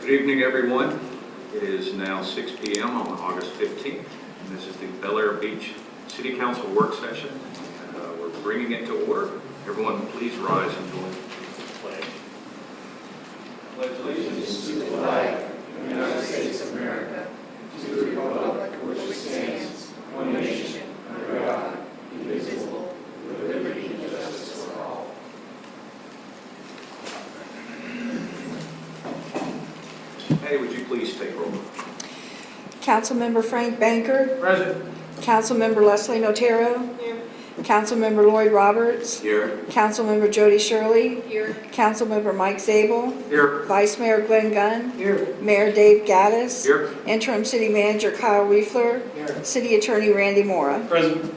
Good evening, everyone. It is now 6 p.m. on August 15th, and this is the Bel Air Beach City Council work session. And, we're bringing it to order. Everyone, please rise and join the pledge. I pledge allegiance To the flag of the United States of America, to the republic for which it stands, one nation, under God, indivisible, with liberty and justice for all. Mr. Patty, would you please take roll? Councilmember Frank Banker. Present. Councilmember Leslie Notero. Here. Councilmember Lloyd Roberts. Here. Councilmember Jody Shirley. Here. Councilmember Mike Zabel. Here. Vice Mayor Glenn Gunn. Here. Mayor Dave Gaddis. Here. Interim City Manager Kyle Weifler. Here. City Attorney Randy Mora. Present.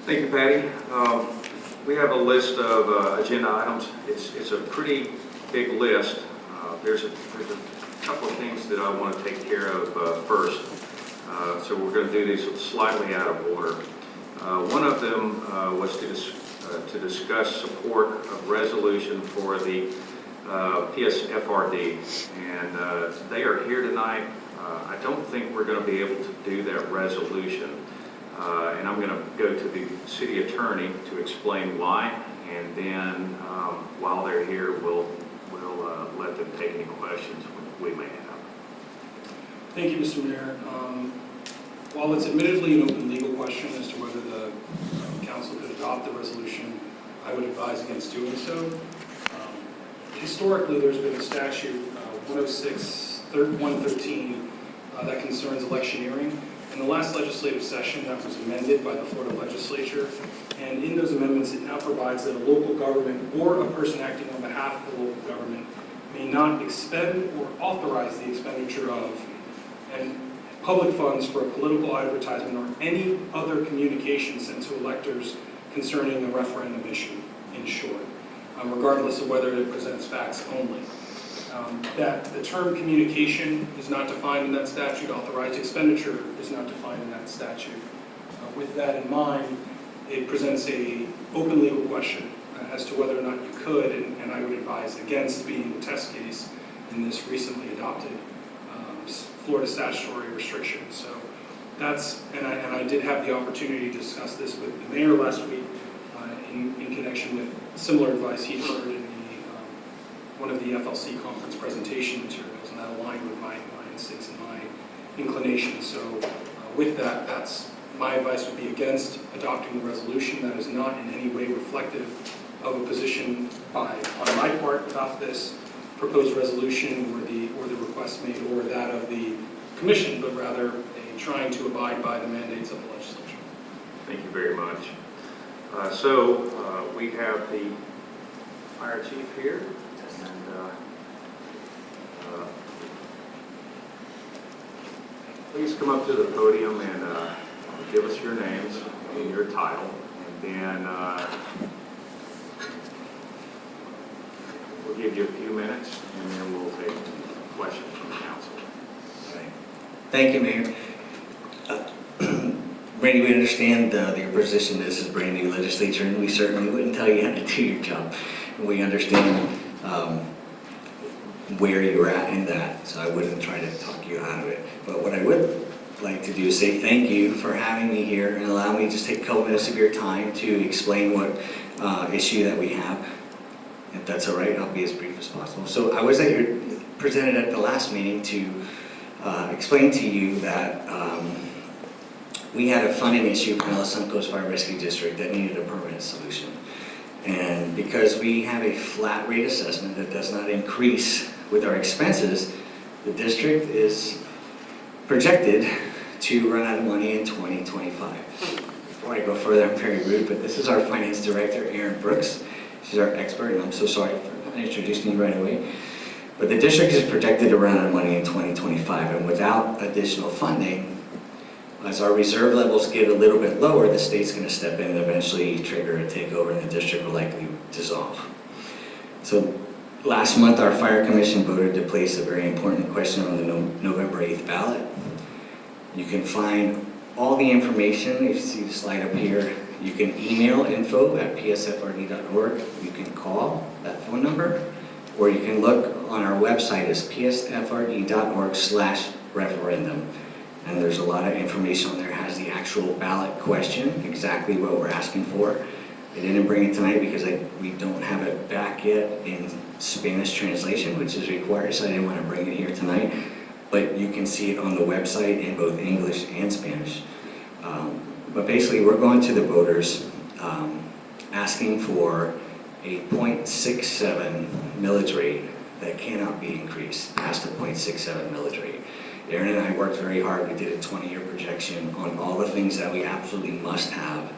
Thank you, Patty. We have a list of agenda items. It's a pretty big list. There's a couple of things that I want to take care of first. So we're going to do these slightly out of order. One of them was to discuss support of resolution for the PSFRD, and they are here tonight. I don't think we're going to be able to do that resolution, and I'm going to go to the city attorney to explain why, and then while they're here, we'll let them take any questions we may have. Thank you, Mr. Mayor. While it's admittedly an open legal question as to whether the council could adopt the resolution, I would advise against doing so. Historically, there's been a statute, 106-113, that concerns electioneering. In the last legislative session, that was amended by the Florida legislature, and in those amendments, it now provides that a local government or a person acting on behalf of the local government may not expend or authorize the expenditure of and public funds for a political advertisement or any other communication sent to electors concerning a referendum issue, in short, regardless of whether it presents facts only. That the term communication is not defined in that statute, authorized expenditure is not defined in that statute. With that in mind, it presents a open legal question as to whether or not you could, and I would advise against being the test case in this recently adopted Florida statutory restriction. So that's, and I did have the opportunity to discuss this with the mayor last week in connection with similar advice he heard in one of the FLC conference presentation materials, and that aligned with my instincts and my inclinations. So with that, that's my advice would be against adopting the resolution. That is not in any way reflective of a position on my part about this proposed resolution or the request made or that of the commission, but rather a trying to abide by the mandates of the legislature. Thank you very much. So we have the fire chief here, and please come up to the podium and give us your names and your title, and then we'll give you a few minutes, and then we'll take questions from the council. Right. Thank you, Mayor. Randy, we understand your position. This is brand new legislature, and we certainly wouldn't tell you how to do your job. And we understand where you're at in that, so I wouldn't try to talk you out of it. But what I would like to do is say thank you for having me here and allow me to just take a couple minutes of your time to explain what issue that we have. If that's all right, I'll be as brief as possible. So I was presented at the last meeting to explain to you that we had a funding issue for the Suncoast Fire Rescue District that needed a permanent solution. And because we have a flat rate assessment that does not increase with our expenses, the district is projected to run out of money in 2025. Before I go further, I'm very rude, but this is our finance director, Erin Brooks. She's our expert, and I'm so sorry for not introducing you right away. But the district is projected to run out of money in 2025, and without additional funding, as our reserve levels get a little bit lower, the state's going to step in and eventually trigger a takeover, and the district will likely dissolve. So last month, our fire commission voted to place a very important question on the November 8th ballot. You can find all the information, if you see the slide up here. You can email info@psfrd.org. You can call that phone number, or you can look on our website is psfrd.org/referendum. And there's a lot of information on there. It has the actual ballot question, exactly what we're asking for. I didn't bring it tonight because we don't have it back yet in Spanish translation, which is required, so I didn't want to bring it here tonight. But you can see it on the website in both English and Spanish. But basically, we're going to the voters asking for a 0.67 millage rate that cannot be increased past a 0.67 millage rate. Aaron and I worked very hard. We did a 20-year projection on all the things that we absolutely must have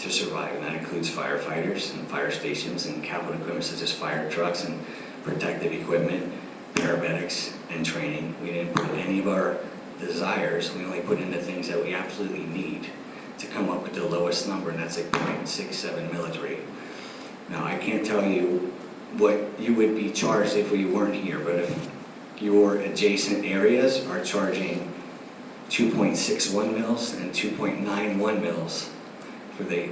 to survive, and that includes firefighters and fire stations and capital equipment such as fire trucks and protective equipment, paramedics, and training. We didn't put any of our desires, we only put in the things that we absolutely need to come up with the lowest number, and that's a 0.67 millage rate. Now, I can't tell you what you would be charged if we weren't here, but if your adjacent areas are charging 2.61 mils and 2.91 mils for the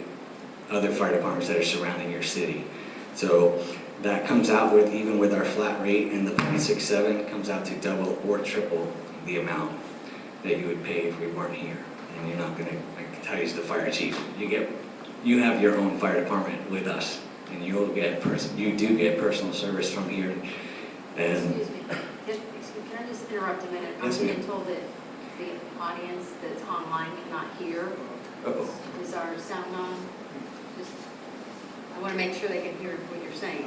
other fire departments that are surrounding your city. So that comes out with, even with our flat rate and the 0.67, comes out to double or triple the amount that you would pay if we weren't here. And you're not gonna, I can tell you as the fire chief, you have your own fire department with us, and you do get personal service from here. And Excuse me. Can I just interrupt a minute? Yes, I'm ma'am. being told that the audience that's online cannot hear. Uh-oh. Is our sound on? Just, I want to make sure they can hear what you're saying.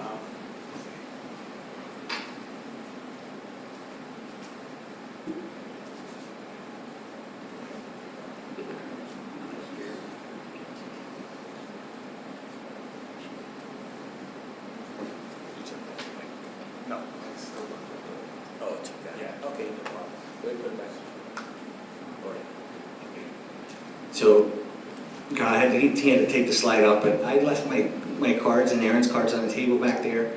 No. Oh, it's okay. Yeah. Okay, no problem. Go ahead, put it back. All right. Okay. So, God, he had to take the slide off, but I left my cards and Aaron's cards on the table back there.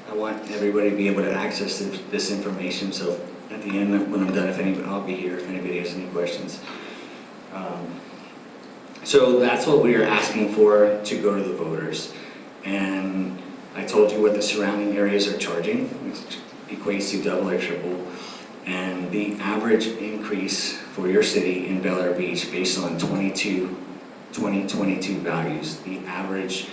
I want everybody to be able to access this information, so at the end, when I'm done, I'll be here if anybody has any questions. So that's what we are asking for to go to the voters. And I told you what the surrounding areas are charging, which equates to double or triple. And the average increase for your city in Bel Air Beach, based on 2022 values, the average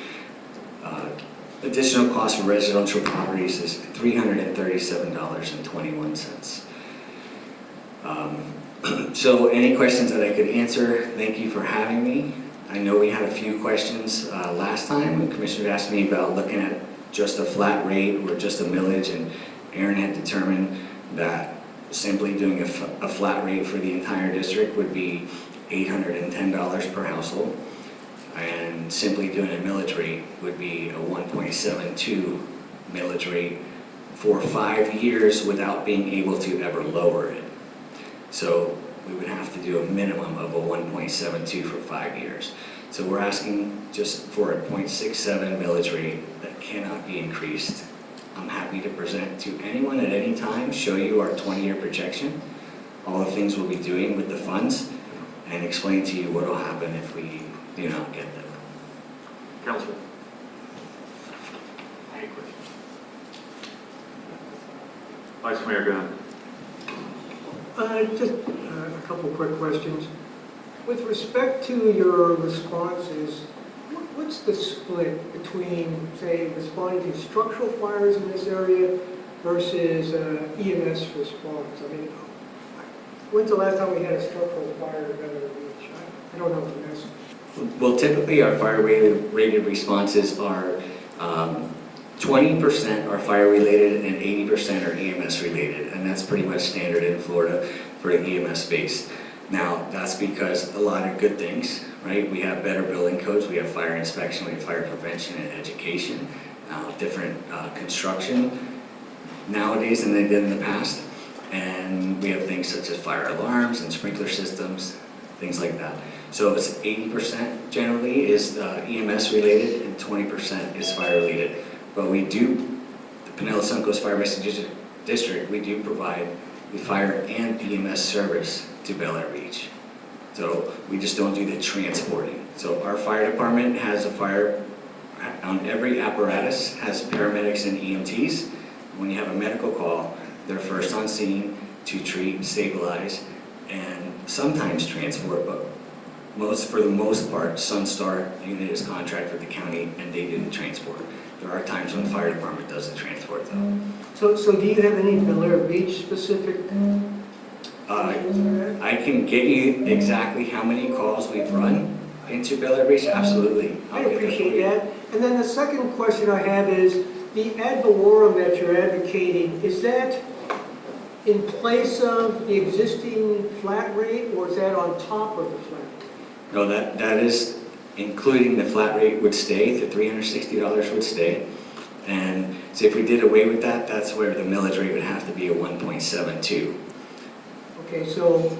additional cost for residential properties is $337.21. So any questions that I could answer, thank you for having me. I know we had a few questions last time. The commissioner asked me about looking at just a flat rate or just a millage, and Aaron had determined that simply doing a flat rate for the entire district would be $810 per household, and simply doing a millage rate would be a 1.72 millage rate for 5 years without being able to ever lower it. So we would have to do a minimum of a 1.72 for 5 years. So we're asking just for a 0.67 millage rate that cannot be increased. I'm happy to present to anyone at any time, show you our 20-year projection, all the things we'll be doing with the funds, and explain to you what will happen if we do not get them. Council. Any questions? Vice Mayor Gunn. Just a couple quick questions. With respect to your responses, what's the split between, say, responding to structural fires in this area versus EMS response? I mean, when's the last time we had a structural fire in Bel Air Beach? I don't know the answer. Well, typically our fire-rated responses are 20% are fire-related and 80% are EMS-related, and that's pretty much standard in Florida for the EMS space. Now, that's because a lot of good things, right? We have better building codes, we have fire inspection, we have fire prevention and education, different construction nowadays than they did in the past, and we have things such as fire alarms and sprinkler systems, things like that. So it's 80% generally is EMS related and 20% is fire related. But we do, the Pinellas Suncoast Fire Rescue District, we do provide the fire and EMS service to Bel Air Beach. So we just don't do the transporting. So our fire department has a fire, on every apparatus has paramedics and EMTs. When you have a medical call, they're first on scene to treat, stabilize, and sometimes transport, but for the most part, Sunstar unit is contracted with the county and they do the transport. There are times when the fire department does the transport though. So do you have any Bel Air Beach specific? I can get you exactly how many calls we've run into Bel Air Beach, absolutely. I I'll get appreciate for you. that. And then the second question I have is, the ad valorem that you're advocating, is that in place of the existing flat rate, or is that on top of the flat rate? No, that is including the flat rate would stay, the $360 would stay. And so if we did away with that, that's where the millage rate would have to be a 1.72. Okay, so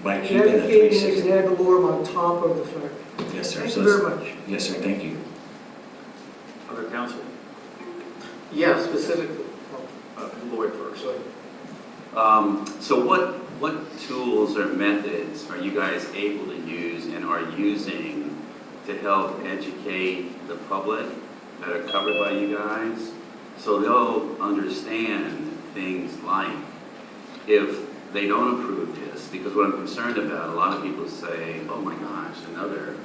By you're keeping the advocating an 360. ad valorem on top of the flat rate. Yes, sir. Thank So you very much. Yes, sir, thank you. Other council? Yeah, specifically. Lloyd first. So what tools or methods are you guys able to use and are using to help educate the public that are covered by you guys, so they'll understand things like, if they don't approve this, because what I'm concerned about, a lot of people say, oh my gosh, another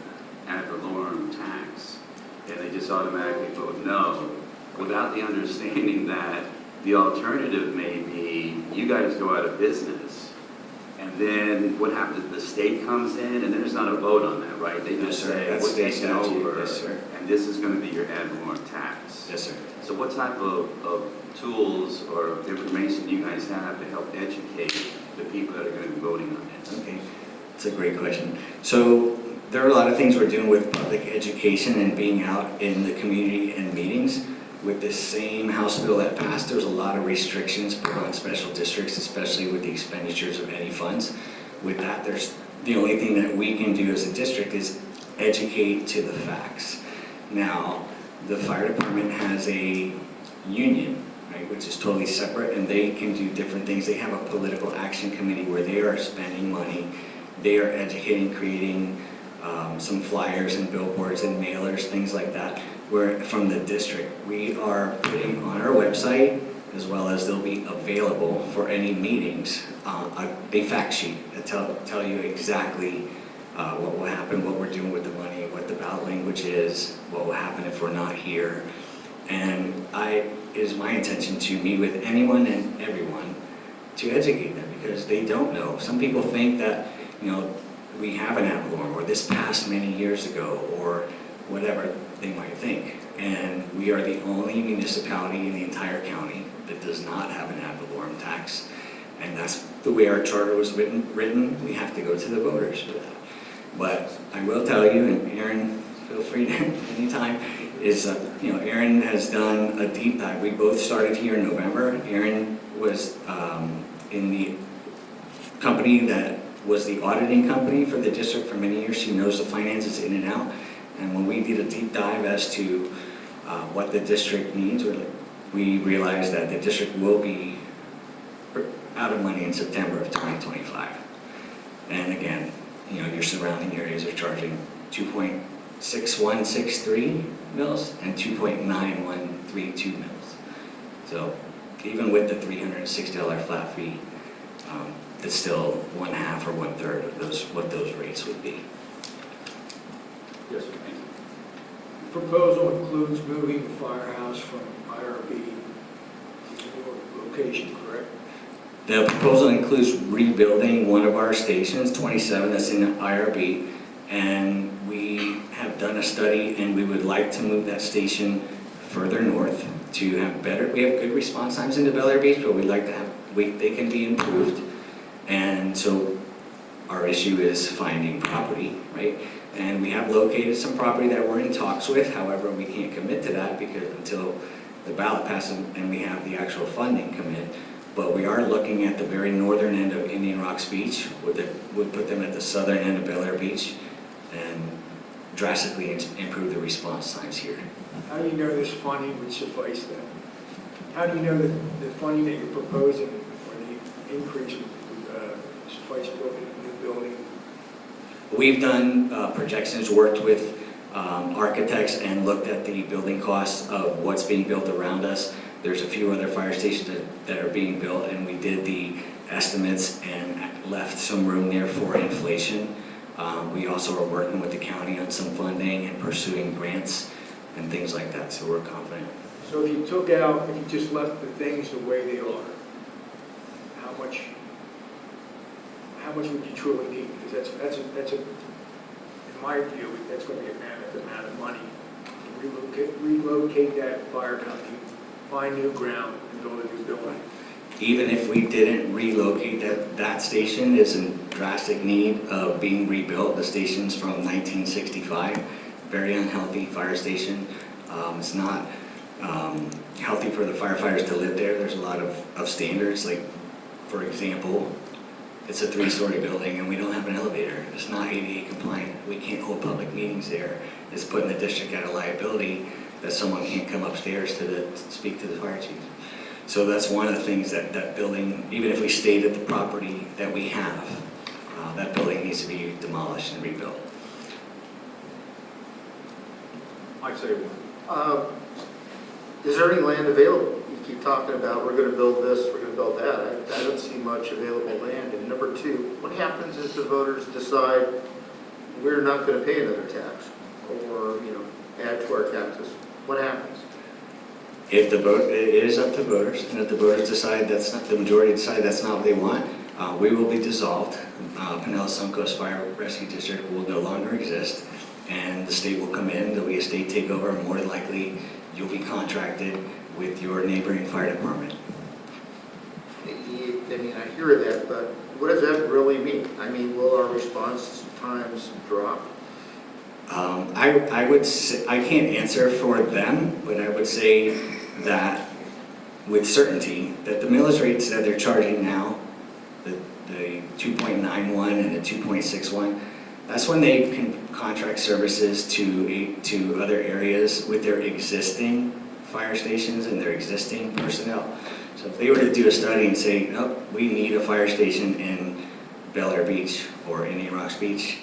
ad valorem tax, and they just automatically vote no, without the understanding that the alternative may be you guys go out of business, and then what happens? The state comes in, and there's not a vote on that, right? They No, just sir. say, That's we're state taking statute. over, Yes, sir. and this is going to be your ad valorem tax. Yes, sir. So what type of tools or information do you guys have to help educate the people that are going to be voting on this? Okay, that's a great question. So there are a lot of things we're doing with public education and being out in the community and meetings. With the same House bill that passed, there's a lot of restrictions put on special districts, especially with the expenditures of any funds. With that, there's the only thing that we can do as a district is educate to the facts. Now, the fire department has a union, right, which is totally separate, and they can do different things. They have a political action committee where they are spending money. They are educating, creating some flyers and billboards and mailers, things like that. Where from the district, we are putting on our website, as well as they'll be available for any meetings, a fact sheet that tell you exactly what will happen, what we're doing with the money, what the ballot language is, what will happen if we're not here. And it is my intention to meet with anyone and everyone to educate them, because they don't know. Some people think that, we have an ad valorem, or this passed many years ago, or whatever they might think. And we are the only municipality in the entire county that does not have an ad valorem tax. And that's the way our charter was written. We have to go to the voters for that. But I will tell you, and Aaron, feel free to anytime, is, Aaron has done a deep dive. We both started here in November. Aaron was in the company that was the auditing company for the district for many years. She knows the finances in and out. And when we did a deep dive as to what the district needs, we realized that the district will be out of money in September of 2025. And again, your surrounding areas are charging 2.6163 mils and 2.9132 mils. So even with the $360 flat fee, it's still 1/2 or 1/3 of what those rates would be. Yes, sir. Thank you. Proposal includes moving the firehouse from IRB to your location, correct? The proposal includes rebuilding one of our stations, 27, that's in the IRB, and we have done a study, and we would like to move that station further north to have better, we have good response times into Bel Air Beach, but we'd like to have, they can be improved. And so our issue is finding property, right? And we have located some property that we're in talks with. However, we can't commit to that because until the ballot passes and we have the actual funding commit. But we are looking at the very northern end of Indian Rocks Beach. Would put them at the southern end of Bel Air Beach and drastically improve the response times here. How do you know this funding would suffice then? How do you know that the funding that you're proposing, or the increase would suffice building a new building? We've done projections, worked with architects and looked at the building costs of what's being built around us. There's a few other fire stations that are being built, and we did the estimates and left some room there for inflation. We also are working with the county on some funding and pursuing grants and things like that, so we're confident. So if you took out, if you just left the things the way they are, how much would you truly need? Because that's a, in my view, that's going to be a mammoth amount of money to relocate that firehouse, find new ground and build a new building. Even if we didn't relocate, that station is in drastic need of being rebuilt. The station's from 1965, very unhealthy fire station. It's not healthy for the firefighters to live there. There's a lot of standards, like, for example, it's a 3-story building and we don't have an elevator. It's not ADA compliant. We can't hold public meetings there. It's putting the district at a liability that someone can't come upstairs to speak to the fire chief. So that's one of the things that building, even if we stayed at the property that we have, that building needs to be demolished and rebuilt. Mike, say one. Is there any land available? You keep talking about, we're going to build this, we're going to build that. I don't see much available land. And number two, what happens if the voters decide we're not going to pay another tax or, add to our taxes? What happens? If the vote, it is up to voters, and if the voters decide that's not, the majority decide that's not what they want, we will be dissolved. Pinellas Suncoast Fire Rescue District will no longer exist, and the state will come in. There'll be a state takeover, and more than likely, you'll be contracted with your neighboring fire department. I mean, I hear that, but what does that really mean? I mean, will our response times drop? I would say, I can't answer for them, but I would say that with certainty that the millage rates that they're charging now, the 2.91 and the 2.61, that's when they can contract services to other areas with their existing fire stations and their existing personnel. So if they were to do a study and say, oh, we need a fire station in Bel Air Beach or Indian Rocks Beach,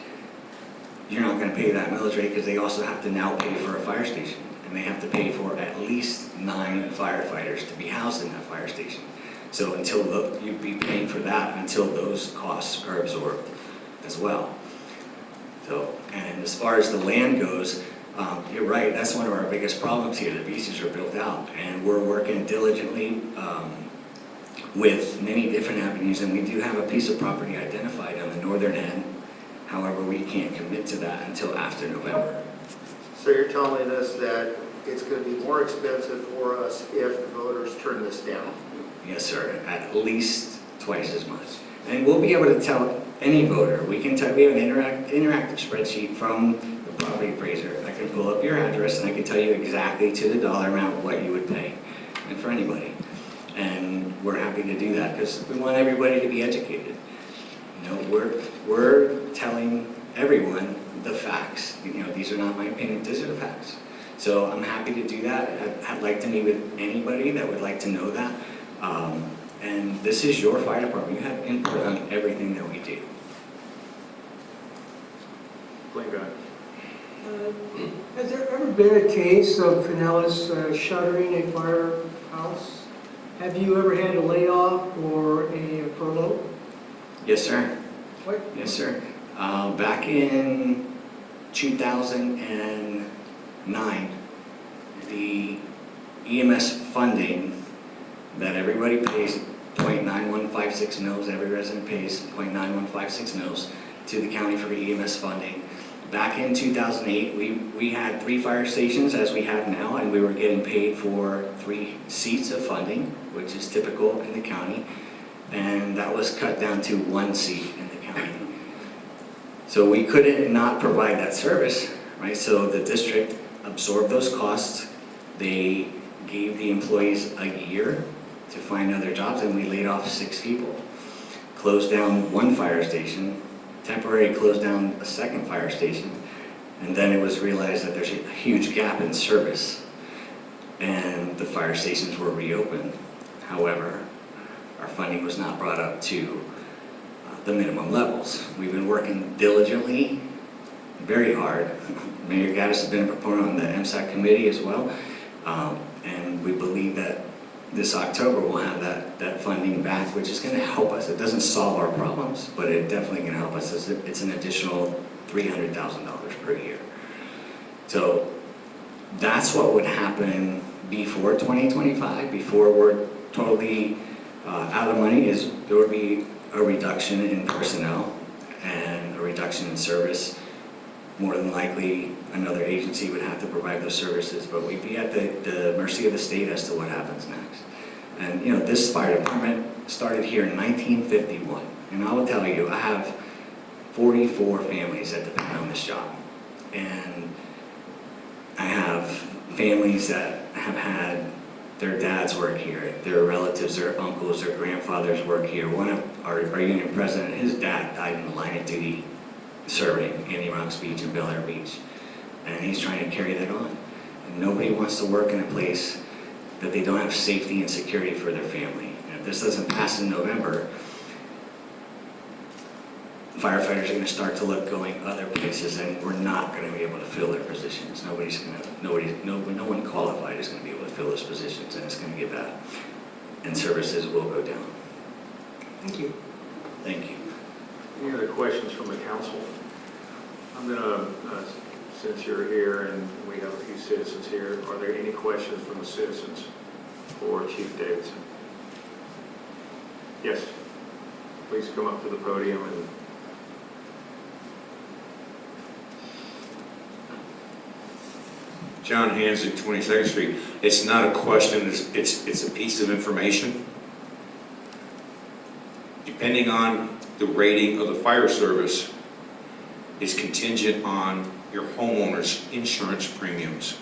you're not going to pay that millage rate because they also have to now pay for a fire station. And they have to pay for at least 9 firefighters to be housed in that fire station. So until you'd be paying for that until those costs are absorbed as well. So, and as far as the land goes, you're right, that's one of our biggest problems here. The beaches are built out, and we're working diligently with many different avenues, and we do have a piece of property identified on the northern end. However, we can't commit to that until after November. So you're telling us that it's going to be more expensive for us if the voters turn this down? Yes, sir, at least twice as much. And we'll be able to tell any voter. We can tell, we have an interactive spreadsheet from the property appraiser. I can pull up your address and I can tell you exactly to the dollar amount what you would pay, and for anybody. And we're happy to do that because we want everybody to be educated. We're telling everyone the facts. These are not my opinion, these are the facts. So I'm happy to do that. I'd like to meet with anybody that would like to know that. And this is your fire department. You have input on everything that we do. Glenn, go ahead. Has there ever been a case of Pinellas shuttering a firehouse? Have you ever had a layoff or a furlough? Yes, sir. What? Yes, sir. Back in 2009, the EMS funding that everybody pays, 0.9156 mils, every resident pays 0.9156 mils to the county for EMS funding. Back in 2008, we had 3 fire stations as we have now, and we were getting paid for 3 seats of funding, which is typical in the county, and that was cut down to 1 seat in the county. So we couldn't not provide that service, right? So the district absorbed those costs. They gave the employees a year to find other jobs, and we laid off 6 people. Closed down 1 fire station, temporarily closed down a 2nd fire station, and then it was realized that there's a huge gap in service, and the fire stations were reopened. However, our funding was not brought up to the minimum levels. We've been working diligently, very hard. Mayor Gaddis has been a proponent on the MSAC committee as well, and we believe that this October, we'll have that funding back, which is going to help us. It doesn't solve our problems, but it definitely can help us. It's an additional $300,000 per year. So that's what would happen before 2025, before we're totally out of money, is there would be a reduction in personnel and a reduction in service. More than likely, another agency would have to provide those services, but we'd be at the mercy of the state as to what happens next. And you know, this fire department started here in 1951, and I will tell you, I have 44 families that depend on this job, and I have families that have had their dads work here, their relatives, their uncles, their grandfathers work here. One of our union president, his dad died in the line of duty serving in Iraq's Beach and Bel Air Beach. And he's trying to carry that on. And nobody wants to work in a place that they don't have safety and security for their family. And if this doesn't pass in November, firefighters are going to start to look going other places, and we're not going to be able to fill their positions. No one qualified is going to be able to fill those positions, and it's going to get bad. And services will go down. Thank you. Thank you. Any other questions from the council? I'm going to, since you're here and we have a few citizens here, are there any questions from the citizens for Chief Davidson? Yes. Please come up to the podium and John Hansen, 22nd Street. It's not a question, it's a piece of information. Depending on the rating of the fire service is contingent on your homeowner's insurance premiums.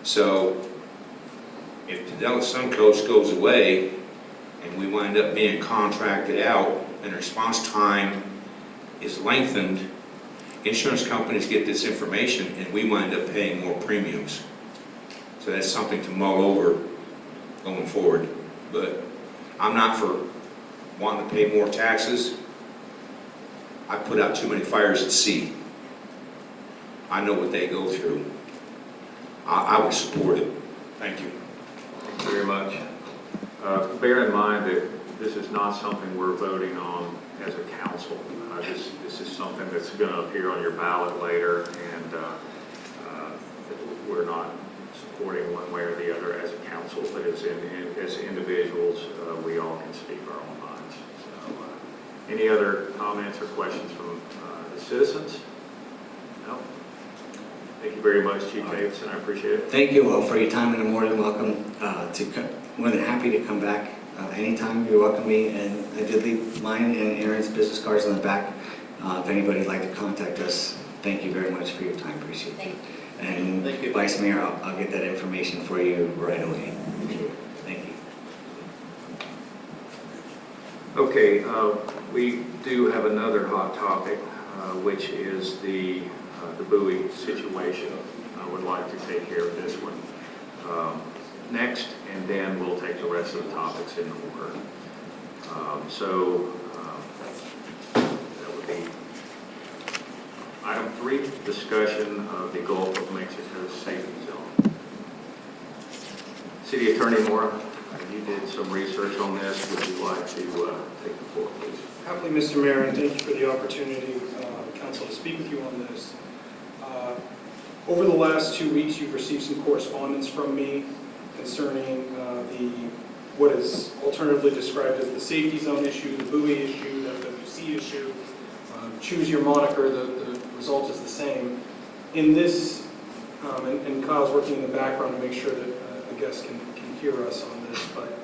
So if the Dallas Suncoast goes away and we wind up being contracted out and response time is lengthened, insurance companies get this information and we wind up paying more premiums. So that's something to mull over going forward. But I'm not for wanting to pay more taxes. I put out too many fires at sea. I know what they go through. I would support it. Thank you. thank you very much. Bear in mind that this is not something we're voting on as a council. This is something that's going to appear on your ballot later, and we're not supporting one way or the other as a council, but as individuals, we all can speak our own minds. So, any other comments or questions from the citizens? No? Thank you very much, Chief Davidson. I appreciate it. Thank you all for your time, and I'm more than welcome more than happy to come back anytime you welcome me. And I did leave mine and Aaron's business cards on the back. If anybody'd like to contact us, thank you very much for your time. Appreciate it. Thank you. And Thank you. Vice Mayor, I'll get that information for you right away. Thank you. Okay, we do have another hot topic, which is the buoy situation. I would like to take care of this one next, and then we'll take the rest of the topics in order. That would be item 3, discussion of the Gulf of Mexico safety zone. City Attorney Mora, you did some research on this. Would you like to take the floor, please? Happily, Mr. Mayor, and thank you for the opportunity, Council, to speak with you on this. Over the last 2 weeks, you've received some correspondence from me concerning what is alternatively described as the safety zone issue, the buoy issue, the FWC issue. Choose your moniker, the result is the same. In this, and Kyle's working in the background to make sure that the guests can hear us on this, but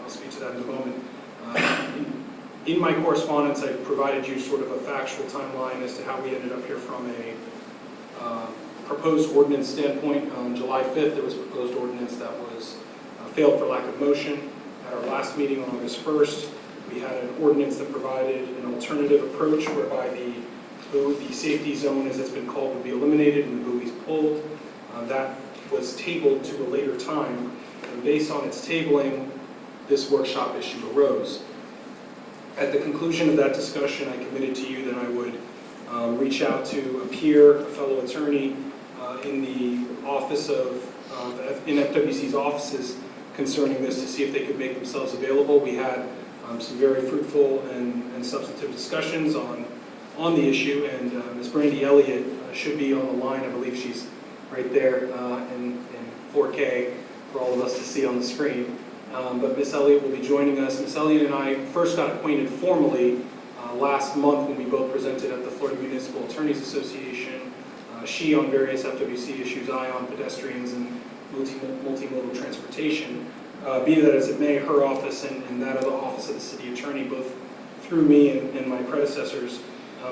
I'll speak to that in a moment. In my correspondence, I provided you sort of a factual timeline as to how we ended up here from a proposed ordinance standpoint. On July 5th, there was a proposed ordinance that was failed for lack of motion. At our last meeting on August 1st, we had an ordinance that provided an alternative approach whereby the safety zone, as it's been called, would be eliminated and the buoys pulled. That was tabled to a later time, and based on its tabling, this workshop issue arose. At the conclusion of that discussion, I committed to you that I would reach out to a peer, a fellow attorney in the office in FWC's offices concerning this to see if they could make themselves available. We had some very fruitful and substantive discussions on the issue, and Ms. Brandy Elliott should be on the line. I believe she's right there in 4K for all of us to see on the screen. But Ms. Elliott will be joining us. Ms. Elliott and I first got acquainted formally last month when we both presented at the Florida Municipal Attorneys Association. She on various FWC issues, I on pedestrians and multimodal transportation. Be that as it may, her office and that of the Office of the City Attorney, both through me and my predecessors,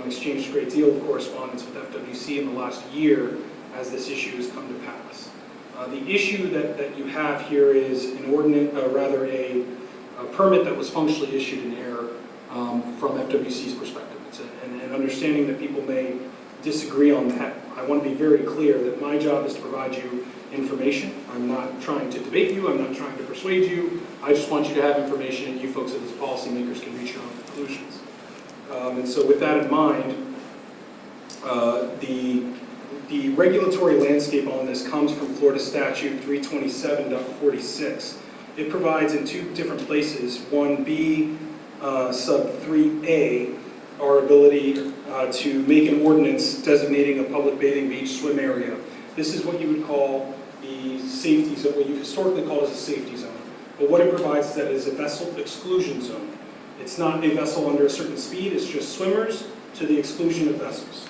exchanged a great deal of correspondence with FWC in the last year as this issue has come to pass. The issue that you have here is an ordinance, a permit that was functionally issued in error from FWC's perspective. It's an understanding that people may disagree on that. I want to be very clear that my job is to provide you information. I'm not trying to debate you. I'm not trying to persuade you. I just want you to have information, and you folks as policymakers can reach your own conclusions. And so with that in mind, the regulatory landscape on this comes from Florida Statute 327.46. It provides in two different places, 1B sub 3A, our ability to make an ordinance designating a public bathing beach swim area. This is what you would call the safety zone, what you've historically called as a safety zone. But what it provides is that it is a vessel exclusion zone. It's not a vessel under a certain speed, it's just swimmers to the exclusion of vessels.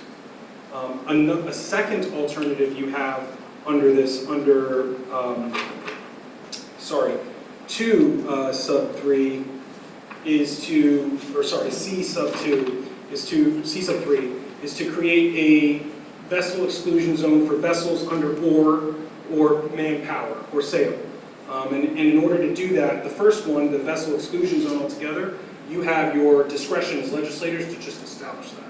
A second alternative you have under this, sub 3 is to, or sorry, C sub 2 is to, C sub 3 is to create a vessel exclusion zone for vessels under oar or manpower or sail. And in order to do that, the first one, the vessel exclusion zone altogether, you have your discretion as legislators to just establish that.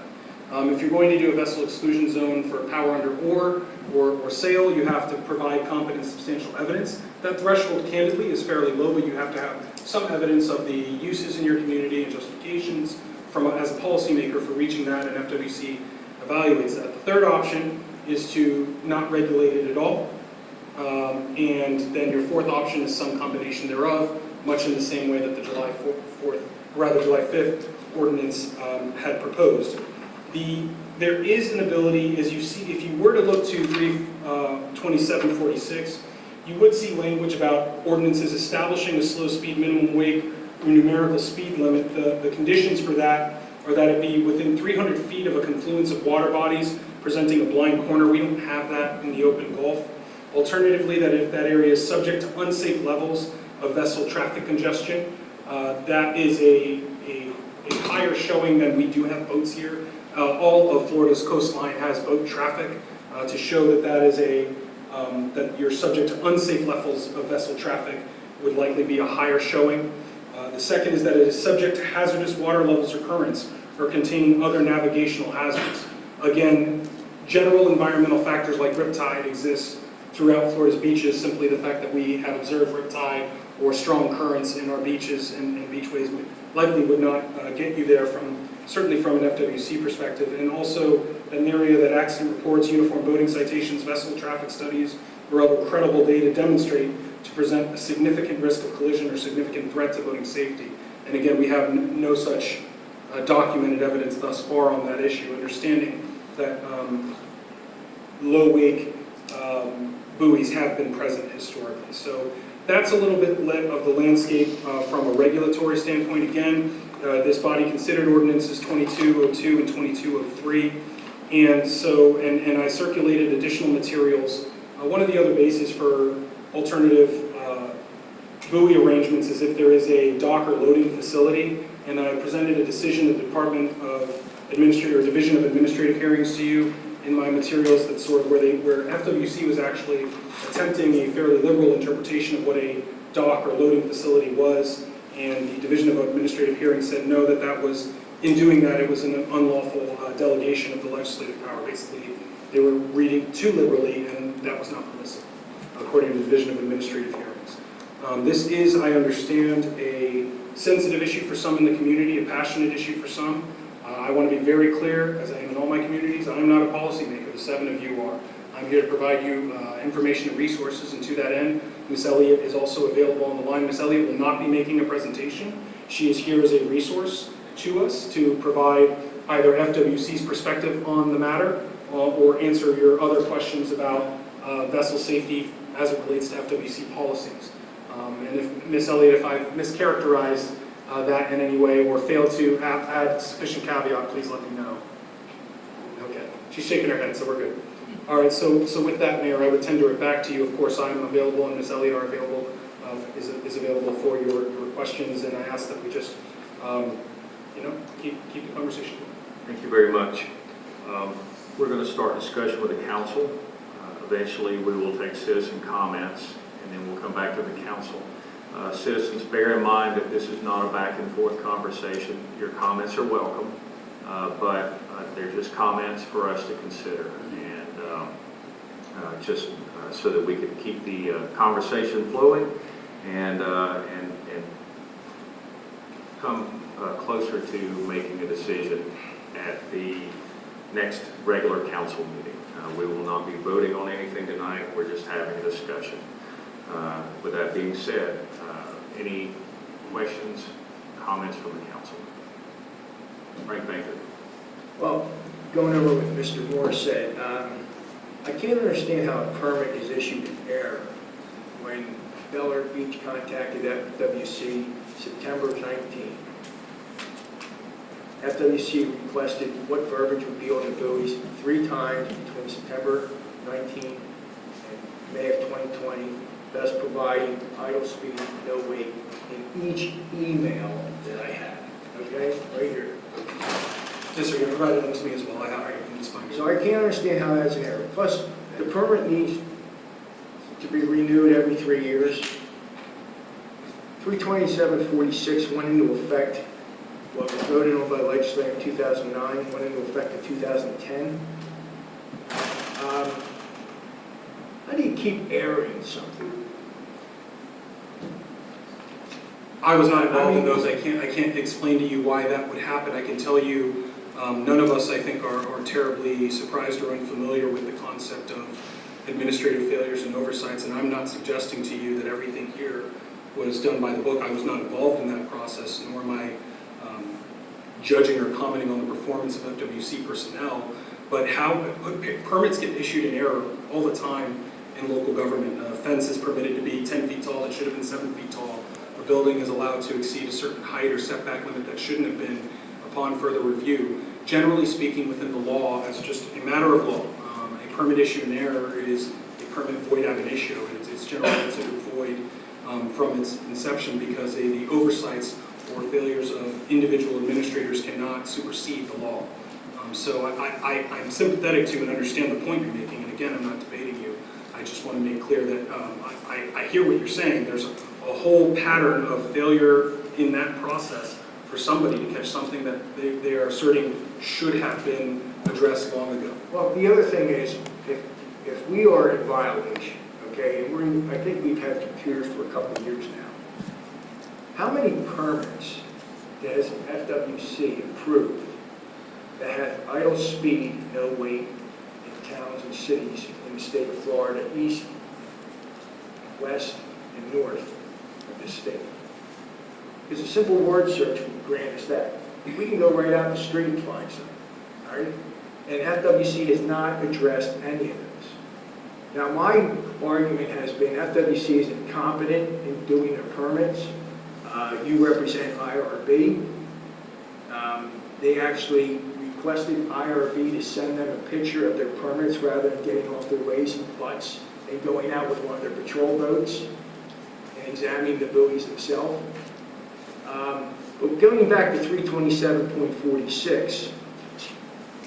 If you're going to do a vessel exclusion zone for power under oar or sail, you have to provide competent and substantial evidence. That threshold, candidly, is fairly low, but you have to have some evidence of the uses in your community and justifications as a policymaker for reaching that, and FWC evaluates that. The third option is to not regulate it at all, and then your fourth option is some combination thereof, much in the same way that the July 5th ordinance had proposed. There is an ability, as you see, if you were to look to 32746, you would see language about ordinances establishing a slow speed minimum wake or numerical speed limit. The conditions for that are that it be within 300 feet of a confluence of water bodies presenting a blind corner. We don't have that in the open Gulf. Alternatively, that if that area is subject to unsafe levels of vessel traffic congestion, that is a higher showing than we do have boats here. All of Florida's coastline has boat traffic to show that that is that you're subject to unsafe levels of vessel traffic would likely be a higher showing. The second is that it is subject to hazardous water levels or currents or containing other navigational hazards. Again, general environmental factors like riptide exist throughout Florida's beaches. Simply the fact that we have observed riptide or strong currents in our beaches and beachways likely would not get you there certainly from an FWC perspective. And also an area that accident reports, uniform boating citations, vessel traffic studies, or other credible data demonstrate to present a significant risk of collision or significant threat to boating safety. And again, we have no such documented evidence thus far on that issue, understanding that low wake buoys have been present historically. So that's a little bit of the landscape from a regulatory standpoint. Again, this body considered ordinances 2202 and 2203, and so and I circulated additional materials. One of the other bases for alternative buoy arrangements is if there is a dock or loading facility, and I presented a decision of the Department of Division of Administrative Hearings to you in my materials that sort of where FWC was actually attempting a fairly liberal interpretation of what a dock or loading facility was, and the Division of Administrative Hearings said no, that was, in doing that, it was an unlawful delegation of the legislative power. Basically, they were reading too liberally, and that was not permissible, according to the Division of Administrative Hearings. This is, I understand, a sensitive issue for some in the community, a passionate issue for some. I want to be very clear, as I am in all my communities, I am not a policymaker. The 7 of you are. I'm here to provide you information and resources, and to that end, Ms. Elliott is also available on the line. Ms. Elliott will not be making a presentation. She is here as a resource to us to provide either FWC's perspective on the matter or answer your other questions about vessel safety as it relates to FWC policies. And if Ms. Elliott, if I've mischaracterized that in any way or failed to add sufficient caveat, please let me know. Okay, she's shaking her head, so we're good. All right, so with that, Mayor, I would tender it back to you. Of course, I'm available and Ms. Elliott are available, is available for your questions, and I ask that we just, keep the conversation going. Thank you very much. We're going to start discussion with the council. Eventually, we will take citizen comments, and then we'll come back to the council. Citizens, bear in mind that this is not a back and forth conversation. Your comments are welcome, but they're just comments for us to consider, and just so that we can keep the conversation flowing and come closer to making a decision at the next regular council meeting. We will not be voting on anything tonight. We're just having a discussion. With that being said, any questions, comments from the council? Frank Baker. Well, going over what Mr. Moore said, I can't understand how a permit is issued in error when Bel-Air Beach contacted FWC September 19. FWC requested what verbiage would be on the buoys 3 times between September 19 and May of 2020, thus providing idle speed, no wait, in each email that I had. Okay, right here. Yes, sir, you provided them to me as well. I have it. It's fine. So I can't understand how that's an error. Plus, the permit needs to be renewed every 3 years. 32746 went into effect, what was voted on by the legislature in 2009, went into effect in 2010. How do you keep airing something? I was not involved in those. I can't explain to you why that would happen. I can tell you none of us, I think, are terribly surprised or unfamiliar with the concept of administrative failures and oversights, and I'm not suggesting to you that everything here was done by the book. I was not involved in that process, nor am I judging or commenting on the performance of FWC personnel, but how permits get issued in error all the time in local government. A fence is permitted to be 10 feet tall, it should have been 7 feet tall. A building is allowed to exceed a certain height or setback limit that shouldn't have been upon further review. Generally speaking, within the law, as just a matter of law, a permit issued in error is a permit void ab initio. It's generally considered void from its inception because the oversights or failures of individual administrators cannot supersede the law. So I'm sympathetic to and understand the point you're making, and again, I'm not debating you. I just want to make clear that I hear what you're saying. There's a whole pattern of failure in that process for somebody to catch something that they are asserting should have been addressed long ago. Well, the other thing is, if we are in violation, okay, and I think we've had computers for a couple of years now, how many permits does FWC approve that have idle speed, no weight in towns and cities in the state of Florida, east, west, and north of the state? Because a simple word search would grant us that. We can go right out the street and find some, all right? And FWC has not addressed any of those. Now, my argument has been FWC is incompetent in doing their permits. You represent IRB. They actually requested IRB to send them a picture of their permits rather than getting off their lazy butts and going out with one of their patrol boats and examining the buoys themselves. But going back to 327.46,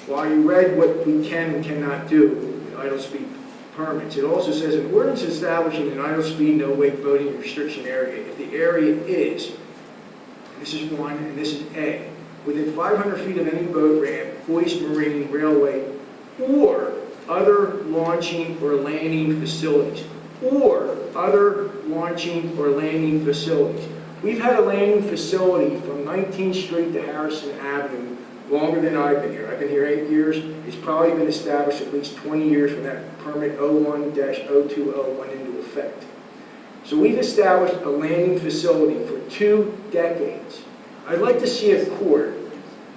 while you read what we can and cannot do with idle speed permits, it also says an ordinance establishing an idle speed, no weight boating restriction area. If the area is, this is one and this is A, within 500 feet of any boat ramp, hoist, marine, railway, or other launching or landing facilities, or other launching or landing facilities. We've had a landing facility from 19th Street to Harrison Avenue longer than I've been here. I've been here 8 years. It's probably been established at least 20 years when that permit 01-020 went into effect. So we've established a landing facility for 2 decades. I'd like to see a court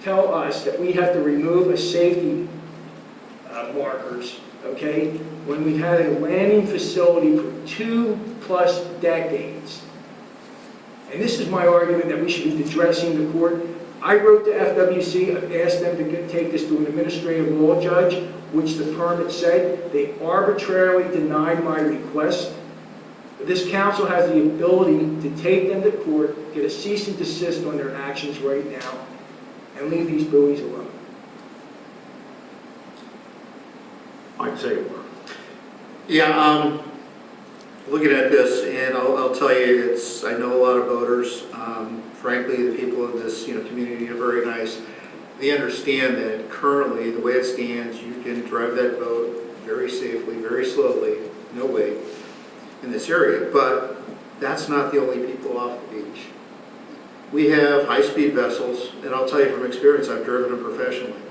tell us that we have to remove a safety markers, okay, when we've had a landing facility for 2+ decades. And this is my argument that we should be addressing the court. I wrote to FWC, I've asked them to take this to an administrative law judge, which the permit said. They arbitrarily denied my request. This council has the ability to take them to court, get a cease and desist on their actions right now, and leave these buoys alone. Mike Zabor. Yeah, looking at this, and I'll tell you, I know a lot of voters. Frankly, the people in this, community are very nice. They understand that currently, the way it stands, you can drive that boat very safely, very slowly, no weight, in this area. But that's not the only people off the beach. We have high-speed vessels, and I'll tell you from experience, I've driven them professionally.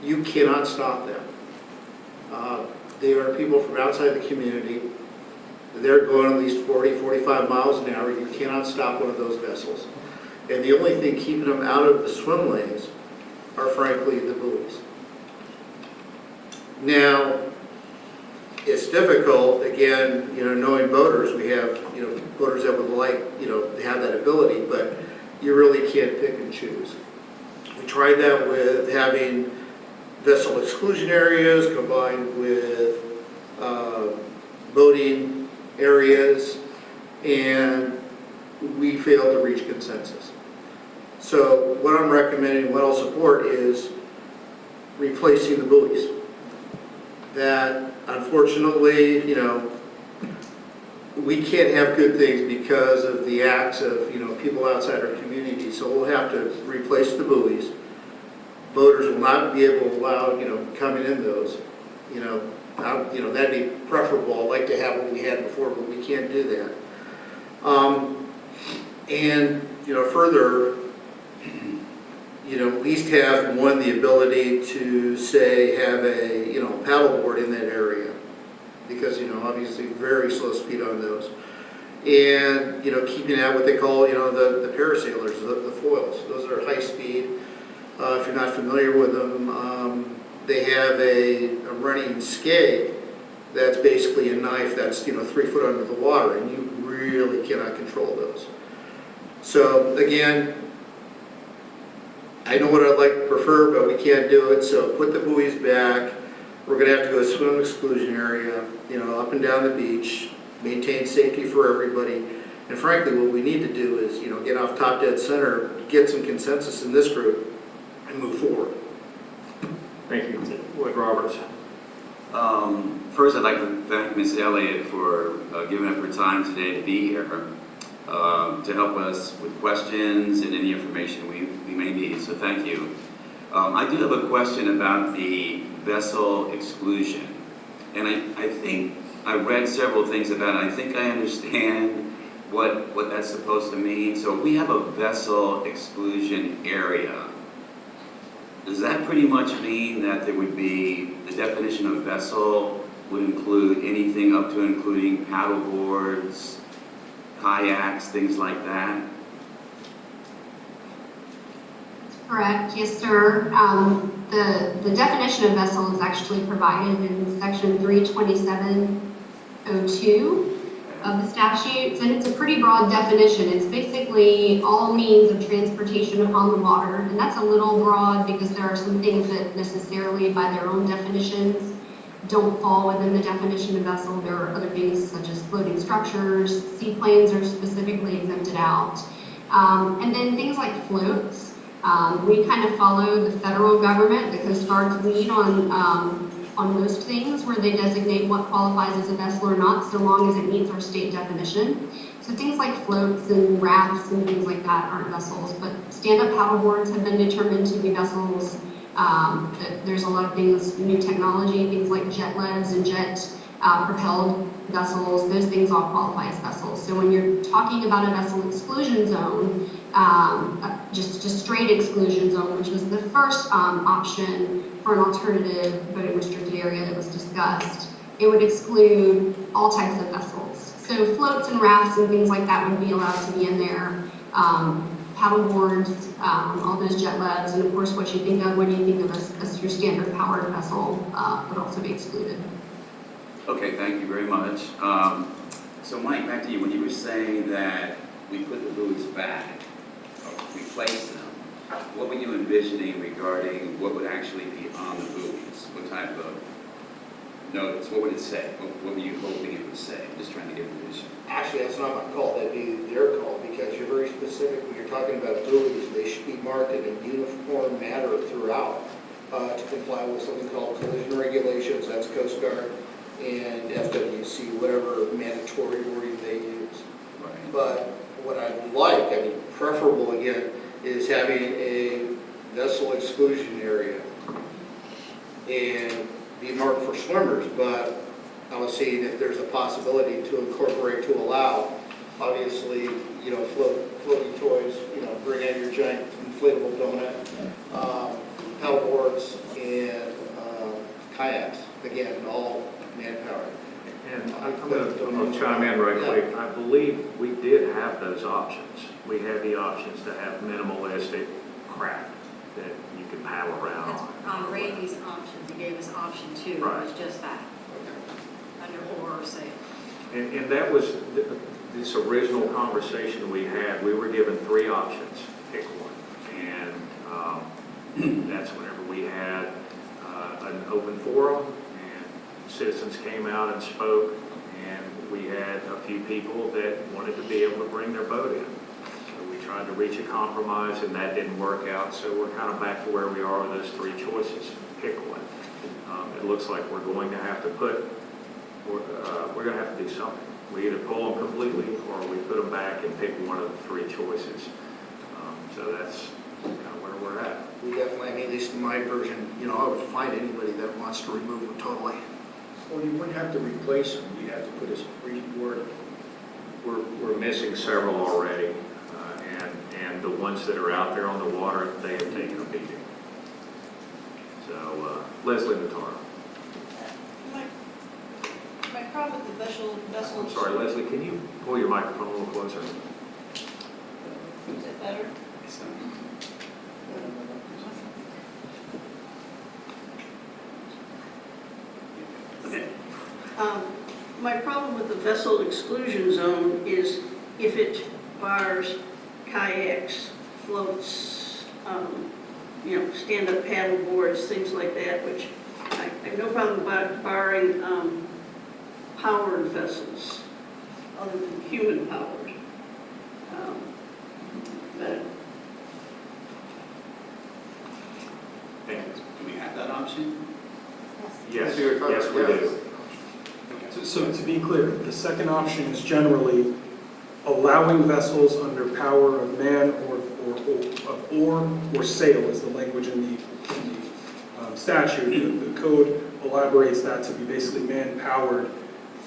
You cannot stop them. They are people from outside the community. They're going at least 40, 45 miles an hour. You cannot stop one of those vessels. And the only thing keeping them out of the swim lanes are, frankly, the buoys. Now, it's difficult, again, knowing voters, we have, voters that would like, to have that ability, but you really can't pick and choose. We tried that with having vessel exclusion areas combined with boating areas, and we failed to reach consensus. So what I'm recommending, what I'll support is replacing the buoys. That unfortunately, we can't have good things because of the acts of, people outside our community. So we'll have to replace the buoys. Boaters will not be able to allow, coming in those, that'd be preferable. I'd like to have what we had before, but we can't do that. And, further, at least have the ability to say have a, paddleboard in that area. Because, obviously very slow speed on those. And, keeping out what they call, the parasailers, the foils. Those are high speed. If you're not familiar with them, they have a running skate that's basically a knife that's 3 foot under the water, and you really cannot control those. So again, I know what I'd like to prefer, but we can't do it. So put the buoys back. We're going to have to go to swim exclusion area, up and down the beach, maintain safety for everybody. And frankly, what we need to do is, get off top dead center, get some consensus in this group, and move forward. Thank you. Lloyd Roberts. First, I'd like to thank Ms. Elliott for giving up her time today to be here to help us with questions and any information we may need, so thank you. I do have a question about the vessel exclusion, and I think I read several things about it. I think I understand what that's supposed to mean. So we have a vessel exclusion area. Does that pretty much mean that there would be, the definition of vessel would include anything up to including paddle boards, kayaks, things like that? Correct, yes, sir. The definition of vessel is actually provided in section 327.02 of the statutes, and it's a pretty broad definition. It's basically all means of transportation upon the water, and that's a little broad because there are some things that necessarily by their own definitions don't fall within the definition of vessel. There are other things such as floating structures, seaplanes are specifically exempted out. And then things like floats. We kind of follow the federal government, the Coast Guard's lead on most things where they designate what qualifies as a vessel or not, so long as it meets our state definition. So things like floats and rafts and things like that aren't vessels, but stand-up paddleboards have been determined to be vessels. There's a lot of things, new technology, things like jet leads and jet propelled vessels, those things all qualify as vessels. So when you're talking about a vessel exclusion zone, just straight exclusion zone, which was the first option for an alternative voting restricted area that was discussed, it would exclude all types of vessels. So floats and rafts and things like that would be allowed to be in there. Paddle boards, all those jet labs, and of course what you think of when you think of as your standard powered vessel would also be excluded. Okay, thank you very much. So Mike, back to you. When you were saying that we put the buoys back, or replace them, what were you envisioning regarding what would actually be on the buoys? What type of notice? What would it say? What were you hoping it would say? Just trying to get a vision. Actually, that's not my call, that'd be their call, because you're very specific, when you're talking about buoys, they should be marked in a uniform manner throughout to comply with something called collision regulations, that's Coast Guard, and FWC, whatever mandatory wording they use. Right. But what I'd like, I mean, preferable again, is having a vessel exclusion area and be marked for swimmers, but I was seeing if there's a possibility to incorporate, to allow, obviously, you know, floating toys, you know, bring out your giant inflatable donut, paddle boards, and kayaks, again, all manpowered. And I'm going to chime in right quick. I believe we did have those options. We had the options to have minimalistic craft that you could paddle around That's on. on Randy's options, he gave us option 2, it Right. was just that, under oar or sail. And that was this original conversation we had. We were given 3 options, pick one. And that's whenever we had an open forum and citizens came out and spoke, and we had a few people that wanted to be able to bring their boat in. So we tried to reach a compromise, and that didn't work out. So we're kind of back to where we are with those 3 choices. Pick one. It looks like we're going to have to we're going to have to do something. We either pull them completely or we put them back and pick one of the 3 choices. So that's kind of where we're at. We definitely, I mean, at least in my version, you know, I would find anybody that wants to remove them totally. Well, you wouldn't have to replace them, you'd have to put a reword. We're missing several already, and the ones that are out there on the water, they have taken a beating. So, Leslie Natara. My problem with the vessel. I'm sorry, Leslie, can you pull your microphone a little closer? Is it better? Okay. My problem with the vessel exclusion zone is if it bars kayaks, floats, you know, stand-up paddle boards, things like that, which I have no problem barring powered vessels, other than human powered. But Do we have that option? Yes, Maybe we're talking yes, we about- do. So to be clear, the second option is generally allowing vessels under power of man of oar or sail is the language in the statute. The code elaborates that to be basically man-powered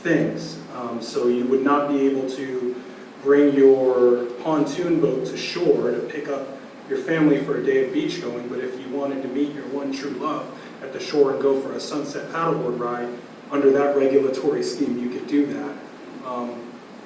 things. So you would not be able to bring your pontoon boat to shore to pick up your family for a day of beach going, but if you wanted to meet your one true love at the shore and go for a sunset paddleboard ride, under that regulatory scheme, you could do that.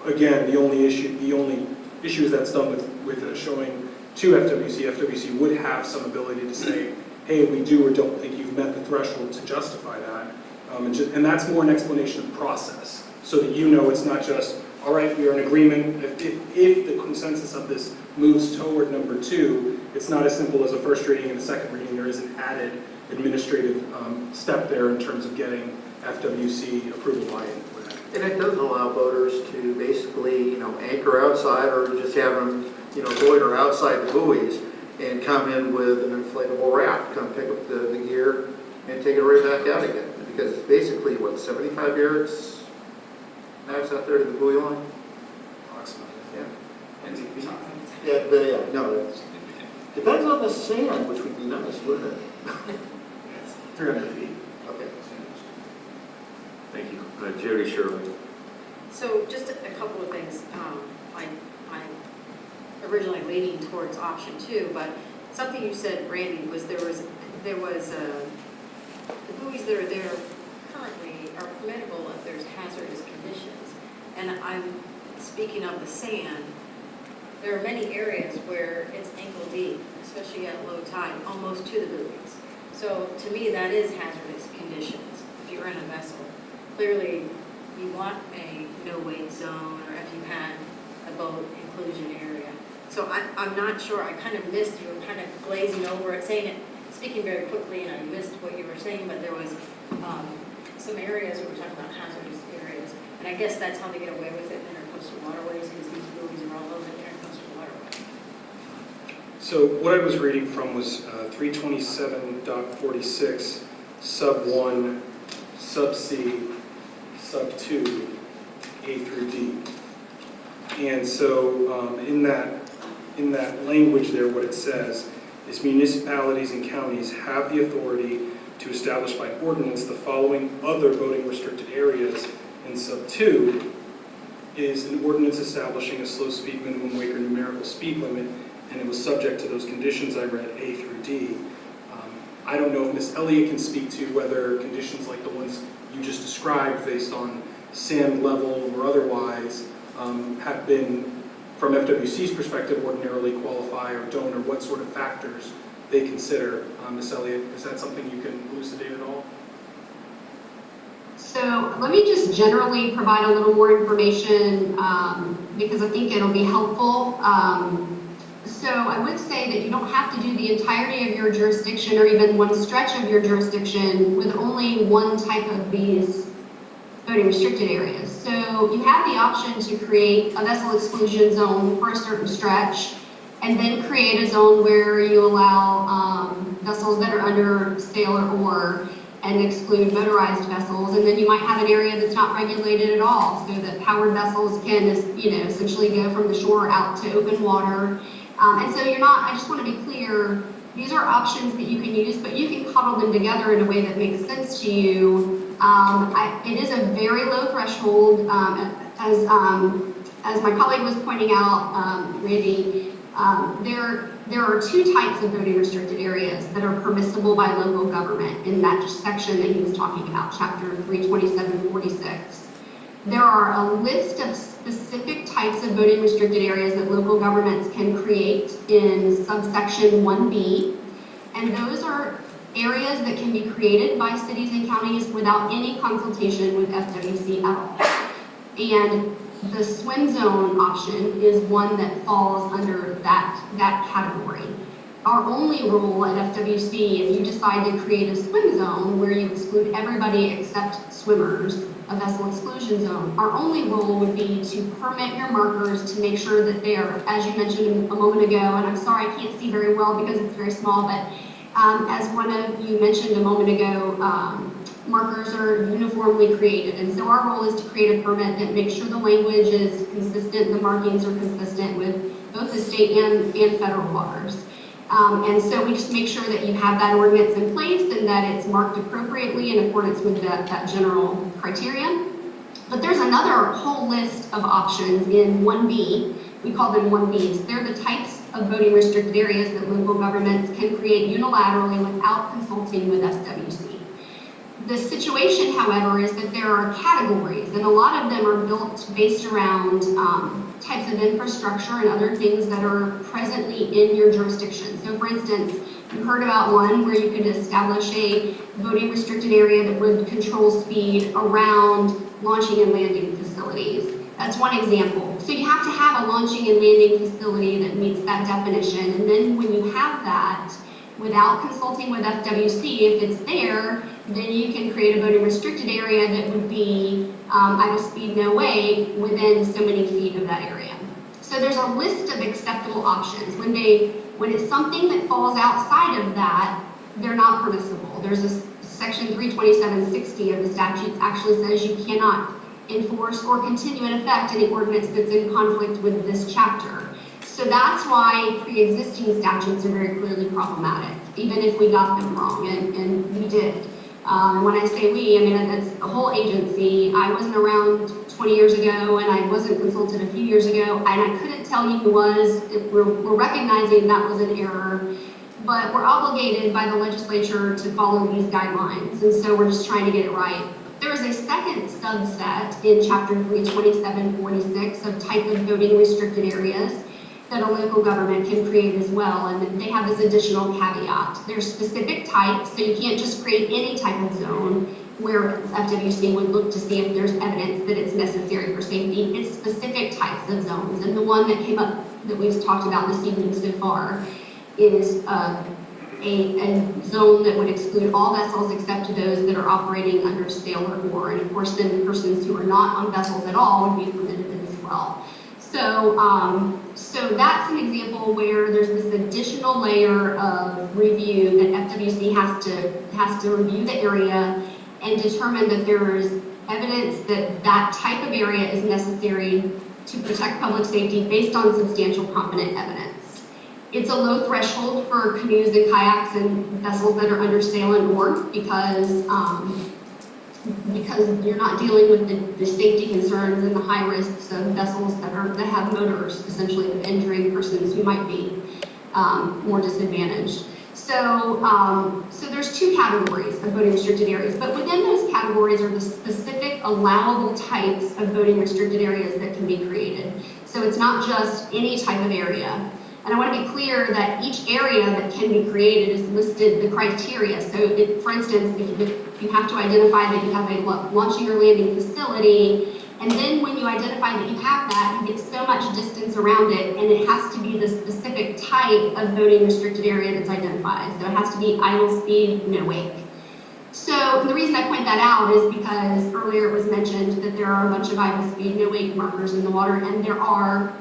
Again, the only issue is that's done with showing to FWC. FWC would have some ability to say, hey, we do or don't think you've met the threshold to justify that. And that's more an explanation of process, so that you know it's not just, all right, we are in agreement. If the consensus of this moves toward number 2, it's not as simple as a first reading and a second reading. There is an added administrative step there in terms of getting FWC approval buy-in for that. And it does allow boaters to basically, you know, anchor outside or just have them, you know, loiter outside the buoys and come in with an inflatable raft, come pick up the gear and take it right back out again. Because it's basically, what, 75 yards max out there to the buoy line? Approximately. Yeah. And Yeah, but yeah, no, it's, depends on the sand, which would be nice, wouldn't it? 300 feet. Okay. Thank you. Jody Shirley. So just a couple of things. I'm originally leaning towards option 2, but something you said, Randy, was there was the buoys that are there currently are permittable if there's hazardous conditions. And I'm speaking of the sand, there are many areas where it's ankle deep, especially at low tide, almost to the buoys. So to me, that is hazardous conditions if you're in a vessel. Clearly, you want a no-wake zone, or if you had a boat inclusion area. So I'm not sure, I kind of missed, you were kind of glazing over it, saying it, speaking very quickly, and I missed what you were saying, but there was some areas where we're talking about hazardous areas. And I guess that's how they get away with it in intercoastal waterways, because these buoys are all over the intercoastal waterway. So what I was reading from was 327.46, sub 1, sub C, sub 2, A through D. And so in that language there, what it says is municipalities and counties have the authority to establish by ordinance the following other boating restricted areas. And sub 2 is an ordinance establishing a slow speed minimum wake or numerical speed limit, and it was subject to those conditions I read, A through D. I don't know if Ms. Elliott can speak to whether conditions like the ones you just described based on sand level or otherwise have been, from FWC's perspective, ordinarily qualify or don't, or what sort of factors they consider. Ms. Elliott, is that something you can elucidate at all? So let me just generally provide a little more information because I think it'll be helpful. So I would say that you don't have to do the entirety of your jurisdiction or even one stretch of your jurisdiction with only one type of these boating restricted areas. So you have the option to create a vessel exclusion zone for a certain stretch, and then create a zone where you allow vessels that are under sail or oar, and exclude motorized vessels. And then you might have an area that's not regulated at all, so that powered vessels can, essentially go from the shore out to open water. And so you're not, I just want to be clear, these are options that you can use, but you can cuddle them together in a way that makes sense to you. It is a very low threshold, as my colleague was pointing out, Randy. There are two types of boating restricted areas that are permissible by local government in that section that he was talking about, chapter 327.46. There are a list of specific types of boating restricted areas that local governments can create in subsection 1B, and those are areas that can be created by cities and counties without any consultation with FWC at all. And the swim zone option is one that falls under that category. Our only rule at FWC, if you decide to create a swim zone where you exclude everybody except swimmers, a vessel exclusion zone, our only rule would be to permit your markers to make sure that they are, as you mentioned a moment ago, and I'm sorry I can't see very well because it's very small, but as one of you mentioned a moment ago, markers are uniformly created. And so our role is to create a permit that makes sure the language is consistent, the markings are consistent with both the state and federal waters. And so we just make sure that you have that ordinance in place and that it's marked appropriately in accordance with that general criteria. But there's another whole list of options in 1B. We call them 1Bs. They're the types of boating restricted areas that local governments can create unilaterally without consulting with FWC. The situation, however, is that there are categories, and a lot of them are built based around types of infrastructure and other things that are presently in your jurisdiction. So for instance, you heard about one where you could establish a boating restricted area that would control speed around launching and landing facilities. That's one example. So you have to have a launching and landing facility that meets that definition. And then when you have that, without consulting with FWC, if it's there, then you can create a boating restricted area that would be idle speed no wake within so many feet of that area. So there's a list of acceptable options. When it's something that falls outside of that, they're not permissible. There's a section 327.60 of the statute actually says you cannot enforce or continue in effect any ordinance that's in conflict with this chapter. So that's why pre-existing statutes are very clearly problematic, even if we got them wrong, and we did. When I say we, I mean that's the whole agency. I wasn't around 20 years ago, and I wasn't consulted a few years ago, and I couldn't tell you who was. We're recognizing that was an error, but we're obligated by the legislature to follow these guidelines, and so we're just trying to get it right. There is a second subset in Chapter 32746 of type of voting restricted areas that a local government can create as well, and they have this additional caveat. There's specific types, so you can't just create any type of zone where FWC would look to see if there's evidence that it's necessary for safety. It's specific types of zones, and the one that came up that we've talked about this evening so far is a zone that would exclude all vessels except those that are operating under sail or oar, and of course then persons who are not on vessels at all would be permitted as well. So that's an example where there's this additional layer of review that FWC has to review the area and determine that there is evidence that that type of area is necessary to protect public safety based on substantial competent evidence. It's a low threshold for canoes and kayaks and vessels that are under sail and oar because you're not dealing with the safety concerns and the high risks of vessels that have motors, essentially injuring persons who might be more disadvantaged. So there's two categories of voting restricted areas, but within those categories are the specific allowable types of voting restricted areas that can be created. So it's not just any type of area. And I want to be clear that each area that can be created is listed the criteria. So for instance, if you have to identify that you have a launching or landing facility, and then when you identify that you have that, you get so much distance around it, and it has to be the specific type of voting restricted area that's identified. So it has to be idle speed, no wake. So the reason I point that out is because earlier it was mentioned that there are a bunch of idle speed, no wake markers in the water, and there are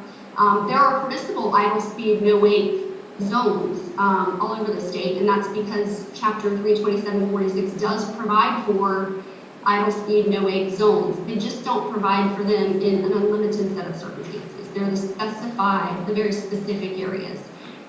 permissible idle speed, no wake zones all over the state, and that's because Chapter 32746 does provide for idle speed, no wake zones. They just don't provide for them in an unlimited set of circumstances. They're the very specific areas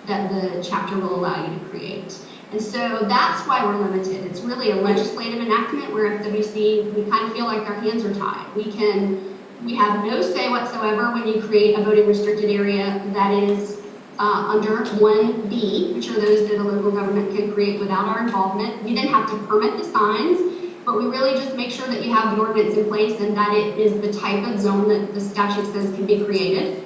that the chapter will allow you to create. And so that's why we're limited. It's really a legislative enactment where FWC, we kind of feel like our hands are tied. We have no say whatsoever when you create a voting restricted area that is under 1B, which are those that a local government can create without our involvement. We then have to permit the signs, but we really just make sure that you have the ordinance in place and that it is the type of zone that the statute says can be created.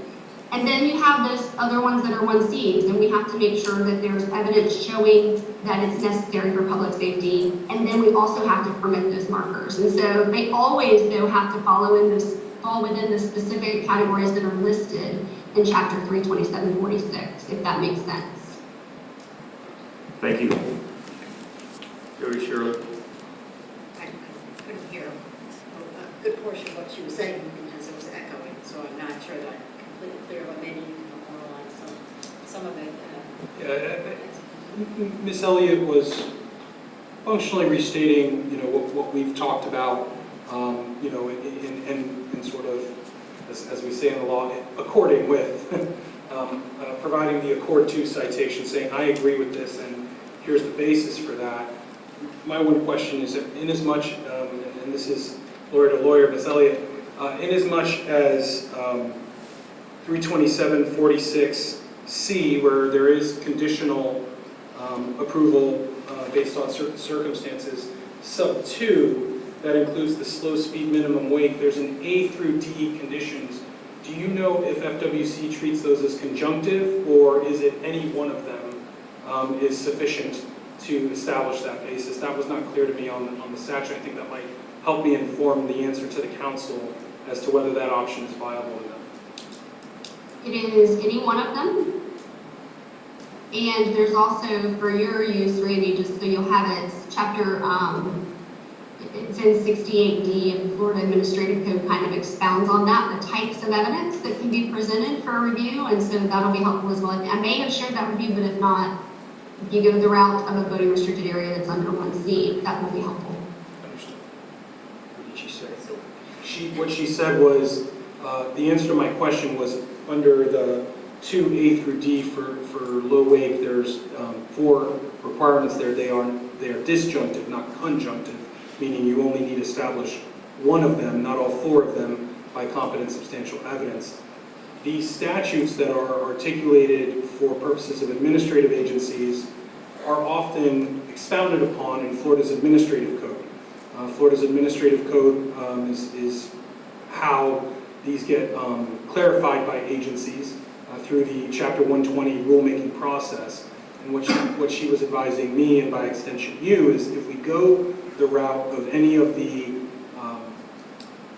And then you have those other ones that are 1Cs, and we have to make sure that there's evidence showing that it's necessary for public safety, and then we also have to permit those markers. And so they always, though, have to fall within the specific categories that are listed in Chapter 32746, if that makes sense. Thank you. Jody, Shirley? I couldn't hear a good portion of what she was saying because it was echoing, so I'm not sure that I'm completely clear, but maybe you can memorialize some of it. Ms. Elliott was functionally restating, what we've talked about, in sort of, as we say in the law, according with, providing the accord to citation, saying, I agree with this, and here's the basis for that. My one question is, inasmuch, and this is lawyer to lawyer, Ms. Elliott, inasmuch as 32746C, where there is conditional approval based on certain circumstances, sub 2, that includes the slow speed minimum wake, there's an A through D conditions. Do you know if FWC treats those as conjunctive, or is it any one of them is sufficient to establish that basis? That was not clear to me on the statute. I think that might help me inform the answer to the council as to whether that option is viable or not. It is any one of them. And there's also, for your use, Randy, just so you'll have it, it's chapter, it's in 68D of the Florida Administrative Code kind of expounds on that, the types of evidence that can be presented for review, and so that'll be helpful as well. I may have shared that with you, but if not, if you go the route of a voting restricted area that's under 1C, that will be helpful. Understood. What did she say? What she said was, the answer to my question was under the 2A through D for low wake, there's 4 requirements there. They are disjunctive, not conjunctive, meaning you only need to establish one of them, not all 4 of them, by competent substantial evidence. These statutes that are articulated for purposes of administrative agencies are often expounded upon in Florida's administrative code. Florida's administrative code is how these get clarified by agencies through the Chapter 120 rulemaking process. And what she was advising me, and by extension you, is if we go the route of any of the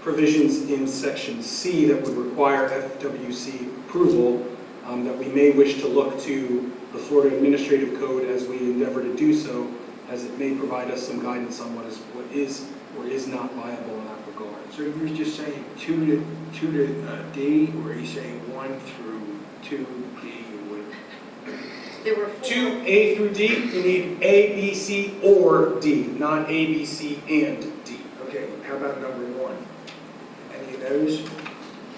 provisions in Section C that would require FWC approval, that we may wish to look to the Florida Administrative Code as we endeavor to do so, as it may provide us some guidance on what is or is not viable in that regard. So you're just saying 2 to D, or are you saying 1 through 2D? There were 4. 2A through D, you need A, B, C, or D, not A, B, C, and D. Okay, how about number 1? Any of those?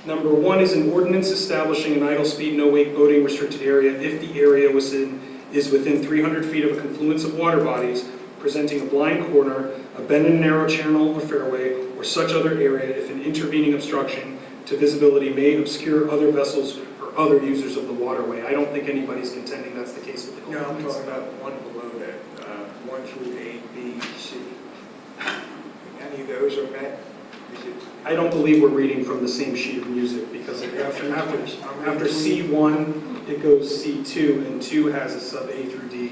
Number 1 is an ordinance establishing an idle speed, no wake boating restricted area if the area is within 300 feet of a confluence of water bodies, presenting a blind corner, a bend and narrow channel or fairway, or such other area if an intervening obstruction to visibility may obscure other vessels or other users of the waterway. I don't think anybody's contending that's the case with the No, I'm ordinance. talking about 1 below that, 1 through A, B, C. Any of those are met? Is it? I don't believe we're reading from the same sheet of music, because after C1, it goes C2, and 2 has a sub A through D,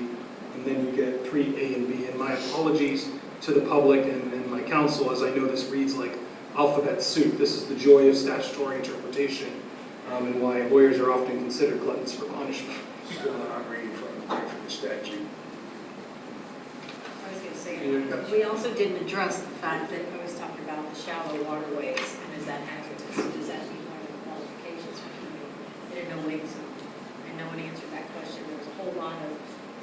and then you get 3A and B. And my apologies to the public and my counsel, as I know this reads like alphabet soup. This is the joy of statutory interpretation, and why lawyers are often considered gluttons for punishment. Still not reading from the statute. I was going to say, but we also didn't address the fact that I was talking about the shallow waterways, and is that hazardous? Does that meet one of the qualifications for keeping it in a wake zone? And no one answered that question. There was a whole lot of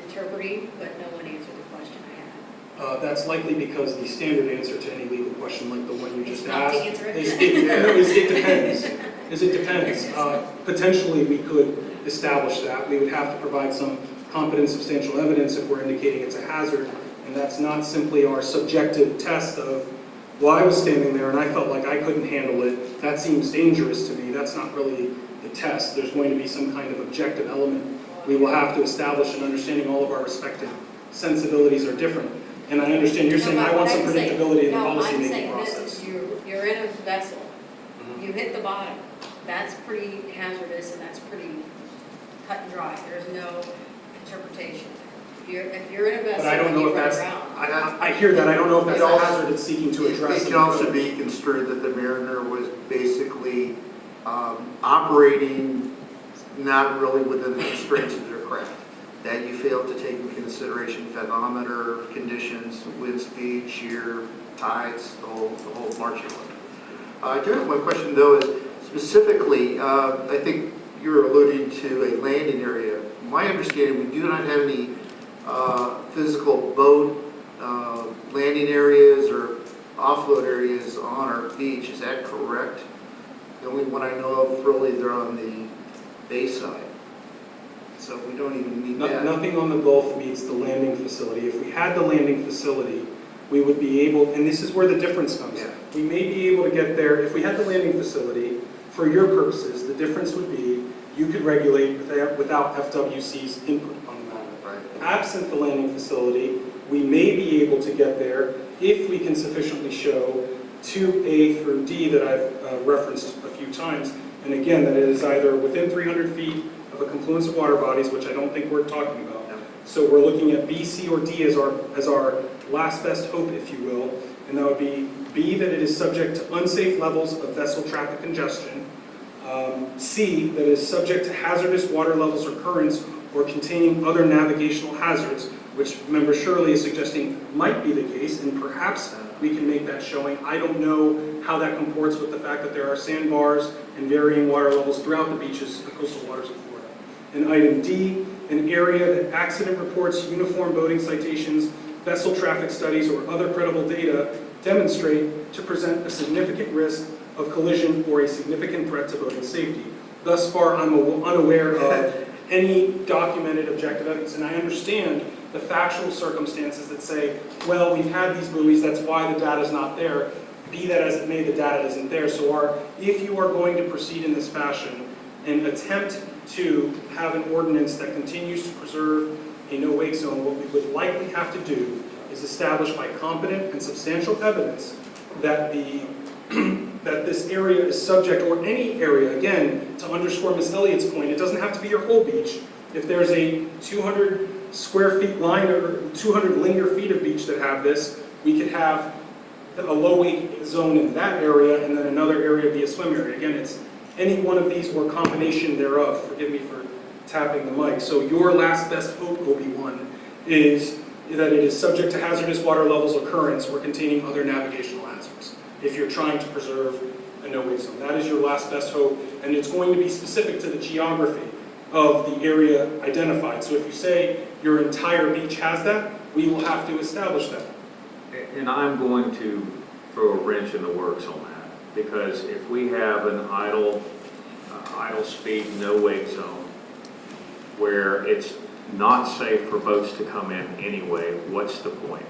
interpreting, but no one answered the question I had. That's likely because the standard answer to any legal question like the one you just It's not to asked answer it. it depends. It depends. Potentially, we could establish that. We would have to provide some competent substantial evidence if we're indicating it's a hazard, and that's not simply our subjective test of, well, I was standing there and I felt like I couldn't handle it. That seems dangerous to me. That's not really the test. There's going to be some kind of objective element. We will have to establish an understanding all of our respective sensibilities are different. And I understand you're saying I want some predictability in the policy-making process. You're in a vessel, Mhm. you hit the bottom, that's pretty hazardous and that's pretty cut and dry, there's no interpretation. If you're in a vessel But I don't and know you if run that's, around. I hear that, I don't know if that's It a also- hazard it's seeking to address. It can also be construed that the mariner was basically operating not really within the constraints of their craft. That you failed to take into consideration phonometer conditions, wind speed, shear, tides, the whole marching order. I do have one question though, is specifically, I think you're alluding to a landing area. My understanding, we do not have any physical boat landing areas or offload areas on our beach. Is that correct? The only one I know of, really, they're on the bay side. So we don't even need that. Nothing on the Gulf meets the landing facility. If we had the landing facility, we would be able, and this is where the difference comes. Yeah. We may be able to get there, if we had the landing facility, for your purposes, the difference would be you could regulate without FWC's input on the matter. Right. Absent the landing facility, we may be able to get there if we can sufficiently show 2A through D that I've referenced a few times. And again, that it is either within 300 feet of a confluence of water bodies, which I don't think we're talking about. No. So we're looking at B, C, or D as our last best hope, if you will. And that would be B, that it is subject to unsafe levels of vessel traffic congestion. C, that it is subject to hazardous water levels or currents or containing other navigational hazards, which Member Shirley is suggesting might be the case, and perhaps we can make that showing. I don't know how that comports with the fact that there are sandbars and varying water levels throughout the beaches, the coastal waters of Florida. And item D, an area that accident reports, uniform boating citations, vessel traffic studies, or other credible data demonstrate to present a significant risk of collision or a significant threat to boating safety. Thus far, I'm unaware of any documented objective evidence, and I understand the factual circumstances that say, well, we've had these buoys, that's why the data's not there. Be that as it may, the data isn't there. So if you are going to proceed in this fashion and attempt to have an ordinance that continues to preserve a no-wake zone, what we would likely have to do is established by competent and substantial evidence that that this area is subject, or any area, again, to underscore Ms. Elliott's point, it doesn't have to be your whole beach. If there's a 200 square feet line or 200 linear feet of beach that have this, we could have a low wake zone in that area and then another area be a swim area. Again, it's any one of these or combination thereof. Forgive me for tapping the mic. So your last best hope, OB1, is that it is subject to hazardous water levels occurrence or containing other navigational hazards, if you're trying to preserve a no-wake zone. That is your last best hope, and it's going to be specific to the geography of the area identified. So if you say your entire beach has that, we will have to establish that. And I'm going to throw a wrench in the works on that, because if we have an idle speed, no wake zone, where it's not safe for boats to come in anyway, what's the point?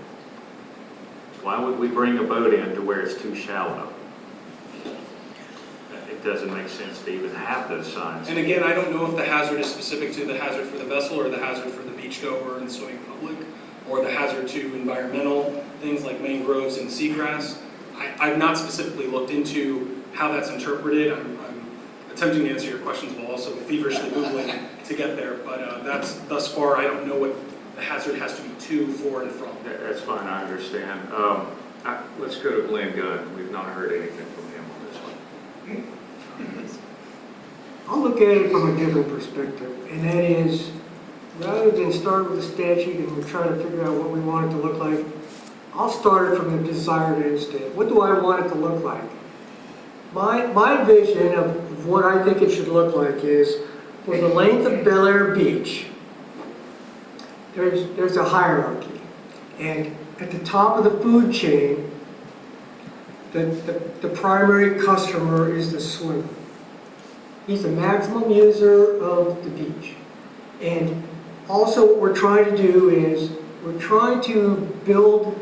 Why would we bring a boat in to where it's too shallow? It doesn't make sense to even have those signs. And again, I don't know if the hazard is specific to the hazard for the vessel or the hazard for the beachgoer and the swimming public, or the hazard to environmental things like mangroves and seagrass. I've not specifically looked into how that's interpreted. I'm attempting to answer your questions while also feverishly Googling to get there, but that's thus far, I don't know what the hazard has to be to, for, and from. That's fine, I understand. Let's go to Glenn Gunn. We've not heard anything from him on this one. I'll look at it from a different perspective, and that is, rather than start with the statute and we're trying to figure out what we want it to look like, I'll start it from the desired end state. What do I want it to look like? My vision of what I think it should look like is, for the length of Bel Air Beach, there's a hierarchy. And at the top of the food chain, the primary customer is the swimmer. He's the maximum user of the beach. And also what we're trying to do is, we're trying to build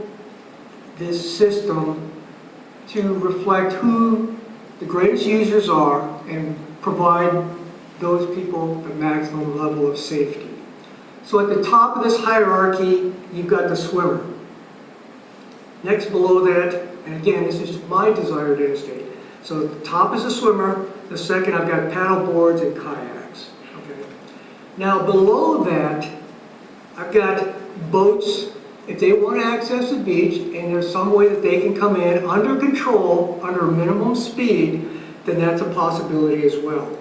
this system to reflect who the greatest users are and provide those people the maximum level of safety. So at the top of this hierarchy, you've got the swimmer. Next below that, and again, this is my desired end state. So at the top is the swimmer. The second, I've got paddle boards and kayaks. Okay. Now below that, I've got boats. If they want to access the beach and there's some way that they can come in under control, under minimum speed, then that's a possibility as well.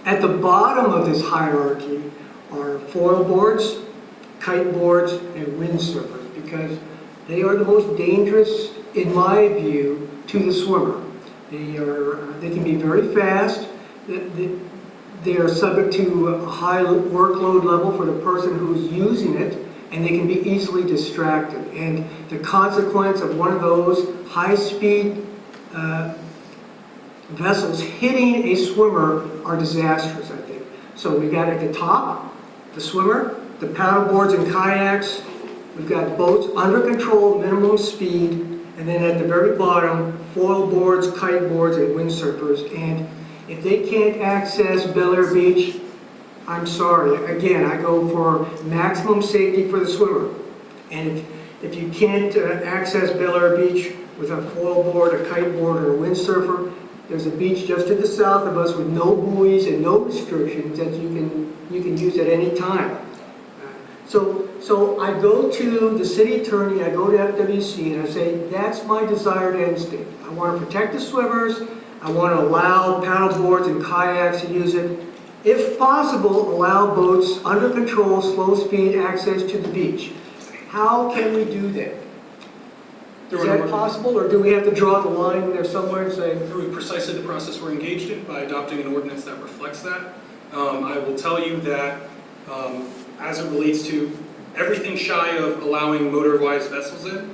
At the bottom of this hierarchy are foil boards, kite boards, and windsurfers, because they are the most dangerous, in my view, to the swimmer. They can be very fast. They are subject to a high workload level for the person who's using it, and they can be easily distracted. And the consequence of one of those high-speed vessels hitting a swimmer are disastrous, I think. So we got at the top, the swimmer, the paddle boards and kayaks. We've got boats under control, minimum speed, and then at the very bottom, foil boards, kite boards, and windsurfers. And if they can't access Bel Air Beach, I'm sorry. Again, I go for maximum safety for the swimmer. And if you can't access Bel Air Beach with a foil board, a kite board, or a windsurfer, there's a beach just to the south of us with no buoys and no restrictions that you can use at any time. So I go to the city attorney, I go to FWC, and I say, that's my desired end state. I want to protect the swimmers. I want to allow paddle boards and kayaks to use it. If possible, allow boats under control, slow speed access to the beach. How can we do that? Is that possible, or do we have to draw the line there somewhere and say? Through precisely the process we're engaged in, by adopting an ordinance that reflects that. I will tell you that as it relates to everything shy of allowing motorized vessels in,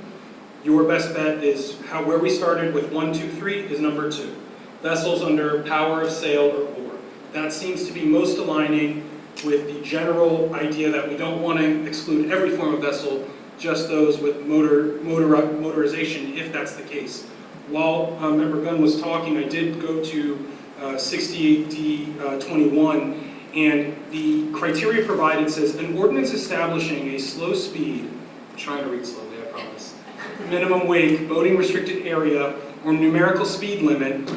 your best bet is where we started with 1, 2, 3 is number 2. Vessels under power of sail or oar. That seems to be most aligning with the general idea that we don't want to exclude every form of vessel, just those with motorization, if that's the case. While Member Gunn was talking, I did go to 68D21, and the criteria provided says, an ordinance establishing a slow speed, I'm trying to read slowly, I promise. Minimum weight, boating restricted area, or numerical speed limit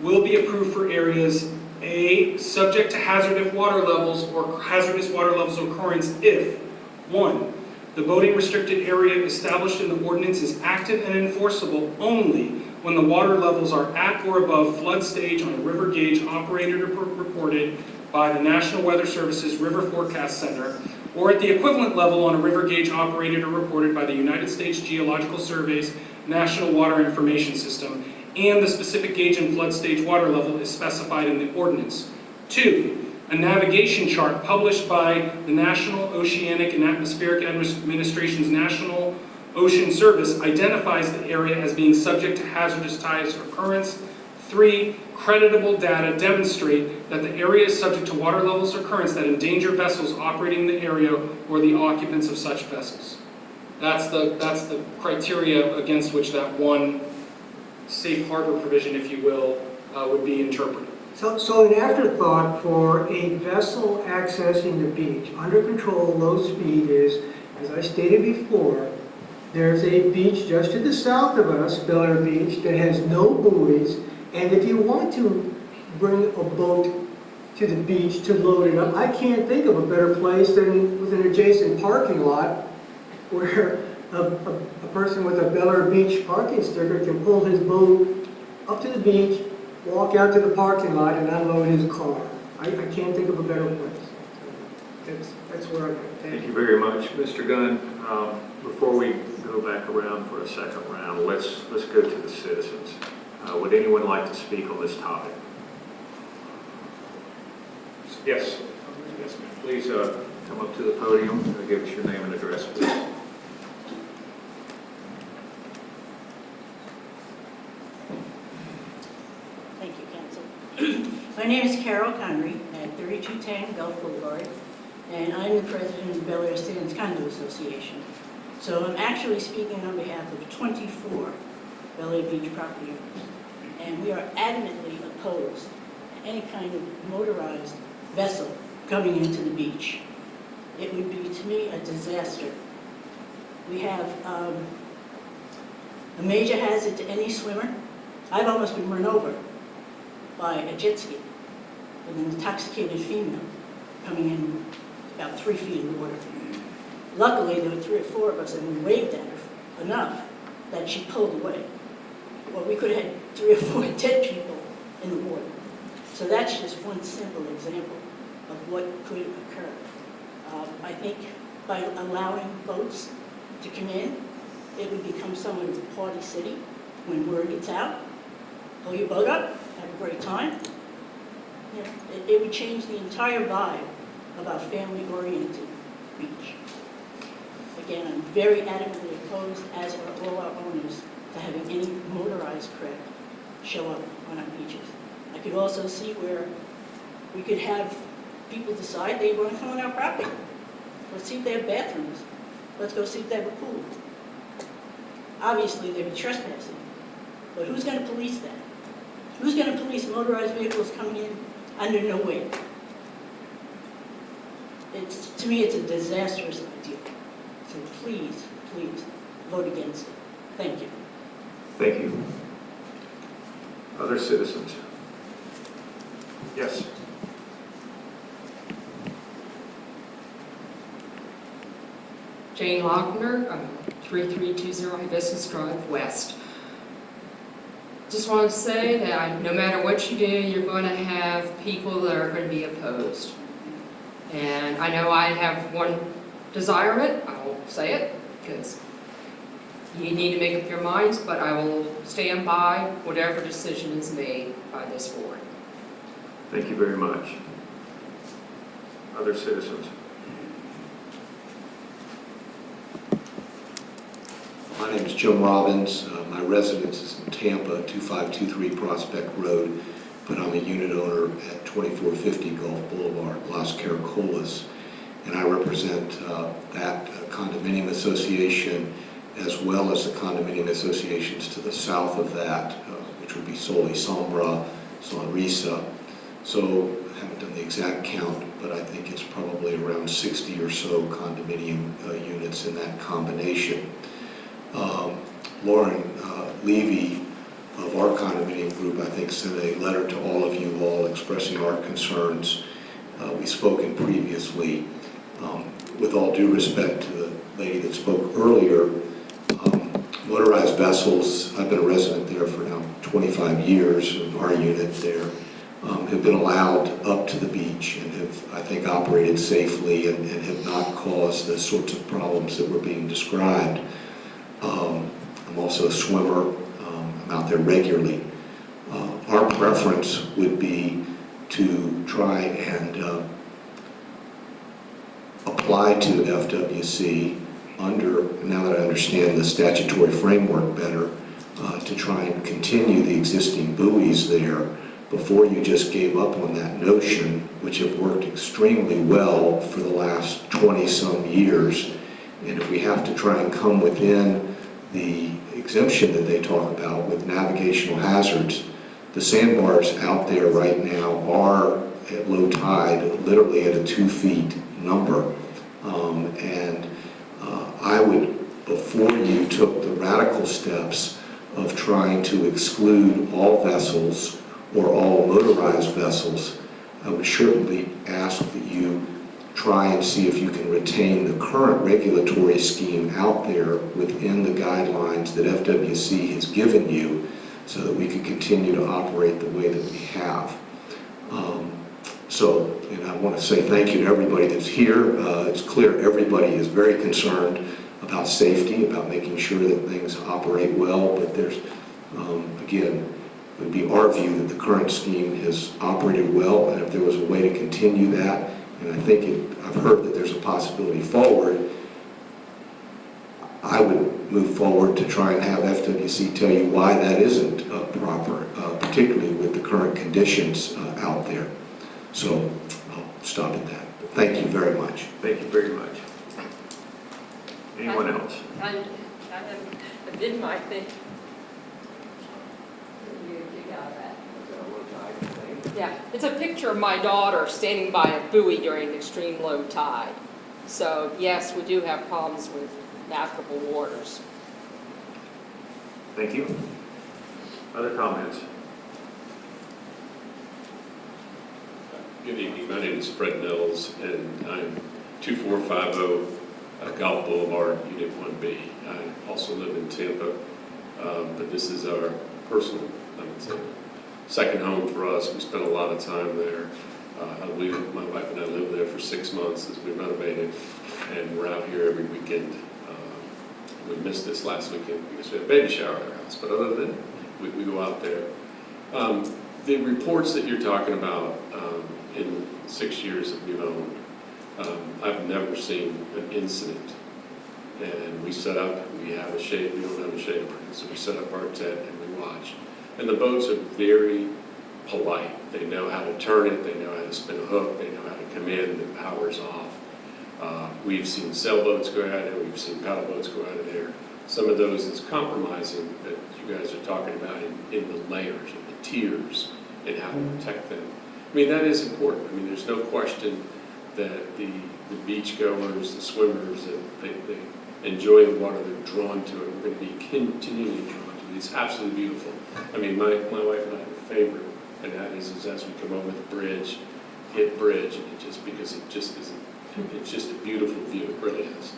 will be approved for areas A, subject to hazardous water levels occurrence if, 1, the boating restricted area established in the ordinance is active and enforceable only when the water levels are at or above flood stage on a river gauge operated or reported by the National Weather Service's River Forecast Center, or at the equivalent level on a river gauge operated or reported by the United States Geological Survey's National Water Information System, and the specific gauge and flood stage water level is specified in the ordinance. 2, a navigation chart published by the National Oceanic and Atmospheric Administration's National Ocean Service identifies the area as being subject to hazardous tides occurrence. 3, creditable data demonstrate that the area is subject to water levels occurrence that endanger vessels operating in the area or the occupants of such vessels. That's the criteria against which that one safe harbor provision, if you will, would be interpreted. So an afterthought for a vessel accessing the beach, under control, low speed is, as I stated before, there's a beach just to the south of us, Bel Air Beach, that has no buoys, and if you want to bring a boat to the beach to load it up, I can't think of a better place than with an adjacent parking lot where a person with a Bel Air Beach parking sticker can pull his boat up to the beach, walk out to the parking lot, and unload his car. I can't think of a better place. That's where I'm at. Thank you very much, Mr. Gunn. Before we go back around for a second round, let's go to the citizens. Would anyone like to speak on this topic? Yes. Yes, ma'am. Please come up to the podium and give us your name and address, please. Thank you, Council. My name is Carol Connery at 3210 Gulf Boulevard, and I'm the president of the Bel Air Sands Condo Association. So I'm actually speaking on behalf of 24 Bel Air Beach property owners, and we are adamantly opposed to any kind of motorized vessel coming into the beach. It would be, to me, a disaster. We have a major hazard to any swimmer. I've almost been run over by a jet ski with an intoxicated female coming in about 3 feet of water. Luckily, there were 3 or 4 of us, and we waved at her enough that she pulled away. Well, we could have had 3 or 4 dead people in the water. So that's just one simple example of what could occur. I think by allowing boats to come in, it would become somewhat of a party city when word gets out. Pull your boat up, have a great time. You know, it would change the entire vibe of our family-oriented beach. Again, I'm very adamantly opposed, as are all our owners, to having any motorized craft show up on our beaches. I could also see where we could have people decide they want to come on our property. Let's see if they have bathrooms. Let's go see if they have a pool. Obviously, they'd be trespassing. But who's going to police that? Who's going to police motorized vehicles coming in under no weight? To me, it's a disastrous idea. So please, please, vote against it. Thank you. Thank you. Other citizens? Yes. Jane Lochner, 3320 Hibiscus Drive West. Just want to say that no matter what you do, you're going to have people that are going to be opposed. And I know I have one desirement, I won't say it, because you need to make up your minds, but I will stand by whatever decision is made by this board. Thank you very much. Other citizens? My name is Jim Robbins. My residence is in Tampa, 2523 Prospect Road, but I'm a unit owner at 2450 Gulf Boulevard, Las Caracolas, and I represent that condominium association as well as the condominium associations to the south of that, which would be Soli Sombra, Sonrisa. So haven't done the exact count, but I think it's probably around 60 or so condominium units in that combination. Lauren Levy of our condominium group, I think, sent a letter to all of you all expressing our concerns. We've spoken previously. With all due respect to the lady that spoke earlier, motorized vessels, I've been a resident there for now 25 years, in our unit there, have been allowed up to the beach and have, I think, operated safely and have not caused the sorts of problems that were being described. I'm also a swimmer. I'm out there regularly. Our preference would be to try and apply to FWC under, now that I understand the statutory framework better, to try and continue the existing buoys there before you just gave up on that notion, which have worked extremely well for the last 20-some years. And if we have to try and come within the exemption that they talk about with navigational hazards, the sandbars out there right now are at low tide, literally at a 2 feet number. I would, before you took the radical steps of trying to exclude all vessels or all motorized vessels, I would certainly ask that you try and see if you can retain the current regulatory scheme out there within the guidelines that FWC has given you so that we can continue to operate the way that we have. And I want to say thank you to everybody that's here. It's clear everybody is very concerned about safety, about making sure that things operate well, but there's, again, it would be our view that the current scheme has operated well, and if there was a way to continue that, and I think I've heard that there's a possibility forward, I would move forward to try and have FWC tell you why that isn't proper, particularly with the current conditions out there. So I'll stop at that. But thank you very much. Thank you very much. Anyone else? I did my thing. Yeah, it's a picture of my daughter standing by a buoy during extreme low tide. So yes, we do have problems with navigable waters. Thank you. Other comments? Good evening. My name is Fred Mills, and I'm 2450 Golf Boulevard, Unit 1B. I also live in Tampa, but this is our personal, I would say, second home for us. We spent a lot of time there. My wife and I lived there for 6 months as we renovated, and we're out here every weekend. We missed this last weekend because we had a baby shower at our house, but other than that, we go out there. The reports that you're talking about in 6 years that we've owned, I've never seen an incident. And we set up, we have a shade, we don't have a shade, so we set up our tent and we watch. And the boats are very polite. They know how to turn it, they know how to spin a hook, they know how to come in, the power's off. We've seen sailboats go out of there, we've seen paddle boats go out of there. Some of those that's compromising that you guys are talking about in the layers, in the tiers, and how to protect them. I mean, that is important. I mean, there's no question that the beachgoers, the swimmers, that they enjoy the water, they're drawn to it. We're going to be continually drawn to it. It's absolutely beautiful. I mean, my wife and I have a favorite, and that is as we come over the bridge, hit bridge, and because it just isn't, it's just a beautiful view. It really is.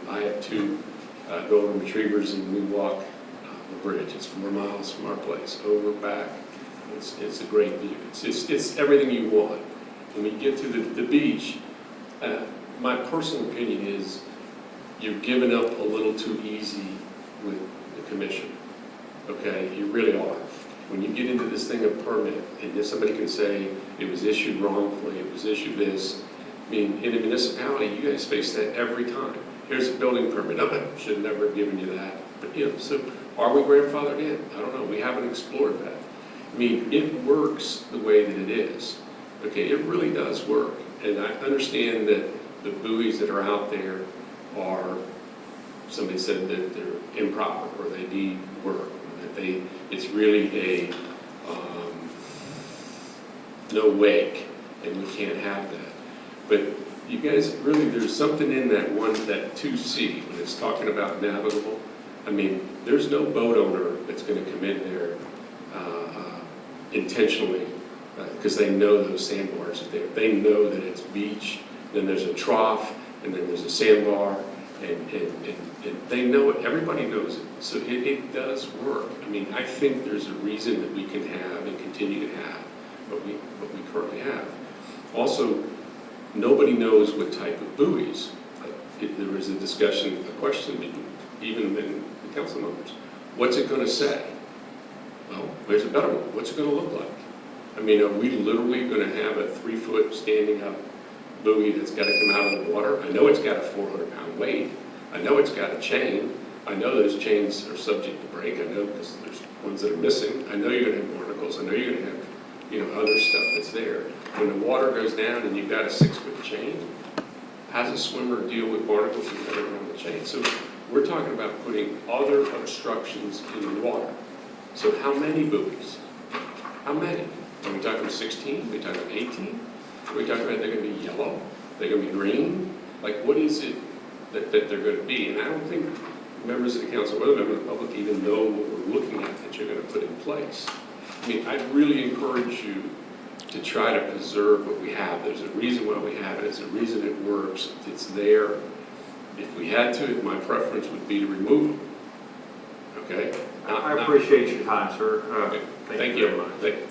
I have two golden retrievers, and we walk the bridge. It's 4 miles from our place, over, back. It's a great view. It's everything you want. When we get to the beach, my personal opinion is you're giving up a little too easy with the commission. Okay, you really are. When you get into this thing of permit, and then somebody can say it was issued wrongfully, it was issued this. I mean, in a municipality, you guys face that every time. Here's a building permit. No, I should never have given you that. But so are we grandfathered in? I don't know. We haven't explored that. I mean, it works the way that it is. Okay, it really does work. And I understand that the buoys that are out there are, somebody said that they're improper or they need work. Or that it's really no wake, and we can't have that. But you guys, really, there's something in that 2C, when it's talking about navigable. I mean, there's no boat owner that's going to come in there intentionally, because they know those sandbars are there. They know that it's beach, then there's a trough, and then there's a sandbar, and they know it, everybody knows it. So it does work. I mean, I think there's a reason that we can have and continue to have what we currently have. Also, nobody knows what type of buoys. There was a question, even in the council members. What's it going to say? Well, there's a better one. What's it going to look like? I mean, are we literally going to have a 3-foot standing up buoy that's got to come out of the water? I know it's got a 400-pound weight. I know it's got a chain. I know those chains are subject to break. I know because there's ones that are missing. I know you're going to have barnacles. I know you're going to have, other stuff that's there. When the water goes down and you've got a 6-foot chain, how does a swimmer deal with barnacles and everything on the chain? So we're talking about putting other obstructions in the water. So how many buoys? How many? Are we talking 16? Are we talking 18? Are we talking about they're going to be yellow? They're going to be green? Like, what is it that they're going to be? And I don't think members of the council or other members of the public even know what we're looking at that you're going to put in place. I mean, I'd really encourage you to try to preserve what we have. There's a reason why we have it. There's a reason it works. It's there. If we had to, my preference would be to remove them. Okay? I appreciate your time, sir. Okay. Thank you very much. Thank you.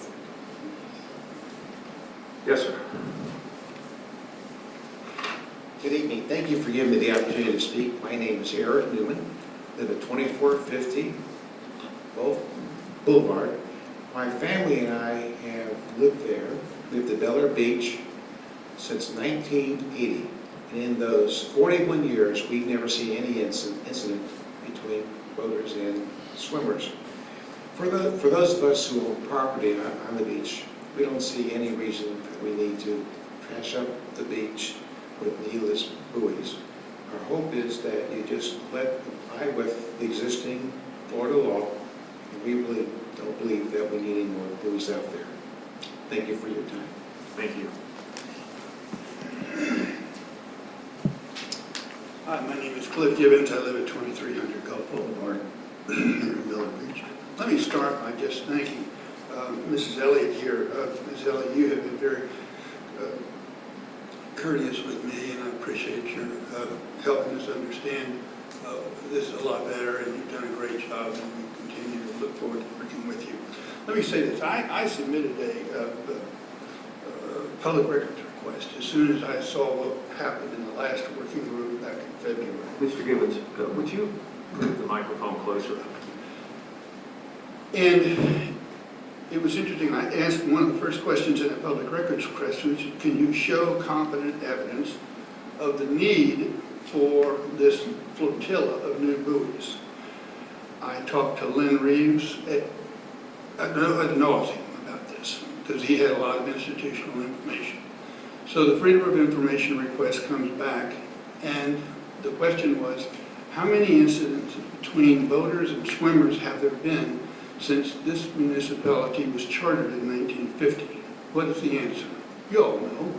Yes, sir. Good evening. Thank you for giving me the opportunity to speak. My name is Eric Newman. Live at 2450 Gulf Boulevard. My family and I have lived at Bel Air Beach since 1980. And in those 41 years, we've never seen any incident between boaters and swimmers. For those of us who own property on the beach, we don't see any reason that we need to trash up the beach with needless buoys. Our hope is that you just let comply with the existing Florida law, and we really don't believe that we need any more buoys out there. Thank you for your time. Thank you. Hi, my name is Cliff Gibbons. I live at 2300 Gulf Boulevard here in Miller Beach. Let me start by just thanking Mrs. Elliott here. Ms. Elliott, you have been very courteous with me, and I appreciate your helping us understand this a lot better, and you've done a great job, and we continue to look forward to working with you. Let me say this. I submitted a public records request as soon as I saw what happened in the last working group back in February. Mr. Gibbons, would you move the microphone closer? And it was interesting. I asked one of the first questions in a public records request, which is, can you show competent evidence of the need for this flotilla of new buoys? I talked to Lynn Reeves ad nauseam about this because he had a lot of institutional information. So the Freedom of Information request comes back, and the question was, how many incidents between boaters and swimmers have there been since this municipality was chartered in 1950? What is the answer? You all know.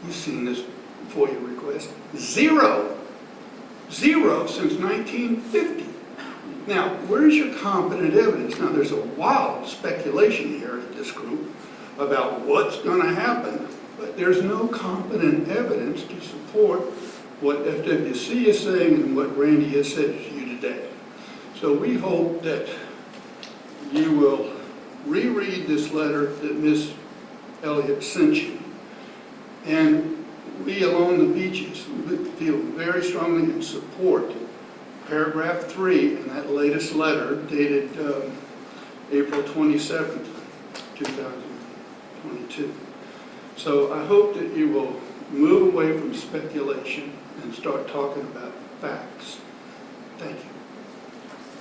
You've seen this FOIA request. Zero. Zero since 1950. Now, where's your competent evidence? Now, there's a wild speculation here at this group about what's going to happen, but there's no competent evidence to support what FWC is saying and what Randy has said to you today. So we hope that you will reread this letter that Ms. Elliott sent you. And we along the beaches feel very strongly in support paragraph 3 in that latest letter dated April 27th, 2022. So I hope that you will move away from speculation and start talking about facts. Thank you.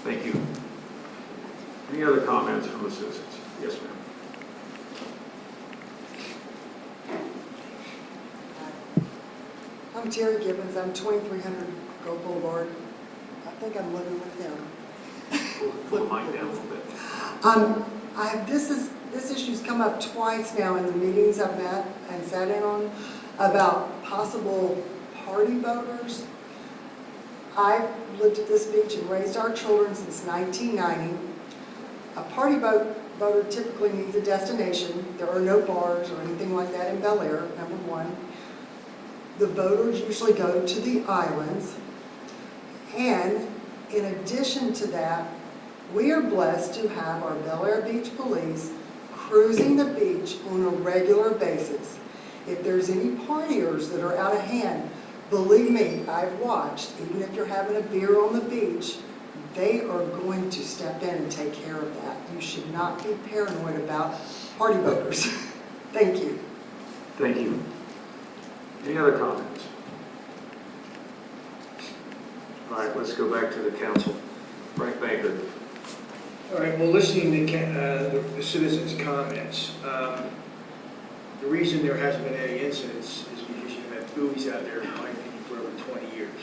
Thank you. Any other comments from the citizens? Yes, ma'am. I'm Terry Gibbons. I'm 2300 Gulf Boulevard. I think I'm living with him. Pull the mic down a little bit. This this issue's come up twice now in the meetings I've met and sat in on about possible party boaters. I've lived at this beach and raised our children since 1990. A party boater typically needs a destination. There are no bars or anything like that in Bel Air, number one. The boaters usually go to the islands. And in addition to that, we are blessed to have our Bel Air Beach Police cruising the beach on a regular basis. If there's any partiers that are out of hand, believe me, I've watched, even if you're having a beer on the beach, they are going to step in and take care of that. You should not be paranoid about party boaters. Thank you. Thank you. Any other comments? All right, let's go back to the council. Frank Baker. All right, well, listening to the citizens' comments, the reason there hasn't been any incidents is because you've had buoys out there, in my opinion, for over 20 years.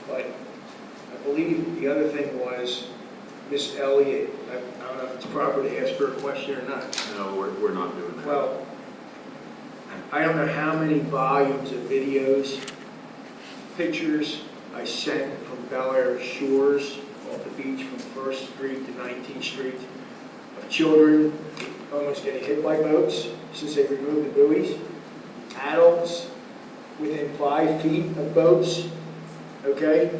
But I believe the other thing was, Miss Elliott, I don't know if it's proper to ask her a question or not. No, we're not doing that. Well, I don't know how many volumes of videos, pictures I sent from Bel Air shores off the beach from 1st Street to 19th Street of children almost getting hit by boats since they removed the buoys. Adults within 5 feet of boats, okay?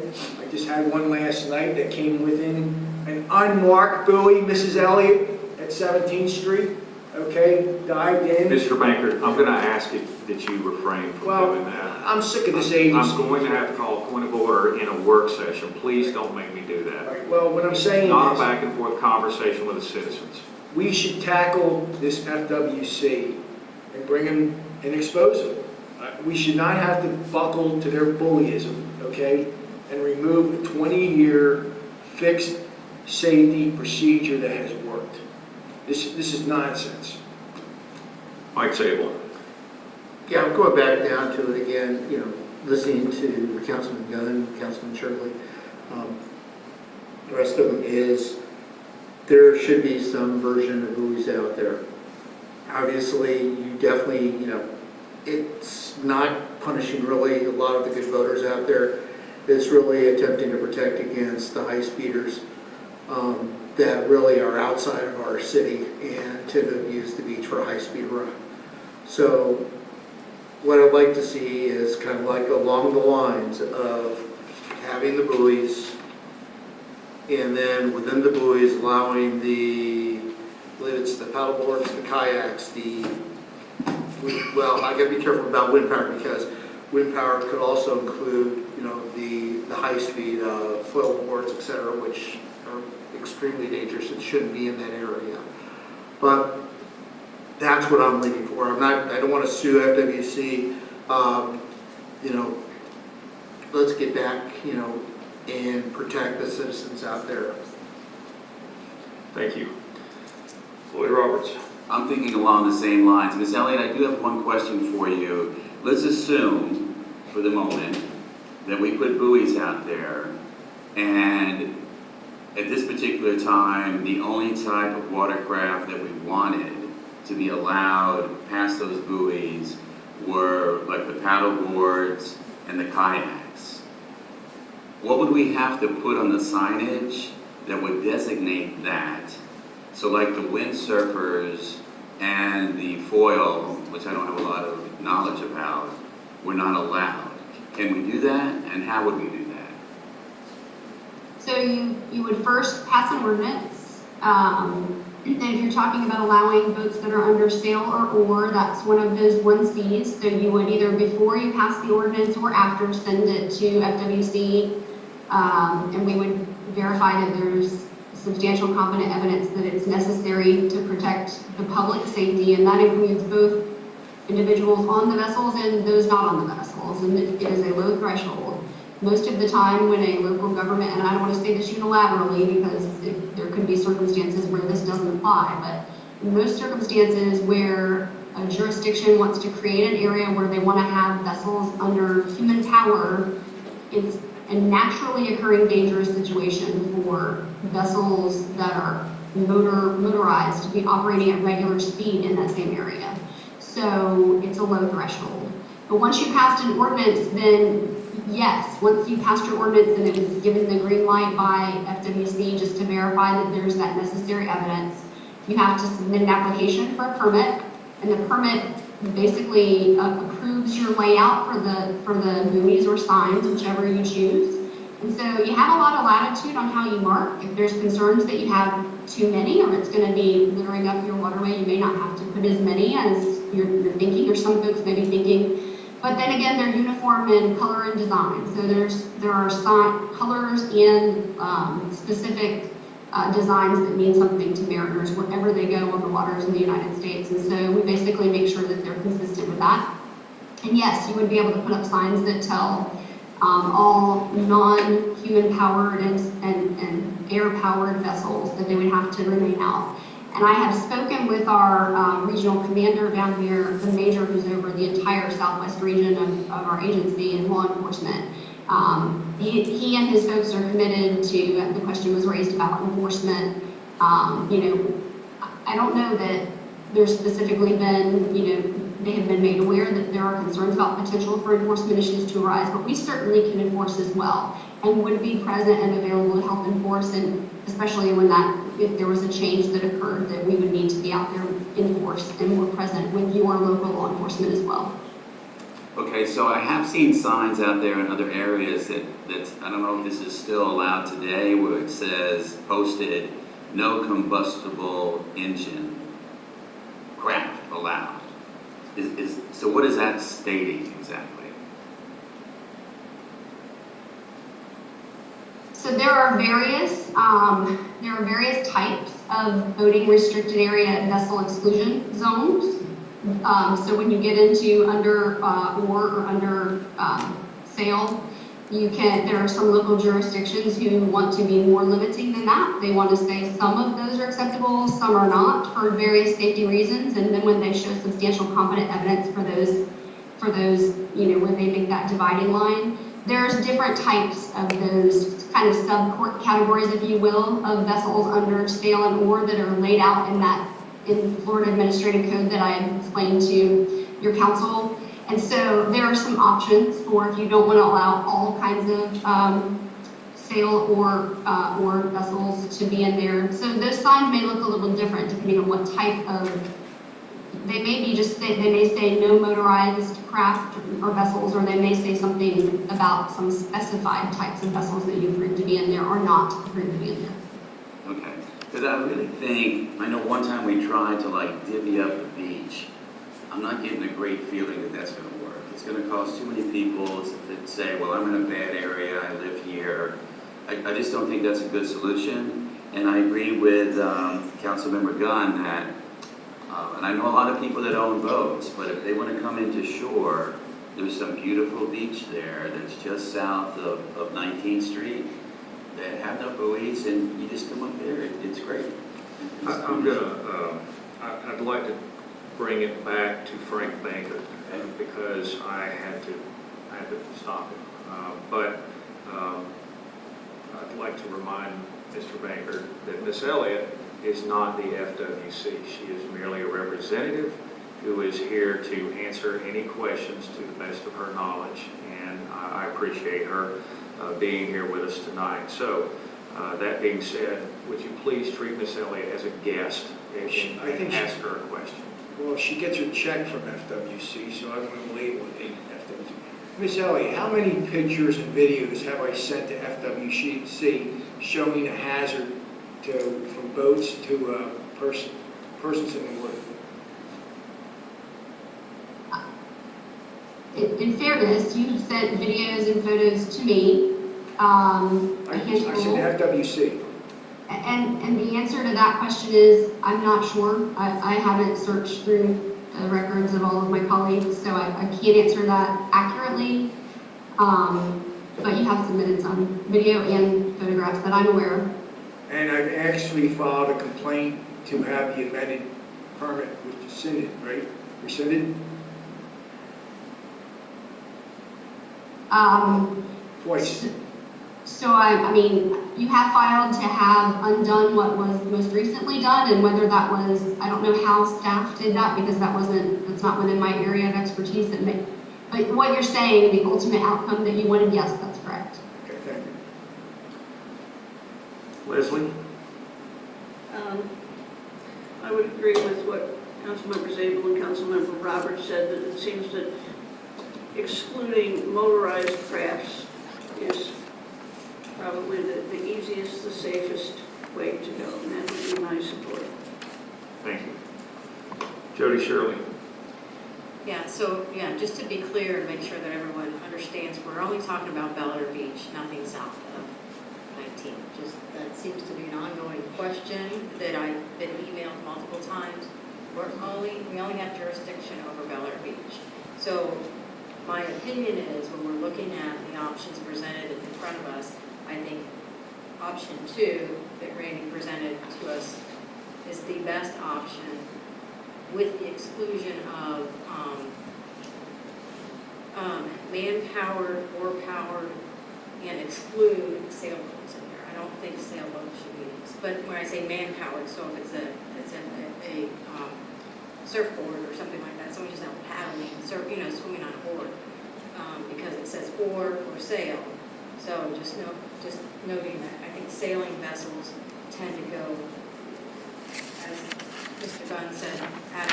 I just had one last night that came within an unmarked buoy, Mrs. Elliott, at 17th Street, okay? Dived in. Mr. Banker, I'm going to ask you that you refrain from doing that. I'm sick of this agency. I'm going to have to call a point of order in a work session. Please don't make me do that. Right, well, what I'm saying Not a is, back and forth conversation with the citizens. we should tackle this FWC and bring them and expose them. We should not have to buckle to their bullyism, okay? And remove a 20-year fixed safety procedure that has worked. This is nonsense. Mike Sable. Yeah, I'm going back down to it again, you know, listening to Councilman Gunn, Councilman Shirley. The rest of them is, there should be some version of buoys out there. Obviously, you definitely, you know, it's not punishing really a lot of the good voters out there. It's really attempting to protect against the high speeders that really are outside of our city and tend to use the beach for a high-speed run. So what I'd like to see is kind of like along the lines of having the buoys, and then within the buoys allowing the, I believe it's the paddle boards, the kayaks, well, I gotta be careful about wind power because wind power could also include, you know, the high-speed foil boards, et cetera, which are extremely dangerous and shouldn't be in that area. But that's what I'm looking for. I don't want to sue FWC. You know, let's get back, you know, and protect the citizens out there. Thank you. Lloyd Roberts. I'm thinking along the same lines. Ms. Elliott, I do have one question for you. Let's assume, for the moment, that we put buoys out there, and at this particular time, the only type of watercraft that we wanted to be allowed past those buoys were like the paddle boards and the kayaks. What would we have to put on the signage that would designate that? So like the windsurfers and the foil, which I don't have a lot of knowledge about, were not allowed. Can we do that, and how would we do that? So you would first pass an ordinance, and if you're talking about allowing boats that are under sail or oar, that's one of those 1Cs. So you would either before you pass the ordinance or after send it to FWC, and we would verify that there's substantial competent evidence that it's necessary to protect the public safety, and that includes both individuals on the vessels and those not on the vessels, and it is a low threshold. Most of the time when a local government, and I don't want to say this unilaterally because there could be circumstances where this doesn't apply, but in most circumstances where a jurisdiction wants to create an area where they want to have vessels under human power, it's a naturally occurring dangerous situation for vessels that are motorized to be operating at regular speed in that same area. So it's a low threshold. But once you passed an ordinance, then yes, once you passed your ordinance and it was given the green light by FWC just to verify that there's that necessary evidence, you have to submit an application for a permit, and the permit basically approves your layout for the buoys or signs, whichever you choose. And so you have a lot of latitude on how you mark. If there's concerns that you have too many or it's going to be littering up your waterway, you may not have to put as many as you're thinking, or some folks may be thinking. But then again, they're uniform in color and design. So there are colors and specific designs that mean something to mariners wherever they go on the waters in the United States. And so we basically make sure that they're consistent with that. And yes, you would be able to put up signs that tell all non-human powered and air-powered vessels that they would have to remain out. And I have spoken with our regional commander down here, the major who's over the entire southwest region of our agency and law enforcement. He and his folks are committed to, the question was raised about enforcement. I don't know that there's specifically been, they have been made aware that there are concerns about potential for enforcement issues to arise, but we certainly can enforce as well and would be present and available to help enforce, and especially if there was a change that occurred, that we would need to be out there in force and more present with your local law enforcement as well. Okay, so I have seen signs out there in other areas that I don't know if this is still allowed today, where it says, posted, no combustible engine craft allowed. So what is that stating exactly? So there are various types of boating restricted area vessel exclusion zones. So when you get into under oar or under sail, there are some local jurisdictions who want to be more limiting than that. They want to say some of those are acceptable, some are not, for various safety reasons. And then when they show substantial competent evidence for those, where they make that dividing line, there's different types of those kind of sub-categories, if you will, of vessels under sail and oar that are laid out in the Florida Administrative Code that I explained to your council. And so there are some options for if you don't want to allow all kinds of sail or vessels to be in there. So those signs may look a little different depending on what type of, they may say no motorized craft or vessels, or they may say something about some specified types of vessels that you approve to be in there or not approved to be in there. Okay, because I really think, I know one time we tried to divvy up the beach. I'm not getting a great feeling that that's going to work. It's going to cause too many people that say, well, I'm in a bad area, I live here. I just don't think that's a good solution. And I agree with Councilmember Gunn that, and I know a lot of people that own boats, but if they want to come into shore, there's some beautiful beach there that's just south of 19th Street that have no buoys, and you just come up there, it's great. I'd like to bring it back to Frank Banker, because I had to stop him. But I'd like to remind Mr. Banker that Miss Elliott is not the FWC. She is merely a representative who is here to answer any questions to the best of her knowledge, and I appreciate her being here with us tonight. So that being said, would you please treat Miss Elliott as a guest and ask her a question? Well, she gets her check from FWC, so I want to label it FWC. Miss Elliott, how many pictures and videos have I sent to FWC showing a hazard from boats to persons in the water? In fairness, you sent videos and photos to me. I sent to FWC. And the answer to that question is, I'm not sure. I haven't searched through the records of all of my colleagues, so I can't answer that accurately. But you have submitted some video and photographs that I'm aware of. And I've actually filed a complaint to have the amended permit rescinded, right? Rescinded? Twice. So I mean, you have filed to have undone what was most recently done, and whether that was, I don't know how staff did that, because that's not within my area of expertise. But what you're saying, the ultimate outcome that you wanted, yes, that's correct. Okay, thank you. Leslie? I would agree with what Councilmember Zabel and Councilmember Roberts said, that it seems that excluding motorized crafts is probably the easiest, the safest way to go, and that would be my support. Thank you. Jody Shirley? Yeah, so, just to be clear and make sure that everyone understands, we're only talking about Belvedere Beach, nothing south of 19. Just, that seems to be an ongoing question that I've been emailed multiple times. We only have jurisdiction over Belvedere Beach. So my opinion is, when we're looking at the options presented in front of us, I think option 2 that Randy presented to us is the best option, with the exclusion of man-powered or powered, and exclude sailboats in there. I don't think sailboats should be used. But when I say man-powered, so if it's a surfboard or something like that, someone just out paddling, swimming on a board, because it says or sail. So just noting that I think sailing vessels tend to go, as Mr. Gunn said, at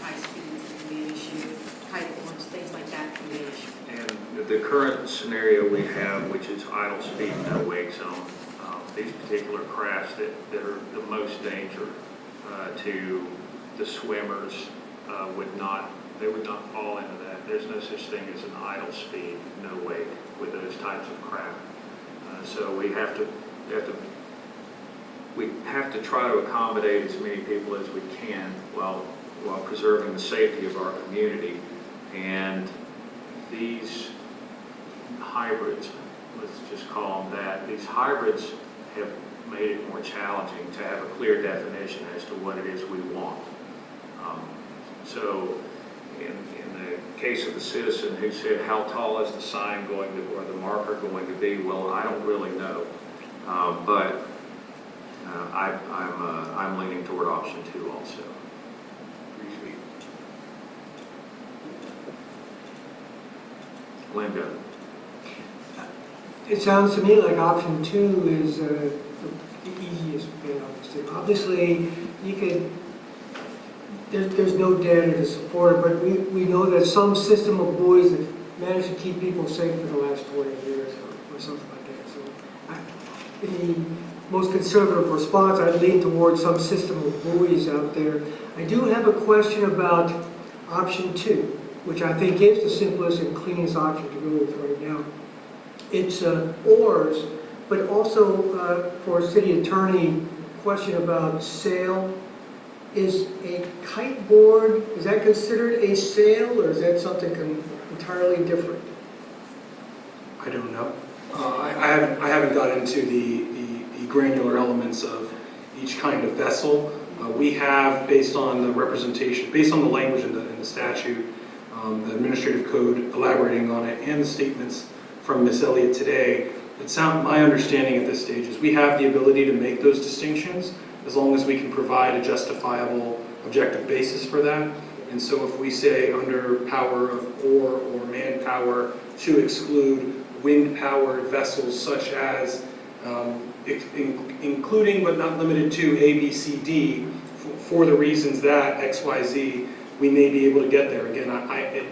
high speeds can be an issue. Kiteboards, things like that can be an issue. And the current scenario we have, which is idle speed, no wake zone, these particular crafts that are the most danger to the swimmers would not fall into that. There's no such thing as an idle speed, no wake with those types of craft. So we have to try to accommodate as many people as we can while preserving the safety of our community. And these hybrids, let's just call them that, these hybrids have made it more challenging to have a clear definition as to what it is we want. So in the case of the citizen who said, how tall is the sign going to, or the marker going to be? Well, I don't really know. But I'm leaning toward option 2 also. Linda? It sounds to me like option 2 is the easiest bit, obviously. There's no data to support it, but we know that some system of buoys that managed to keep people safe for the last 20 years or something like that. So in the most conservative response, I'd lean towards some system of buoys out there. I do have a question about option 2, which I think is the simplest and cleanest option to go with right now. It's oars, but also for city attorney, question about sail. Is a kiteboard, is that considered a sail, or is that something entirely different? I don't know. I haven't got into the granular elements of each kind of vessel. We have, based on the representation, based on the language in the statute, the administrative code elaborating on it, and the statements from Ms. Elliott today, my understanding at this stage is we have the ability to make those distinctions as long as we can provide a justifiable objective basis for that. And so if we say under power of oar or manpower to exclude wind-powered vessels such as including but not limited to A, B, C, D, for the reasons that X, Y, Z, we may be able to get there. Again,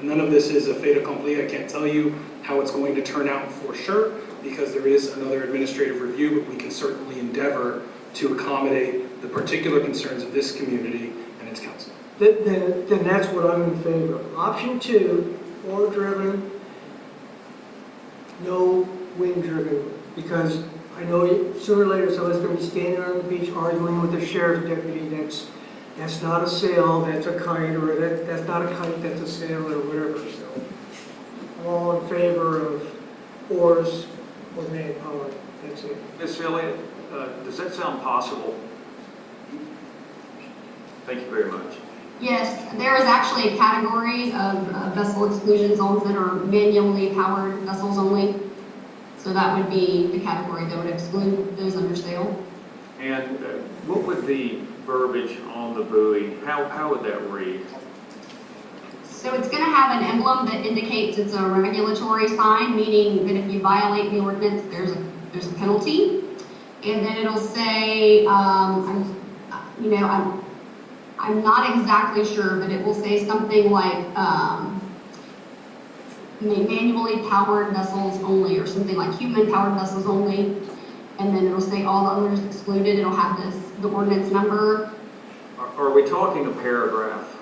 none of this is a fait accompli. I can't tell you how it's going to turn out for sure, because there is another administrative review, but we can certainly endeavor to accommodate the particular concerns of this community and its council. Then that's what I'm in favor of. Option 2, oar-driven, no wind-driven, because I know sooner or later someone's going to be standing on the beach arguing with the sheriff's deputy. That's not a sail, that's a kite, or that's not a kite, that's a sail, or whatever. So I'm all in favor of oars or manpower. That's it. Ms. Elliott, does that sound possible? Thank you very much. Yes, there is actually a category of vessel exclusion zones that are manually powered vessels only. So So that would be the category that would exclude those under sale. And what would the verbiage on the buoy, how would that read? So it's going to have an emblem that indicates it's a regulatory sign, meaning that if you violate the ordinance, there's a penalty. And then it'll say, I'm not exactly sure, but it will say something like manually powered vessels only, or something like human powered vessels only. And then it'll say all the others excluded. It'll have the ordinance number. Are we talking a paragraph?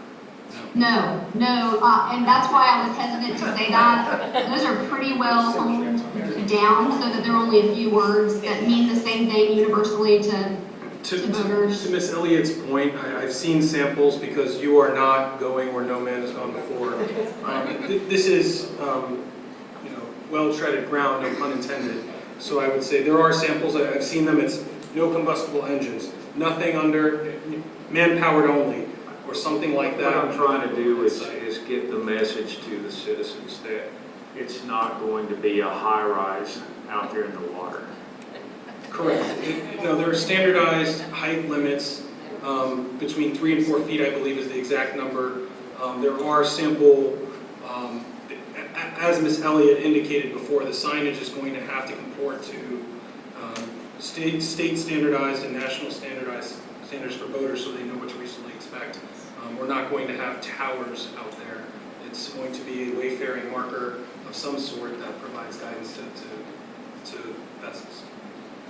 No, and that's why I was hesitant to say that. Those are pretty well honed down so that there are only a few words that mean the same thing universally to voters. To Ms. Elliott's point, I've seen samples because you are not going where no man has gone before. This is, well-treaded ground, no pun intended. So I would say there are samples, I've seen them, it's no combustible engines, nothing under man-powered only, or something like that. What I'm trying to do is get the message to the citizens that it's not going to be a high-rise out there in the water. Correct. There are standardized height limits between 3 and 4 feet, I believe is the exact number. There are sample, as Ms. Elliott indicated before, the signage is going to have to comport to state standardized and national standardized standards for boaters so they know what to reasonably expect. We're not going to have towers out there. It's going to be a wayfaring marker of some sort that provides guidance to vessels.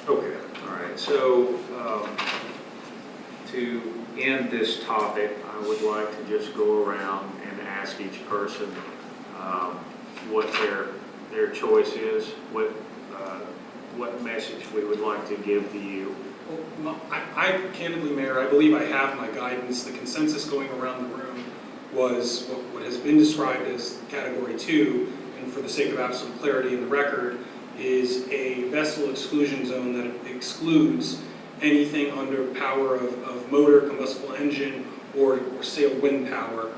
Okay, all right. So to end this topic, I would like to just go around and ask each person what their choice is, what message we would like to give to you. Well, I candidly, Mayor, I believe I have my guidance. The consensus going around the room was what has been described as Category 2, and for the sake of absolute clarity in the record, is a vessel exclusion zone that excludes anything under power of motor, combustible engine, or sail wind power,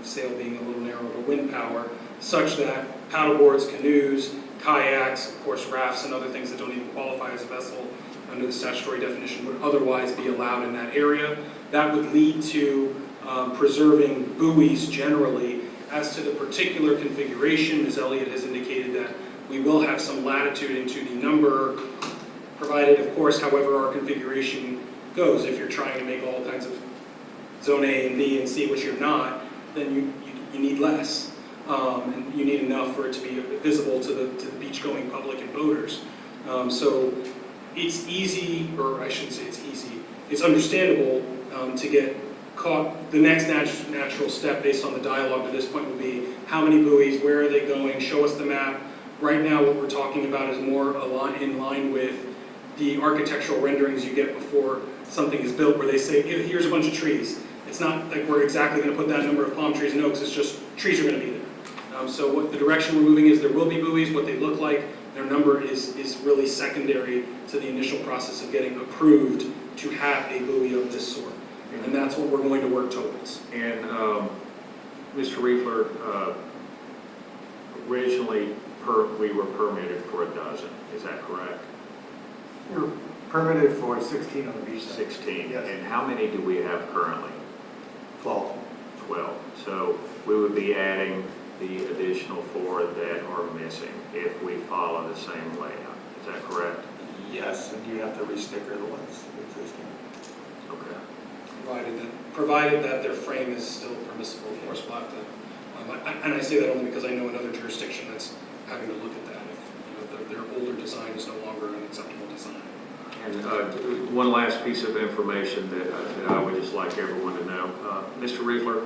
sail being a little narrow, but wind power, such that paddleboards, canoes, kayaks, of course rafts and other things that don't even qualify as a vessel under the statutory definition would otherwise be allowed in that area. That would lead to preserving buoys generally. As to the particular configuration, Ms. Elliott has indicated that we will have some latitude into the number, provided, of course, however our configuration goes. If you're trying to make all kinds of Zone A and B and C, which you're not, then you need less. And you need enough for it to be visible to the beach-going public and boaters. So it's easy, or I shouldn't say it's easy, it's understandable to get caught. The next natural step based on the dialogue to this point would be how many buoys, where are they going, show us the map. Right now what we're talking about is more in line with the architectural renderings you get before something is built, where they say, here's a bunch of trees. It's not like we're exactly going to put that number of palm trees and oaks, it's just trees are going to be there. So what the direction we're moving is there will be buoys, what they look like, their number is really secondary to the initial process of getting approved to have a buoy of this sort. And that's what we're going to work towards. And Mr. Riefler, originally we were permitted for 12, is that correct? You're permitted for 16 on the beach side. 16, Yes. and how many do we have currently? 12. 12. So we would be adding the additional 4 that are missing if we follow the same layout. Is that correct? Yes, and you have to resticker the ones existing. Okay. Provided that their frame is still permissible, of course, we'll have to, and I say that only because I know another jurisdiction that's having to look at that if their older design is no longer an acceptable design. And one last piece of information that I would just like everyone to know. Mr. Riefler,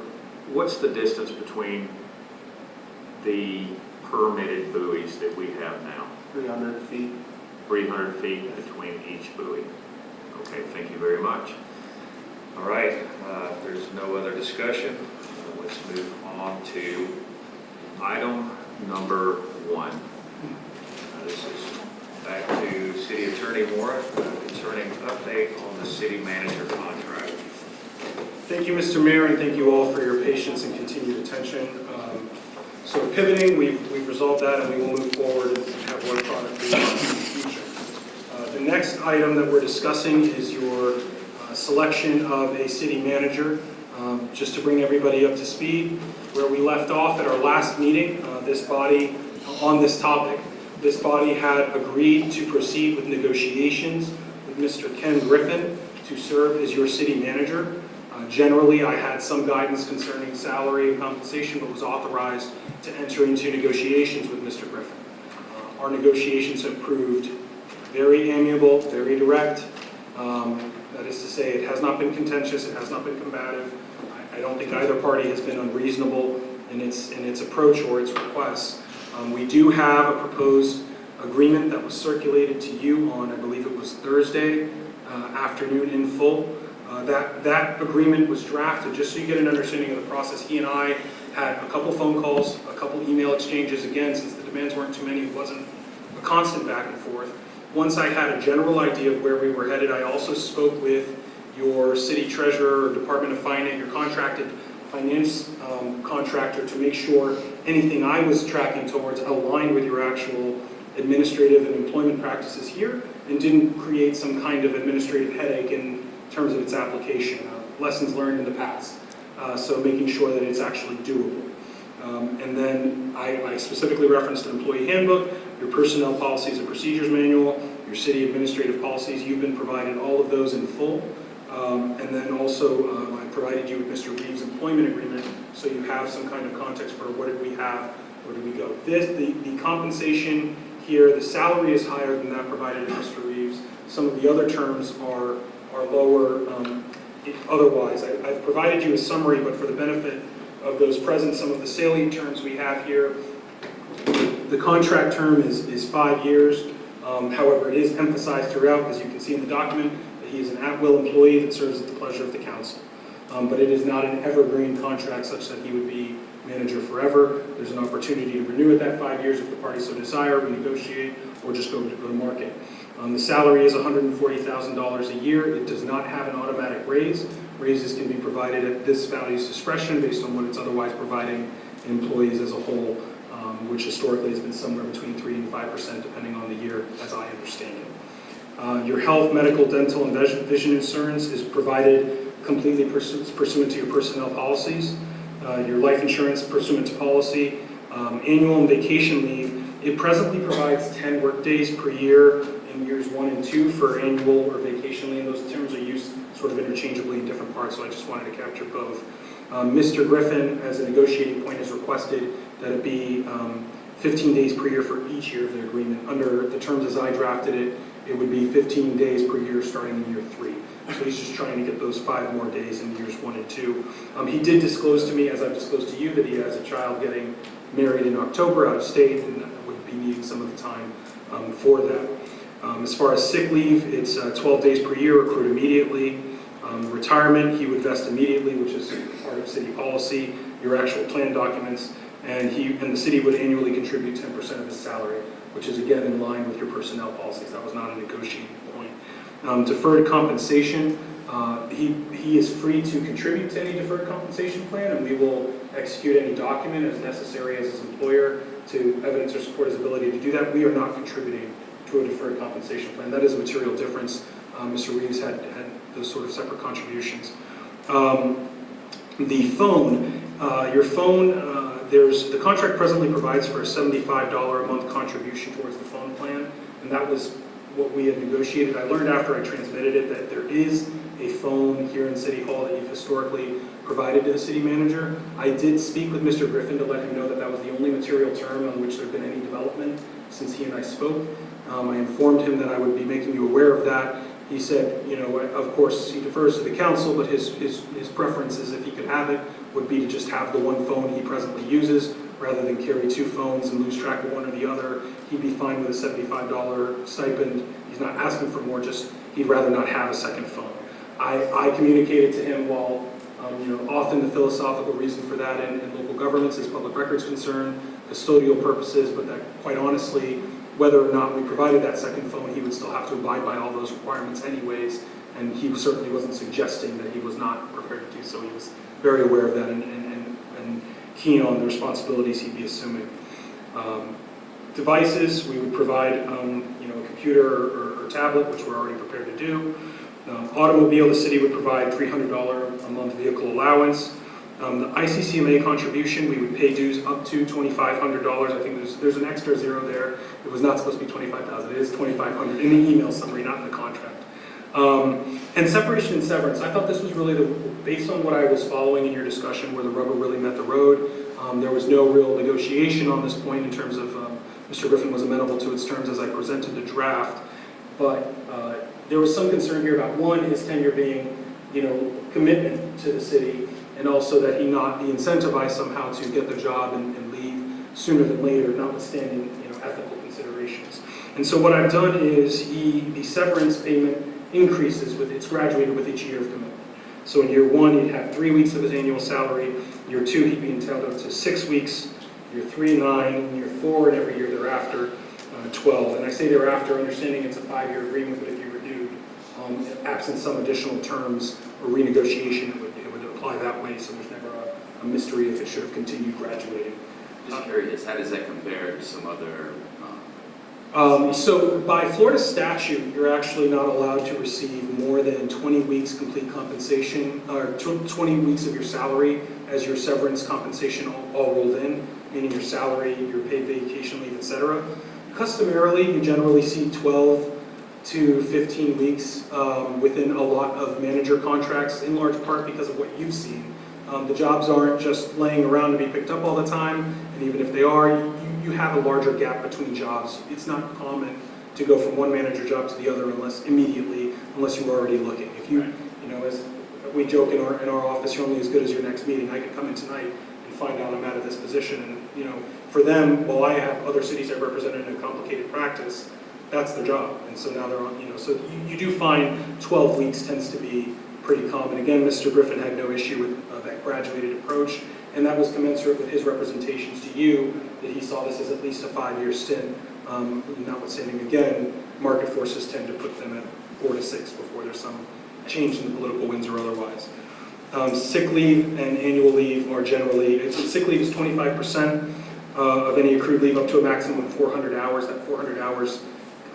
what's the distance between the permitted buoys that we have now? 300 feet. 300 feet between each buoy. Okay, thank you very much. All right, if there's no other discussion, let's move on to item number 1. This is back to City Attorney Moore concerning update on the city manager contract. Thank you, Mr. Mayor, and thank you all for your patience and continued attention. So pivoting, we've resolved that, and we will move forward and have more product in the future. The next item that we're discussing is your selection of a city manager. Just to bring everybody up to speed, where we left off at our last meeting, this body, on this topic, this body had agreed to proceed with negotiations with Mr. Ken Griffin to serve as your city manager. Generally, I had some guidance concerning salary and compensation, but was authorized to enter into negotiations with Mr. Griffin. Our negotiations have proved very amiable, very direct. That is to say, it has not been contentious, it has not been combative. I don't think either party has been unreasonable in its approach or its requests. We do have a proposed agreement that was circulated to you on, I believe it was Thursday afternoon in full. That agreement was drafted, just so you get an understanding of the process. He and I had a couple phone calls, a couple email exchanges. Again, since the demands weren't too many, it wasn't a constant back and forth. Once I had a general idea of where we were headed, I also spoke with your city treasurer or Department of Finance, your contracted finance contractor, to make sure anything I was tracking towards aligned with your actual administrative and employment practices here and didn't create some kind of administrative headache in terms of its application. Lessons learned in the past. So making sure that it's actually doable. And then I specifically referenced the employee handbook, your personnel policies and procedures manual, your city administrative policies. You've been provided all of those in full. And then also I provided you with Mr. Reeves' employment agreement, so you have some kind of context for what did we have, where did we go. The compensation here, the salary is higher than that provided to Mr. Reeves. Some of the other terms are lower otherwise. I've provided you a summary, but for the benefit of those present, some of the salient terms we have here. The contract term is 5 years. However, it is emphasized throughout, as you can see in the document, that he is an at-will employee that serves at the pleasure of the council. But it is not an evergreen contract such that he would be manager forever. There's an opportunity to renew it that 5 years if the parties so desire, renegotiate, or just go to market. The salary is $140,000 a year. It does not have an automatic raise. Raises can be provided at this value's discretion based on what it's otherwise providing employees as a whole, which historically has been somewhere between 3 and 5% depending on the year, as I understand it. Your health, medical, dental, and vision insurance is provided completely pursuant to your personnel policies. Your life insurance pursuant to policy. Annual and vacation leave, it presently provides 10 work days per year in years 1 and 2 for annual or vacation leave. Those terms are used sort of interchangeably in different parts, so I just wanted to capture both. Mr. Griffin, as a negotiating point, has requested that it be 15 days per year for each year of the agreement. Under the terms as I drafted it, it would be 15 days per year starting in year 3. So he's just trying to get those 5 more days in years 1 and 2. He did disclose to me, as I've disclosed to you, that he has a child getting married in October out of state and would be needing some of the time for that. As far as sick leave, it's 12 days per year accrued immediately. Retirement, he would vest immediately, which is part of city policy, your actual plan documents, and the city would annually contribute 10% of his salary, which is again in line with your personnel policies. That was not a negotiating point. Deferred compensation, he is free to contribute to any deferred compensation plan, and we will execute any document as necessary as his employer to evidence or support his ability to do that. We are not contributing to a deferred compensation plan. That is a material difference. Mr. Reeves had those sort of separate contributions. The phone, your phone, the contract presently provides for a $75 a month contribution towards the phone plan, and that was what we had negotiated. I learned after I transmitted it that there is a phone here in City Hall that you've historically provided to the city manager. I did speak with Mr. Griffin to let him know that that was the only material term on which there had been any development since he and I spoke. I informed him that I would be making you aware of that. He said, you know, of course, he defers to the council, but his preference is, if he could have it, would be to just have the one phone he presently uses, rather than carry 2 phones and lose track of one or the other. He'd be fine with a $75 stipend. He's not asking for more, just he'd rather not have a second phone. I communicated to him, while often the philosophical reason for that in local governments is public records concern, custodial purposes, but that quite honestly, whether or not we provided that second phone, he would still have to abide by all those requirements anyways, and he certainly wasn't suggesting that he was not prepared to do so. He was very aware of that and keen on the responsibilities he'd be assuming. devices, we would provide, a computer or tablet, which we're already prepared to do. Automobile, the city would provide $300 a month vehicle allowance. The ICCMA contribution, we would pay dues up to $2,500. I think there's an extra zero there. It was not supposed to be $25,000. It is $2,500 in the email summary, not in the contract. And separation and severance. I thought this was really based on what I was following in your discussion, where the rubber really met the road. There was no real negotiation on this point in terms of Mr. Griffin was amenable to its terms as I presented the draft. But there was some concern here about, one, his tenure being, commitment to the city, and also that he not be incentivized somehow to get the job and leave sooner than later, notwithstanding, ethical considerations. And so what I've done is the severance payment increases it's graduated with each year of commitment. So in year 1, he'd have 3 weeks of his annual salary. Year 2, he'd be entitled to 6 weeks. Year 3, 9. Year 4, and every year thereafter, 12. And I say thereafter, understanding it's a 5-year agreement, but if you renewed, absent some additional terms or renegotiation, it would apply that way. So there's never a mystery if it should have continued graduating. Just curious, how does that compare to some other? So by Florida statute, you're actually not allowed to receive more than 20 weeks complete compensation, or 20 weeks of your salary as your severance compensation all rolled in, meaning your salary, your paid vacation leave, etc. Customarily, you generally see 12 to 15 weeks within a lot of manager contracts, in large part because of what you've seen. The jobs aren't just laying around to be picked up all the time, and even if they are, you have a larger gap between jobs. It's not common to go from one manager job to the other unless you're already looking. If as we joke in our office, you're only as good as your next meeting. I could come in tonight and find out I'm out of this position, and for them, while I have other cities I've represented in a complicated practice, that's their job. And so now they're on, so you do find 12 weeks tends to be pretty common. Again, Mr. Griffin had no issue with that graduated approach, and that was commensurate with his representations to you, that he saw this as at least a 5-year stint, notwithstanding, again, market forces tend to put them at 4 to 6 before there's some change in the political winds or otherwise. Sick leave and annual leave are generally, sick leave is 25% of any accrued leave up to a maximum of 400 hours. That 400 hours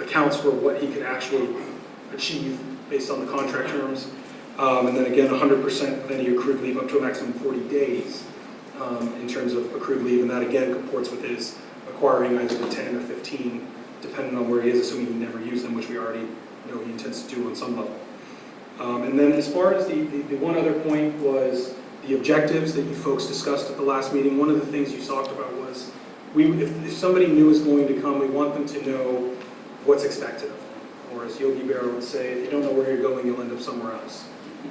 accounts for what he could actually achieve based on the contract terms. And then again, 100% of any accrued leave up to a maximum of 40 days in terms of accrued leave. And that again comports with his acquiring either the 10 or 15, depending on where he is, assuming he never used them, which we already know he intends to do on some level. And then as far as the one other point was the objectives that you folks discussed at the last meeting. One of the things you talked about was if somebody new is going to come, we want them to know what's expected of them. Or as Yogi Berra would say, if you don't know where you're going, you'll end up somewhere else.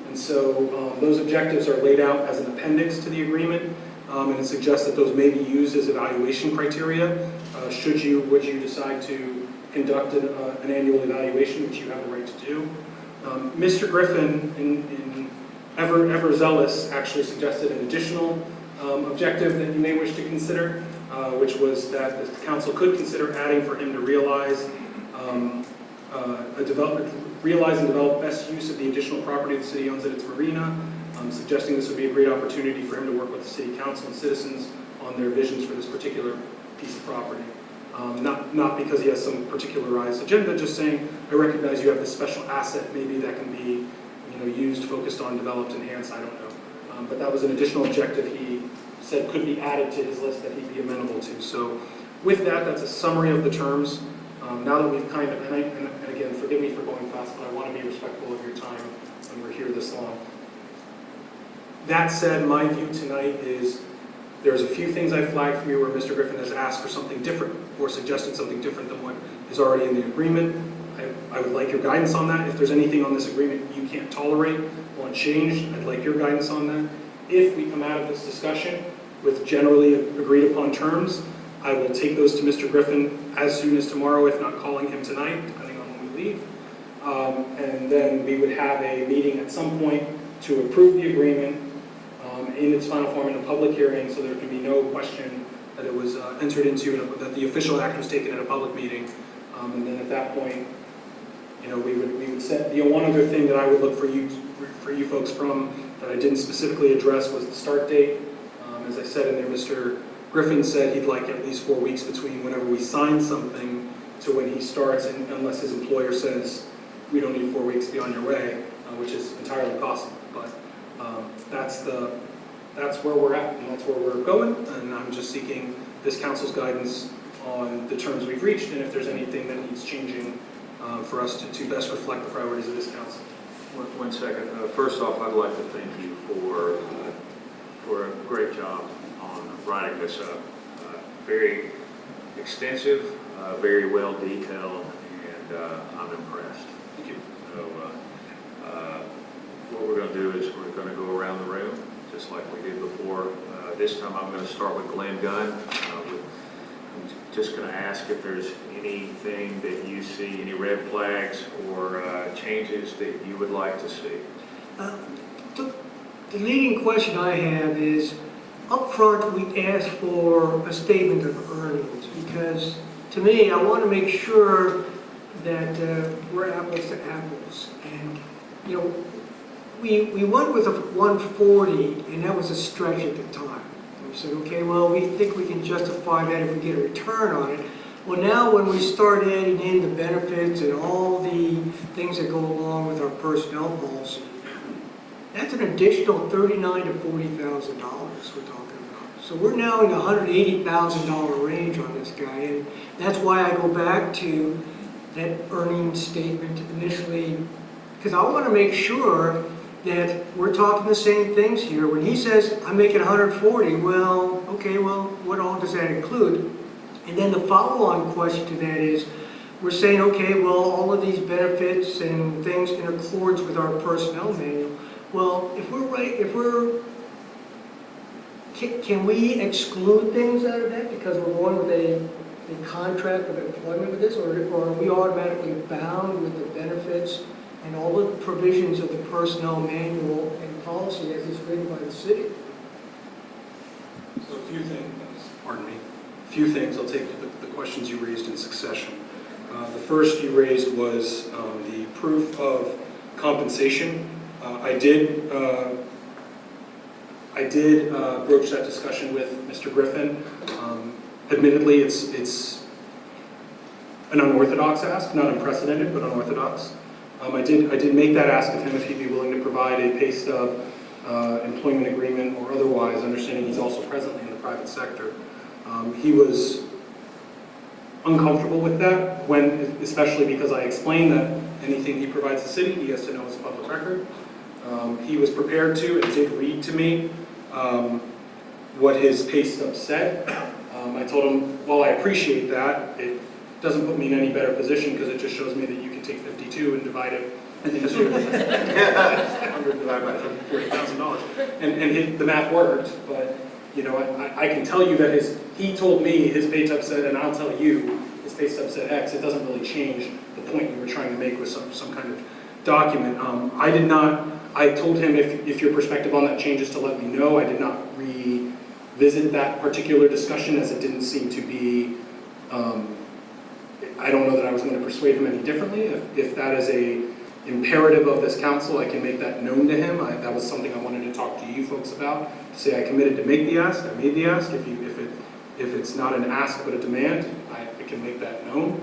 And so those objectives are laid out as an appendix to the agreement, and it suggests that those may be used as evaluation criteria would you decide to conduct an annual evaluation, which you have the right to do. Mr. Griffin, in ever zealous, actually suggested an additional objective that you may wish to consider, which was that the council could consider adding for him to realize and develop best use of the additional property the city owns at its marina, suggesting this would be a great opportunity for him to work with the city council and citizens on their visions for this particular piece of property. Not because he has some particularized agenda, just saying, I recognize you have this special asset, maybe that can be used, focused on, developed, enhanced, I don't know. But that was an additional objective he said could be added to his list that he'd be amenable to. So with that, that's a summary of the terms. Now that we've kind of, and again, forgive me for going fast, but I want to be respectful of your time when we're here this long. That said, my view tonight is there's a few things I flagged for you where Mr. Griffin has asked for something different or suggested something different than what is already in the agreement. I would like your guidance on that. If there's anything on this agreement you can't tolerate, want changed, I'd like your guidance on that. If we come out of this discussion with generally agreed upon terms, I will take those to Mr. Griffin as soon as tomorrow, if not calling him tonight, depending on when we leave. And then we would have a meeting at some point to approve the agreement in its final form in a public hearing, so there can be no question that it was entered into, that the official act was taken at a public meeting. And then at that point, we would set, one other thing that I would look for you folks from that I didn't specifically address was the start date. As I said in there, Mr. Griffin said he'd like at least 4 weeks between whenever we sign something to when he starts, and unless his employer says, we don't need 4 weeks, be on your way, which is entirely possible. But that's where we're at, and that's where we're going, and I'm just seeking this council's guidance on the terms we've reached, and if there's anything that needs changing for us to best reflect the priorities of this council. One second. First off, I'd like to thank you for a great job on writing this up. Very extensive, very well detailed, and I'm impressed. Thank you. So what we're going to do is we're going to go around the room, just like we did before. This time I'm going to start with Glenn Gunn. I'm just going to ask if there's anything that you see, any red flags or changes that you would like to see. The leading question I have is, up front, we asked for a statement of earnings, because to me, I want to make sure that we're apples to apples. And, you know, we went with a 140, and that was a stretch at the time. We said, okay, well, we think we can justify that if we get a return on it. Well, now when we start adding in the benefits and all the things that go along with our personnel policy, that's an additional $39,000 to $40,000 we're talking about. So we're now in the $180,000 range on this guy, and that's why I go back to that earnings statement initially, because I want to make sure that we're talking the same things here. When he says, I'm making 140, well, okay, well, what all does that include? And then the follow-on question to that is, we're saying, okay, well, all of these benefits and things in accordance with our personnel manual. Well, if we're right, can we exclude things out of that because we're going with a contract of employment with this, or are we automatically bound with the benefits and all the provisions of the personnel manual and policy as is written by the city? So a few things, pardon me, a few things. I'll take the questions you raised in succession. The first you raised was the proof of compensation. I did broach that discussion with Mr. Griffin. Admittedly, it's an unorthodox ask, not unprecedented, but unorthodox. I did make that ask of him if he'd be willing to provide a pay stub, employment agreement, or otherwise, understanding he's also presently in the private sector. He was uncomfortable with that, especially because I explained that anything he provides the city, he has to know is public record. He was prepared to and did read to me what his pay stub said. I told him, while I appreciate that, it doesn't put me in any better position because it just shows me that you can take 52 and divide it into 100 divided by $40,000. And the math worked, but you know, I can tell you that he told me his pay stub said, and I'll tell you his pay stub said X. It doesn't really change the point you were trying to make with some kind of document. I told him if your perspective on that changes to let me know. I did not revisit that particular discussion as it didn't seem to be, I don't know that I was going to persuade him any differently. If that is a imperative of this council, I can make that known to him. That was something I wanted to talk to you folks about. To say I committed to make the ask, I made the ask. If it's not an ask but a demand, I can make that known.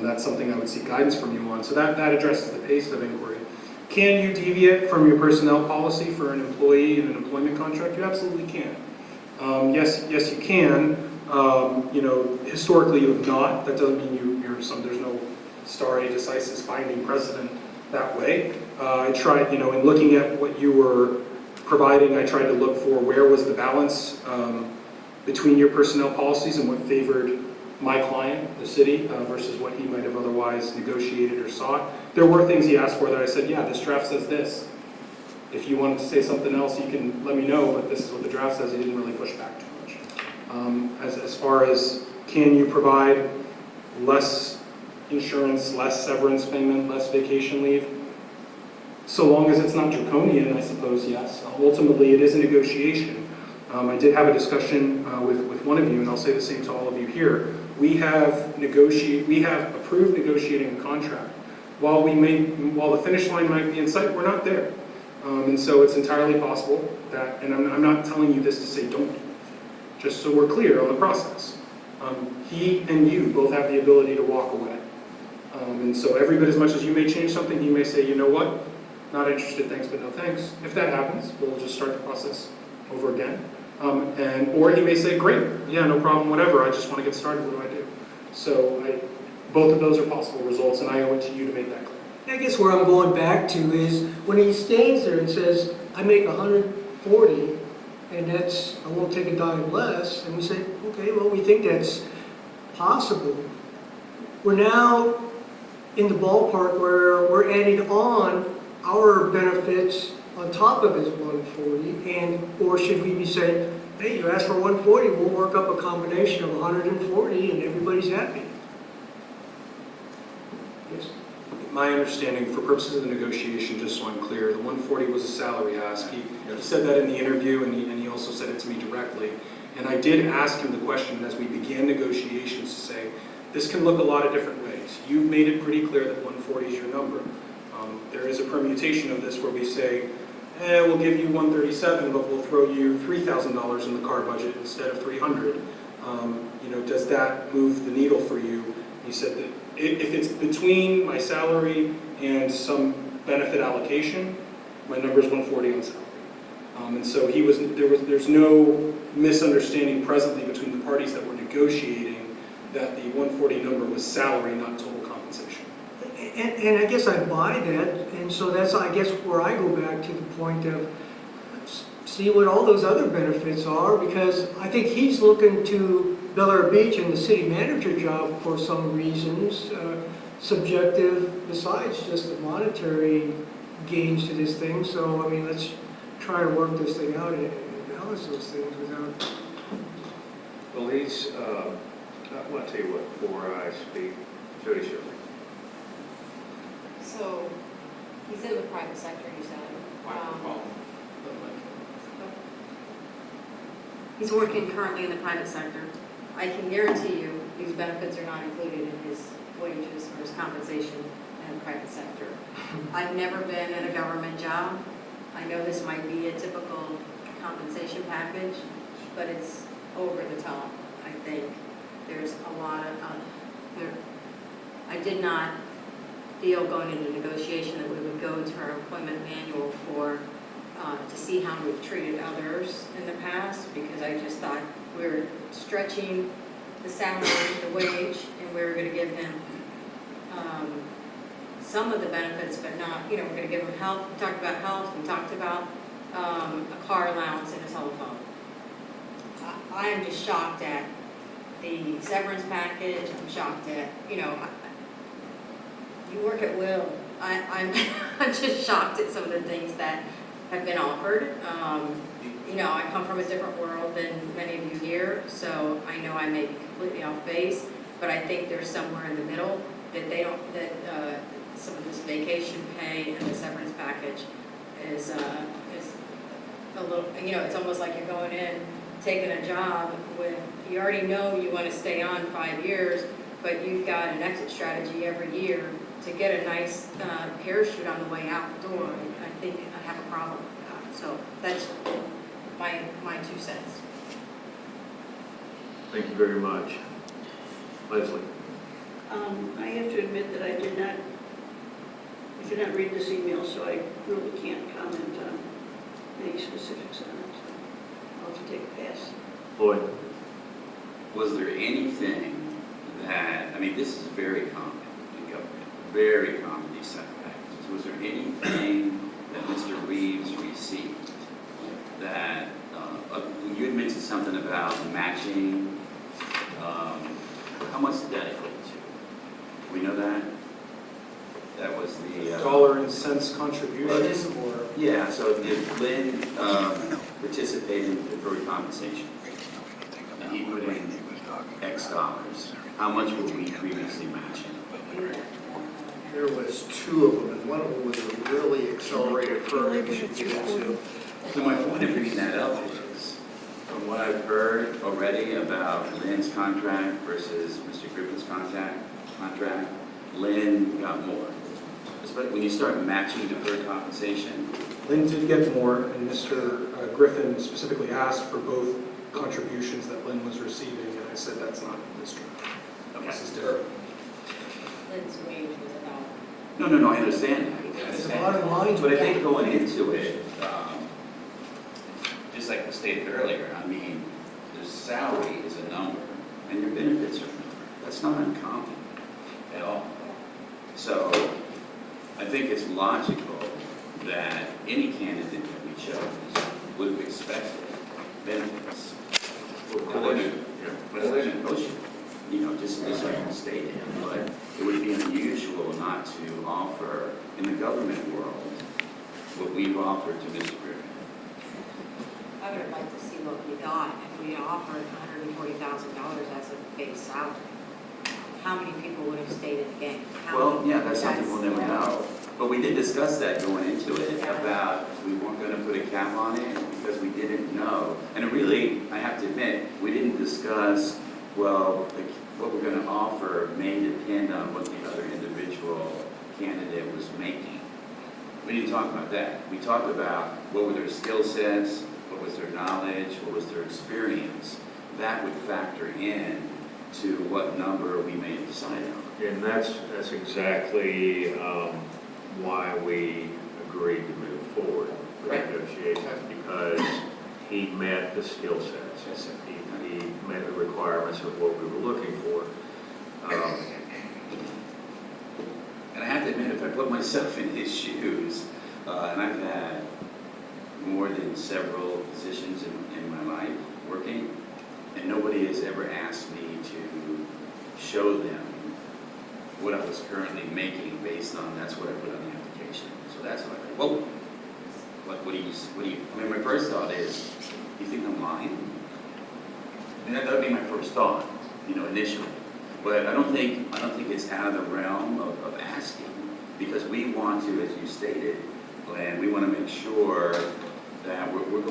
That's something I would seek guidance from you on. So that addresses the pay stub inquiry. Can you deviate from your personnel policy for an employee in an employment contract? You absolutely can. Yes, you can. You know, historically you have not. That doesn't mean there's no stare decisis binding precedent that way. I tried, you know, in looking at what you were providing, I tried to look for where was the balance between your personnel policies and what favored my client, the city, versus what he might have otherwise negotiated or sought. There were things he asked for that I said, yeah, this draft says this. If you wanted to say something else, you can let me know, but this is what the draft says. He didn't really push back too much. As far as can you provide less insurance, less severance payment, less vacation leave? So long as it's not draconian, I suppose, yes. Ultimately, it is a negotiation. I did have a discussion with one of you, and I'll say the same to all of you here. We have approved negotiating a contract. While the finish line might be in sight, we're not there. And so it's entirely possible that, and I'm not telling you this to say don't do it. just so we're clear on the process. He and you both have the ability to walk away. And so every bit as much as you may change something, he may say, you know what, not interested, thanks, but no thanks. If that happens, we'll just start the process over again. Or he may say, great, yeah, no problem, whatever, I just want to get started, what do I do? So both of those are possible results, and I owe it to you to make that clear. I guess where I'm going back to is when he stands there and says, I make 140, and that's, I won't take a dime less, and we say, okay, well, we think that's possible. We're now in the ballpark where we're adding on our benefits on top of his 140, or should we be saying, hey, you asked for 140, we'll work up a combination of 140 and everybody's happy? Yes. My understanding, for purposes of the negotiation, just so I'm clear, the 140 was a salary ask. He said that in the interview, and he also said it to me directly. And I did ask him the question as we began negotiations to say, this can look a lot of different ways. You've made it pretty clear that 140 is your number. There is a permutation of this where we say, we'll give you 137, but we'll throw you $3,000 in the car budget instead of 300. Does that move the needle for you? He said that if it's between my salary and some benefit allocation, my number is 140 on salary. And so there's no misunderstanding presently between the parties that were negotiating that the 140 number was salary, not total compensation. And I guess I buy that, and so that's, I guess, where I go back to the point of see what all those other benefits are, because I think he's looking to Bel Air Beach and the city manager job for some reasons, subjective, besides just the monetary gains to this thing. So, I mean, let's try to work this thing out and balance those things without... Well, I want to tell you what, before I speak, Jody Shirley. So, he's in the private sector, you said. He's working currently in the private sector. I can guarantee you, these benefits are not included in his wages or his compensation in the private sector. I've never been in a government job. I know this might be a typical compensation package, but it's over the top, I think. There's a lot of, I did not feel going into negotiation that we would go to our employment manual to see how we've treated others in the past, because I just thought we were stretching the salary, the wage, and we were going to give him some of the benefits, but not, we're going to give him health. We talked about health. We talked about a car allowance and a telephone. I am just shocked at the severance package. I'm shocked at, you work at will. I'm just shocked at some of the things that have been offered. I come from a different world than many of you here, so I know I may be completely off base, but I think there's somewhere in the middle that some of this vacation pay and the severance package is a little, it's almost like you're going in, taking a job with, you already know you want to stay on 5 years, but you've got an exit strategy every year to get a nice parachute on the way out the door. I think I have a problem with that. So that's my 2 cents. Thank you very much. Leslie. I have to admit that I did not read this email, so I really can't comment on any specifics on it. So I'll have to take a pass. Lloyd. Was there anything that, this is very common in government, very common, these separate packages. Was there anything that Mr. Reeves received that, you had mentioned something about matching, how much did that equate to? Do we know that? That was the... dollar and cents contribution, or... Yeah, so if Lynn participated in deferred compensation, and he put in X dollars, how much were we previously matching? There was 2 of them, and one of them was a really accelerated program you should get into. So my point of bringing that up is, from what I've heard already about Lynn's contract versus Mr. Griffin's contract, Lynn got more. But when you start matching deferred compensation... Lynn did get more, and Mr. Griffin specifically asked for both contributions that Lynn was receiving, and I said that's not this draft. This is different. Lynn's wage was about. No, I understand that. I The understand bottom line. But I think going into it, just like I stated earlier, I mean, the salary is a number and your benefits are a number. That's not uncommon at all. So I think it's logical that any candidate that we chose would have expected benefits. Whether they're negotiable, just like you stated, but it would be unusual not to offer in the government world what we've offered to Mr. Griffin. I would have liked to see what we got if we offered $140,000 as a base salary. How many people would have stayed in the game? Well, yeah, that's something we'll never know. But we did discuss that going into it, about we weren't going to put a cap on it because we didn't know. And really, I have to admit, we didn't discuss, well, what we're going to offer may depend on what the other individual candidate was making. We didn't talk about that. We talked about what were their skill sets, what was their knowledge, what was their experience. That would factor in to what number we may decide on. And that's exactly why we agreed to move forward with negotiations, because he met the skill sets. He met the requirements of what we were looking for. And I have to admit, if I put myself in his shoes, and I've had more than several positions in my life working, and nobody has ever asked me to show them what I was currently making based on, that's what I put on the application. So that's what I whoa, what do you, I mean, my first thought is, you think I'm lying? And that would be my first thought, initially. But I don't think it's out of the realm of asking, because we want to, as you stated, Glenn, we want to make sure that we're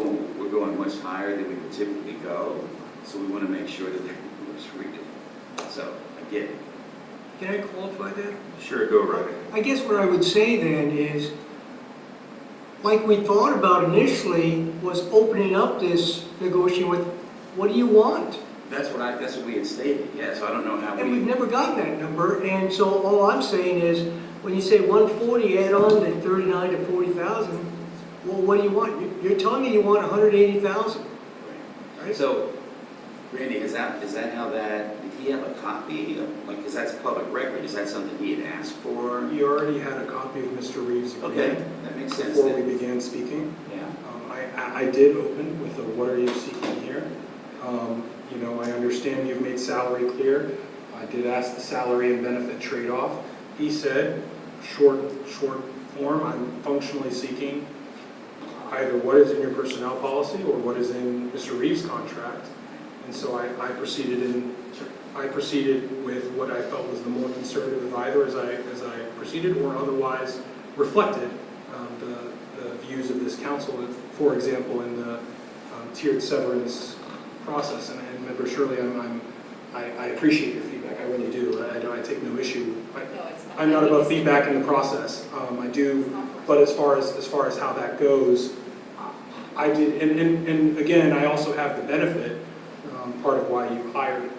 going much higher than we would typically go. So we want to make sure that we're reading. So I get it. Can I qualify that? Sure, go right ahead. I guess what I would say then is, like we thought about initially, was opening up this negotiation with, what do you want? That's what we had stated, yeah, so I don't know how And we've never gotten that number, and so all I'm saying is, when you say 140, add on to 39 to 40,000, well, what do you want? You're telling me you want 180,000. Right. So, Randy, is that how that, did he have a copy of, because that's public record, is that something he had asked for? You already had a copy of Mr. Reeves' agreement. Okay, that makes sense. Before we began speaking. Yeah. I did open with the what are you seeking here? I understand you've made salary clear. I did ask the salary and benefit trade-off. He said, short form, I'm functionally seeking either what is in your personnel policy or what is in Mr. Reeves' contract. And so I proceeded with what I felt was the more conservative of either as I proceeded, or otherwise reflected the views of this council, for example, in the tiered severance process. And Member Shirley, I appreciate your feedback, I really do. I take no issue. I'm not above feedback in the process. I do, but as far as how that goes, I did, and again, I also have the benefit, part of why you hired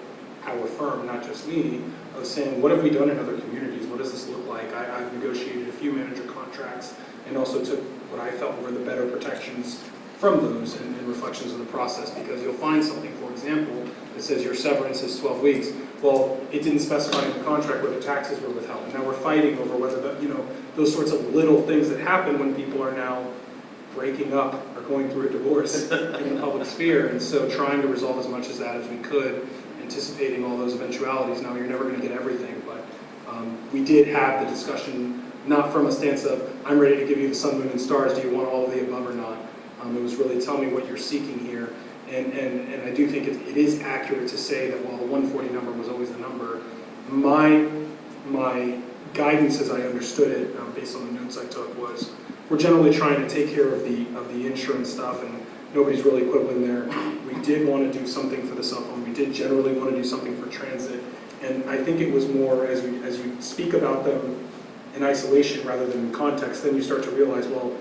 our firm, not just me, of saying, what have we done in other communities? What does this look like? I've negotiated a few manager contracts and also took what I felt were the better protections from those and reflections of the process, because you'll find something, for example, that says your severance is 12 weeks. Well, it didn't specify in the contract whether taxes were withheld. And now we're fighting over whether those sorts of little things that happen when people are now breaking up or going through a divorce in the public sphere. And so trying to resolve as much of that as we could, anticipating all those eventualities. Now, you're never going to get everything, but we did have the discussion, not from a stance of, I'm ready to give you the sun, moon, and stars, do you want all of the above or not? It was really, tell me what you're seeking here. And I do think it is accurate to say that while the 140 number was always the number, my guidance as I understood it, based on the notes I took, was we're generally trying to take care of the insurance stuff, and nobody's really quibbling there. We did want to do something for the cell phone. We did generally want to do something for transit. And I think it was more, as you speak about them in isolation rather than in context, then you start to realize, well,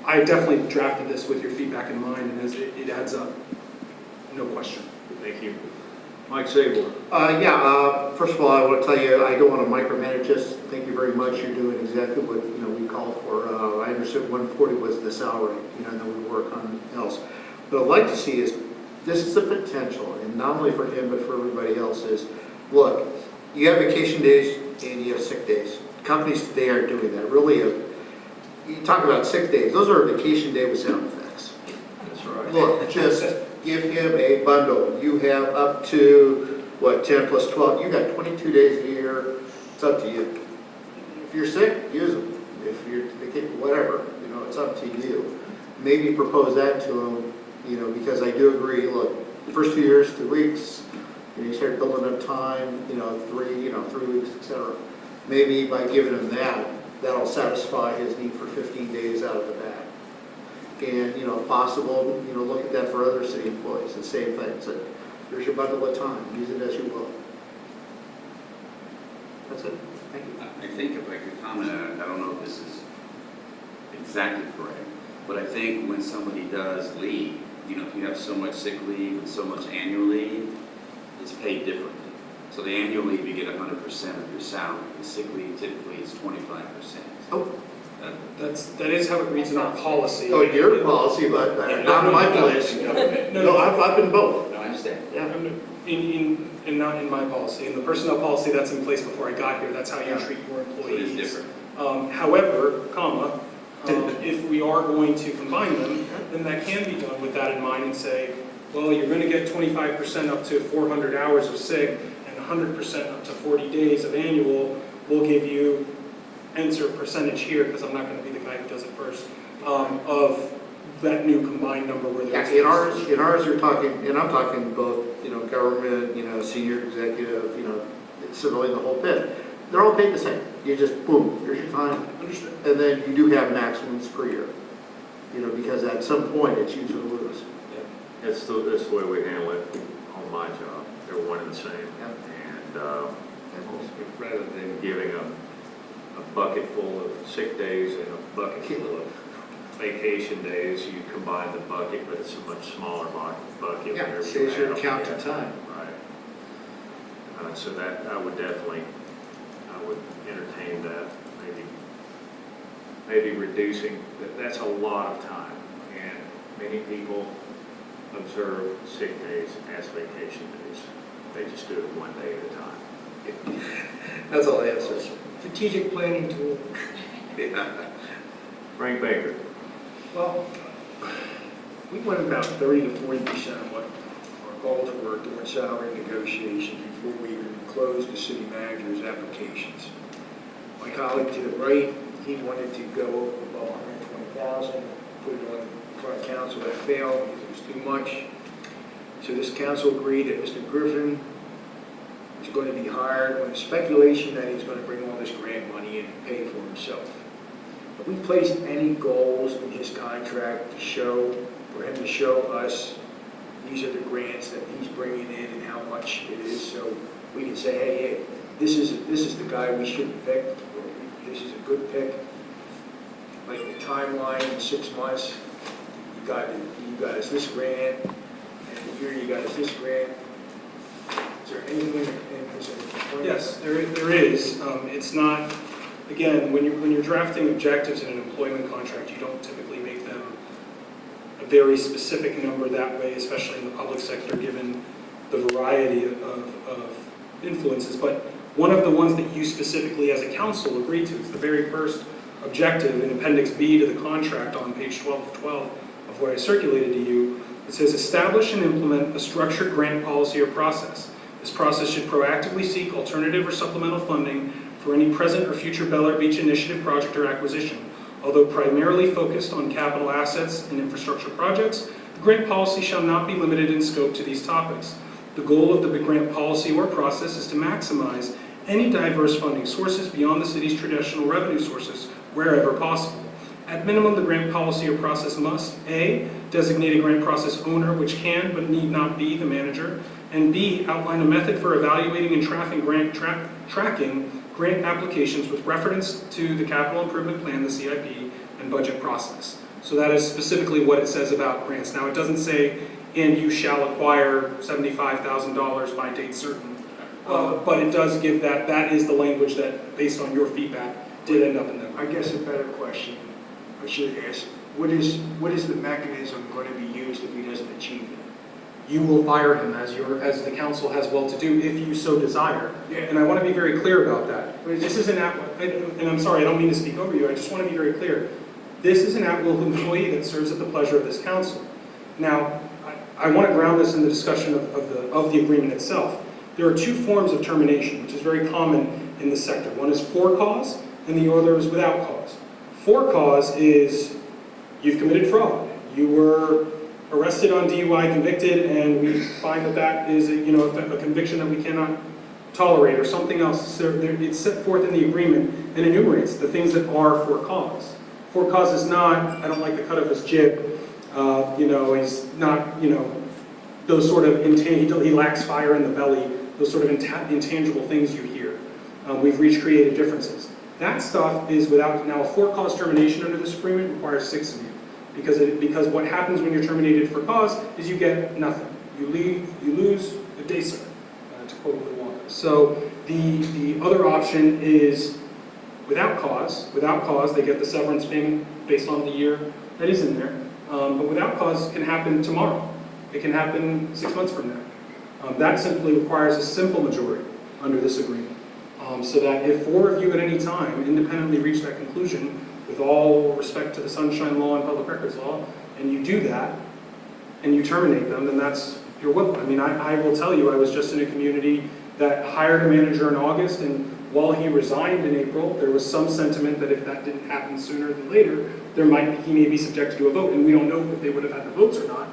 I definitely drafted this with your feedback in mind, and as it adds up. no question. Thank you. Mike Zabel. First of all, I want to tell you, I don't want to micromanage this. Thank you very much. You're doing exactly what, we called for. I understood 140 was the salary, and then we work on else. What I'd like to see is, this is the potential, and not only for him, but for everybody else is, look, you have vacation days and you have sick days. Companies today are doing that. Really, you talk about sick days, those are a vacation day with sound effects. That's right. Look, just give him a bundle. You have up to, 10 plus 12, you got 22 days a year. It's up to you. If you're sick, use them. If you're, whatever, it's up to you. Maybe propose that to him, because I do agree, look, the first 2 years, 2 weeks, you start building up time, 3 weeks, etc. Maybe by giving him that, that'll satisfy his need for 15 days out of the bat. And, if possible, look at that for other city employees, the same thing. So here's your bundle of time, use it as you will. That's it. Thank you. I think if I could comment, I don't know if this is exactly correct, but I think when somebody does leave, if you have so much sick leave and so much annual leave, it's paid differently. So the annual leave, you get 100% of your salary. The sick leave typically is 25%. Oh. That is how it reads in our policy. Oh, your policy, but not my policy. No, I've been both. No, I understand. Yeah. And not in my policy. In the personnel policy that's in place before I got here, that's how you treat your employees. So it is different. However, if we are going to combine them, then that can be done with that in mind and say, well, you're going to get 25% up to 400 hours of sick and 100% up to 40 days of annual. We'll give you insert percentage here, because I'm not going to be the guy who does it first, of that new combined number where there's... In ours, you're talking, and I'm talking both, government, senior executive, civilian, the whole bit. They're all paid the same. You just, boom, here's your time. Understood. And then you do have maximums per year, because at some point, it's use or lose. That's the way we handle it on my job. They're one and the same. And rather than giving a bucket full of sick days and a bucket full of vacation days, you combine the bucket, but it's a much smaller bucket. Yeah, it saves your account to time. Right. So that, I would entertain that, maybe reducing, that's a lot of time. And many people observe sick days as vacation days. They just do it one day at a time. That's all I have, sir. Strategic planning tool. Frank Baker. Well, we went about 30 to 40% of what our goals were during salary negotiations before we even closed the city manager's applications. My colleague to the right, he wanted to go above 120,000, put it on front of council. That failed because it was too much. So this council agreed that Mr. Griffin is going to be hired on the speculation that he's going to bring all this grant money in and pay for himself. Have we placed any goals in his contract for him to show us these are the grants that he's bringing in and how much it is, so we can say, hey, this is the guy we should pick, or this is a good pick. Like the timeline in 6 months, you got us this grant, and here you got us this grant. Is there anything in his plan? Yes, there is. It's not, again, when you're drafting objectives in an employment contract, you don't typically make them a very specific number that way, especially in the public sector, given the variety of influences. But one of the ones that you specifically as a council agreed to, it's the very first objective in Appendix B to the contract on page 12 of 12 of what I circulated to you. It says, establish and implement a structured grant policy or process. This process should proactively seek alternative or supplemental funding for any present or future Bel Air Beach Initiative project or acquisition. Although primarily focused on capital assets and infrastructure projects, the grant policy shall not be limited in scope to these topics. The goal of the grant policy or process is to maximize any diverse funding sources beyond the city's traditional revenue sources wherever possible. At minimum, the grant policy or process must, A, designate a grant process owner, which can but need not be the manager, and B, outline a method for evaluating and tracking grant applications with reference to the capital improvement plan, the CIP, and budget process. So that is specifically what it says about grants. Now, it doesn't say and you shall acquire $75,000 by date certain. But it does give that is the language that, based on your feedback, did end up in there. I guess a better question, I should ask, what is the mechanism going to be used if he doesn't achieve it? You will fire him as the council has well to do if you so desire. Yeah. And I want to be very clear about that. This is an and I'm sorry, I don't mean to speak over you, I just want to be very clear. This is an at-will employee that serves at the pleasure of this council. Now, I want to ground this in the discussion of the agreement itself. There are two forms of termination, which is very common in the sector. One is for cause, and the other is without cause. For cause is you've committed fraud. You were arrested on DUI, convicted, and we find that is a conviction that we cannot tolerate, or something else. So it's set forth in the agreement and enumerates the things that are for cause. For cause is not, I don't like the cut of his jib, he's not, those sort of, he lacks fire in the belly, those sort of intangible things you hear. We've reached creative differences. That stuff is without, now a for-cause termination under this agreement requires 6 of you. Because what happens when you're terminated for cause is you get nothing. You lose a day cert, to quote Willy Wonka. So the other option is without cause. Without cause, they get the severance payment based on the year that he's in there. But without cause can happen tomorrow. It can happen 6 months from now. That simply requires a simple majority under this agreement. So that if 4 of you at any time independently reach that conclusion, with all respect to the Sunshine Law and Public Records Law, and you do that, and you terminate them, then that's your will. I mean, I will tell you, I was just in a community that hired a manager in August, and while he resigned in April, there was some sentiment that if that didn't happen sooner than later, he may be subjected to a vote, and we don't know if they would have had the votes or not,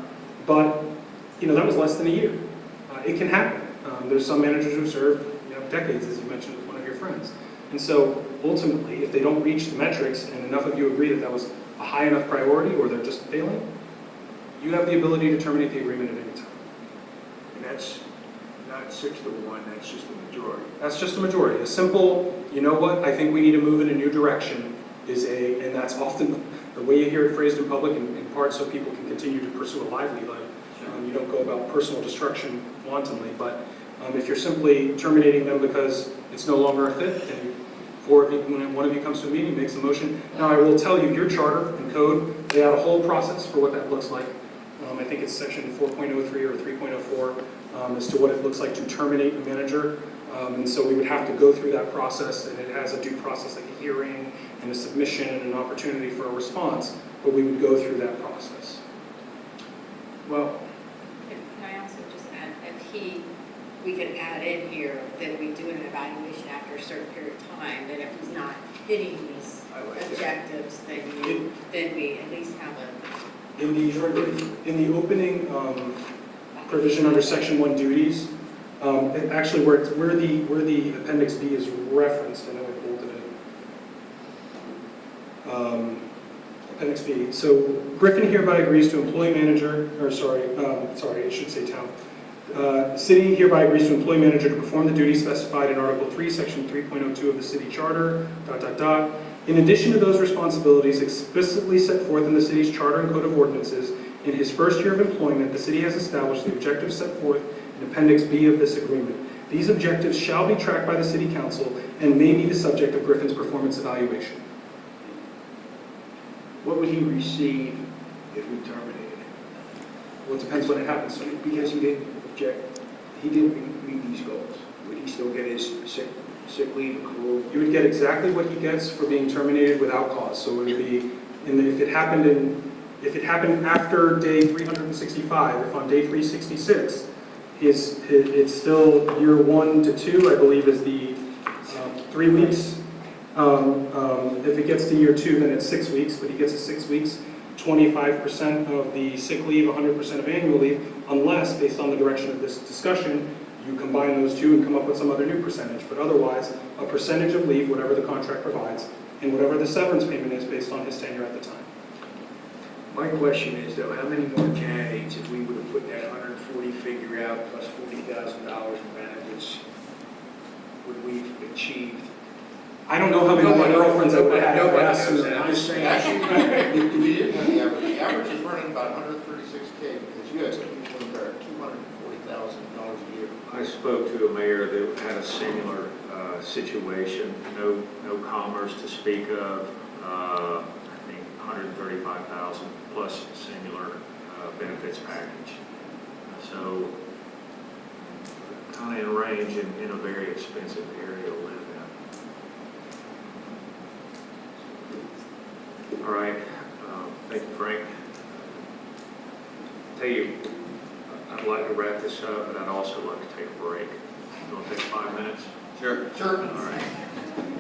but, that was less than a year. It can happen. There's some managers who served, decades, as you mentioned with one of your friends. And so, ultimately, if they don't reach the metrics, and enough of you agree that that was a high enough priority, or they're just failing, you have the ability to terminate the agreement at any time. And that's not 6-1, that's just the majority. That's just a majority. A simple, you know what, I think we need to move in a new direction and that's often the way you hear it phrased in public, in part so people can continue to pursue a lively life. You don't go about personal destruction wantonly, but if you're simply terminating them because it's no longer a fit, then 4 of you, when one of you comes to a meeting, makes a motion. Now, I will tell you, your charter and code, they have a whole process for what that looks like. I think it's section 4.03 or 3.04 as to what it looks like to terminate a manager. And so we would have to go through that process, and it has a due process like a hearing and a submission and an opportunity for a response, but we would go through that process. Well, Can I also just add, we could add in here that we do an evaluation after a certain period of time, that if he's not hitting these objectives, then we at least have a... In the opening provision under section 1 duties, actually where the appendix B is referenced, I know I bolded it. Appendix B. So Griffin hereby agrees to employ manager, I should say town. City hereby agrees to employ manager to perform the duties specified in Article 3, Section 3.02 of the city charter, ... In addition to those responsibilities explicitly set forth in the city's charter and code of ordinances, in his first year of employment, the city has established the objectives set forth in Appendix B of this agreement. These objectives shall be tracked by the city council and may be the subject of Griffin's performance evaluation. what would he receive if we terminated him? Well, it depends when it happens. Because he didn't meet these goals. Would he still get his sick leave accrual? You would get exactly what he gets for being terminated without cause. So it would be, if it happened after day 365, if on day 366, it's still year 1 to 2, I believe, is the 3 weeks. If it gets to year 2, then it's 6 weeks, but he gets his 6 weeks, 25% of the sick leave, 100% of annual leave, unless, based on the direction of this discussion, you combine those two and come up with some other new percentage. But otherwise, a percentage of leave, whatever the contract provides, and whatever the severance payment is based on his tenure at the time. My question is, though, how many more candidates, if we would have put that 140 figure out plus $40,000 in benefits, would we have achieved? I don't know how many of my girlfriends I would have had. Nobody knows that. I'm just saying. The average is running about 136K, because you had with our $240,000 a year? I spoke to a mayor that had a similar situation, no commerce to speak of, I think 135,000 plus similar benefits package. So kind of in range in a very expensive area to live in. All right, thank you, Frank. Tell you, I'd like to wrap this up, but I'd also like to take a break. You want to take 5 minutes? Sure. Sure. All right.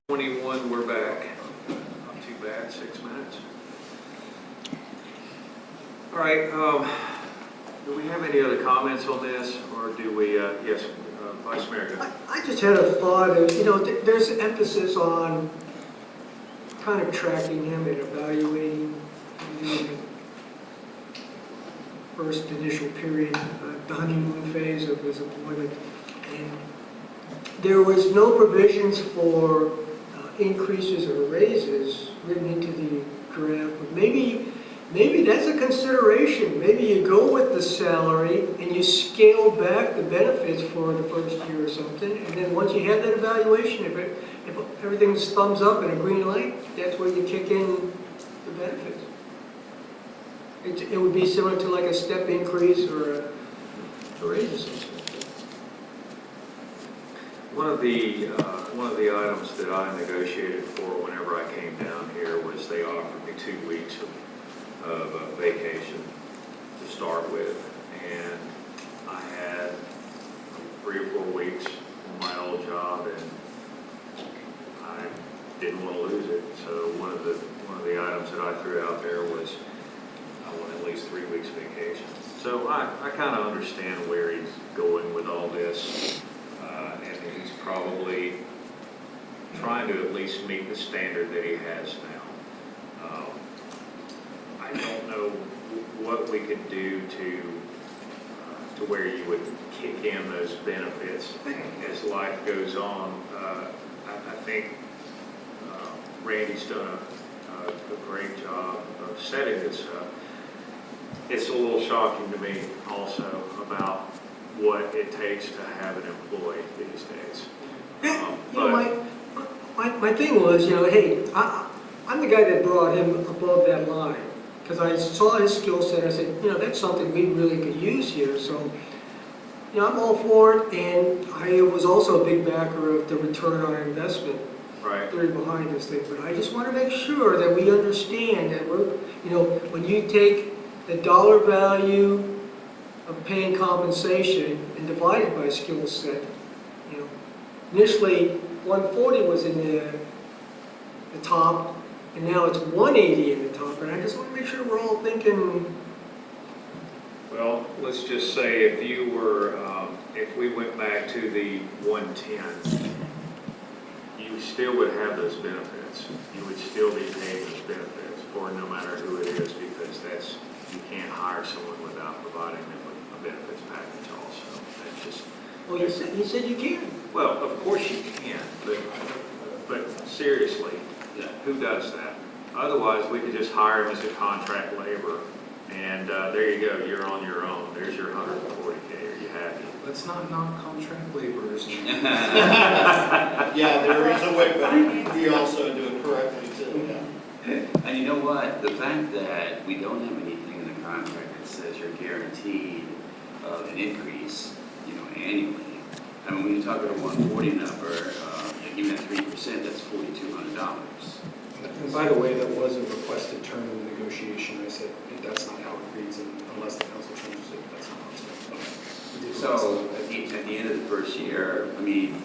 21, we're back. Not too bad, 6 minutes. All right, do we have any other comments on this, or do we, yes, Vice Mayor? I just had a thought, there's emphasis on kind of tracking him and evaluating the first initial period, the honeymoon phase of his employment. And there was no provisions for increases or raises written into the draft, but maybe that's a consideration. Maybe you go with the salary and you scale back the benefits for the first year or something, and then once you have that evaluation, if everything's thumbs up and a green light, that's where you kick in the benefits. It would be similar to like a step increase or a raise or something. One of the items that I negotiated for whenever I came down here was they offered me 2 weeks of vacation to start with, and I had 3 or 4 weeks on my old job, and I didn't want to lose it. So one of the items that I threw out there was I want at least 3 weeks vacation. So I kind of understand where he's going with all this, and he's probably trying to at least meet the standard that he has now. I don't know what we could do to where you would kick in those benefits as life goes on. I think Randy's done a great job of setting this up. It's a little shocking to me also about what it takes to have an employee these days. My thing was, hey, I'm the guy that brought him above that line, because I saw his skill set. I said, that's something we really could use here. So, I'm all for it, and I was also a big backer of the return on investment theory behind this thing. But I just want to make sure that we understand that we're, when you take the dollar value of paying compensation and divide it by skill set, initially 140 was in the top, and now it's 180 in the top, and I just want to make sure we're all thinking. Well, let's just say if you were, if we went back to the 110, you still would have those benefits. You would still be paying those benefits for no matter who it is, because you can't hire someone without providing them with a benefits package also. That's just. Well, you said you can. Well, of course you can, but seriously, who does that? Otherwise, we could just hire him as a contract laborer, and there you go, you're on your own. There's your 140K. Are you happy? Let's not knock contract laborers. Yeah, there is a way, but we also do it correctly too. And you know what? The fact that we don't have anything in the contract that says you're guaranteed an increase, annually. I mean, when you talk about a 140 number, even at 3%, that's $4,200. And by the way, that was a requested term in the negotiation. I said, that's not how it reads, and unless the council changes it, that's not how it's going. So at the end of the first year, I mean,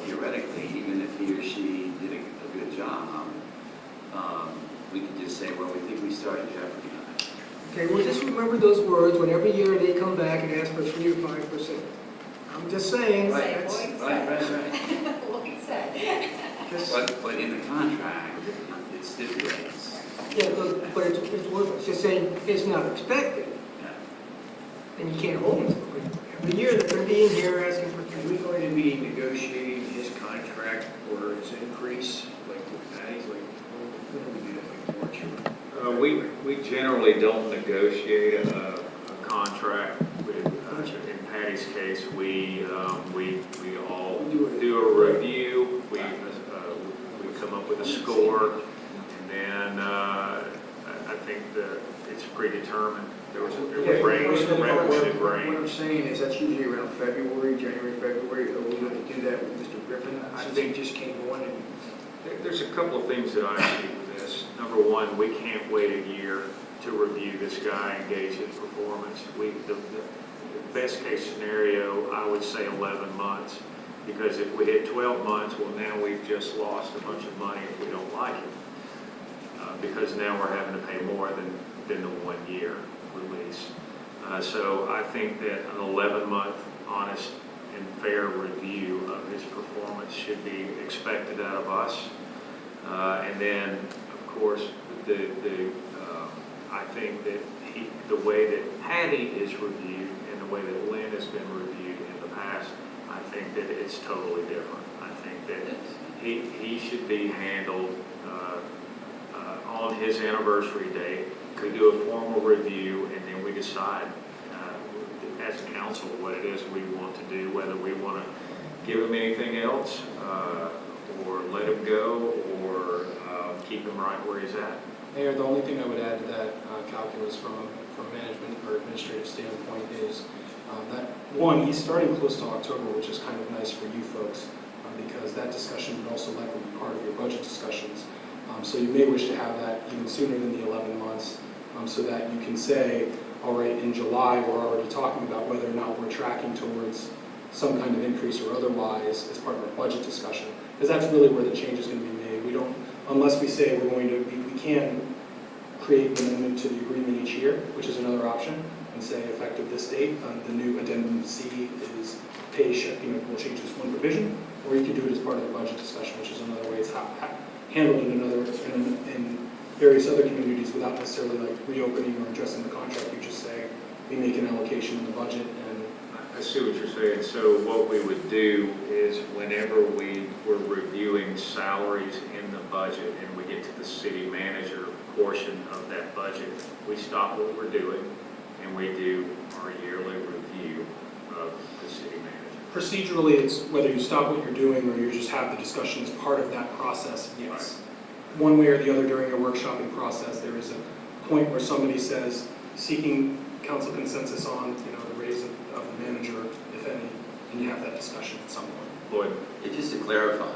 theoretically, even if he or she did a good job, we could just say, well, we think we started jeopardy on that. Okay, well, just remember those words when every year they come back and ask for 3 or 5%. I'm just saying. Right. Lloyd said. But in the contract, it stipulates. Yeah, but it's worthless. Just saying it's not expected. And you can't hold it. Every year they're going to be in here asking for Are we going to be negotiating his contract or his increase, like with Patty's, like, when do we do that, like March? We generally don't negotiate a contract with Patty's case, we all do a review, we come up with a score, and then I think that it's predetermined. There's a range, recommended What range. I'm saying is that's usually around February, January, February. Are we going to do that with Mr. Griffin? Since he just came on and There's a couple of things that I see with this. Number one, we can't wait a year to review this guy, engage his performance. The best case scenario, I would say 11 months. Because if we hit 12 months, well, now we've just lost a bunch of money if we don't like it. Because now we're having to pay more than the 1 year release. So I think that an 11-month honest and fair review of his performance should be expected out of us. And then, of course, I think that the way that Patty is reviewed and the way that Lynn has been reviewed in the past, I think that it's totally different. I think that he should be handled on his anniversary date. We do a formal review, and then we decide as a council what it is we want to do, whether we want to give him anything else, or let him go, or keep him right where he's at. Mayor, the only thing I would add to that calculus from a management or administrative standpoint is that, one, he's starting close to October, which is kind of nice for you folks, because that discussion would also likely be part of your budget discussions. So you may wish to have that even sooner than the 11 months, so that you can say, all right, in July, we're already talking about whether or not we're tracking towards some kind of increase or otherwise as part of our budget discussion, because that's really where the change is going to be made. We don't, unless we say we're going to, we can create an amendment to the agreement each year, which is another option, and say effective this date, the new addendum C is pay, we'll change this one provision, or you can do it as part of the budget discussion, which is another way it's handled in various other communities without necessarily like reopening or addressing the contract. You just say, we make an allocation in the budget and... I see what you're saying. So what we would do is whenever we were reviewing salaries in the budget and we get to the city manager portion of that budget, we stop what we're doing and we do our yearly review of the city manager. Procedurally, it's whether you stop what you're doing or you just have the discussion as part of that process, yes. One way or the other during a workshopping process, there is a point where somebody says, seeking council consensus on, the raise of the manager, if any, and you have that discussion at some point. Lloyd? And just to clarify,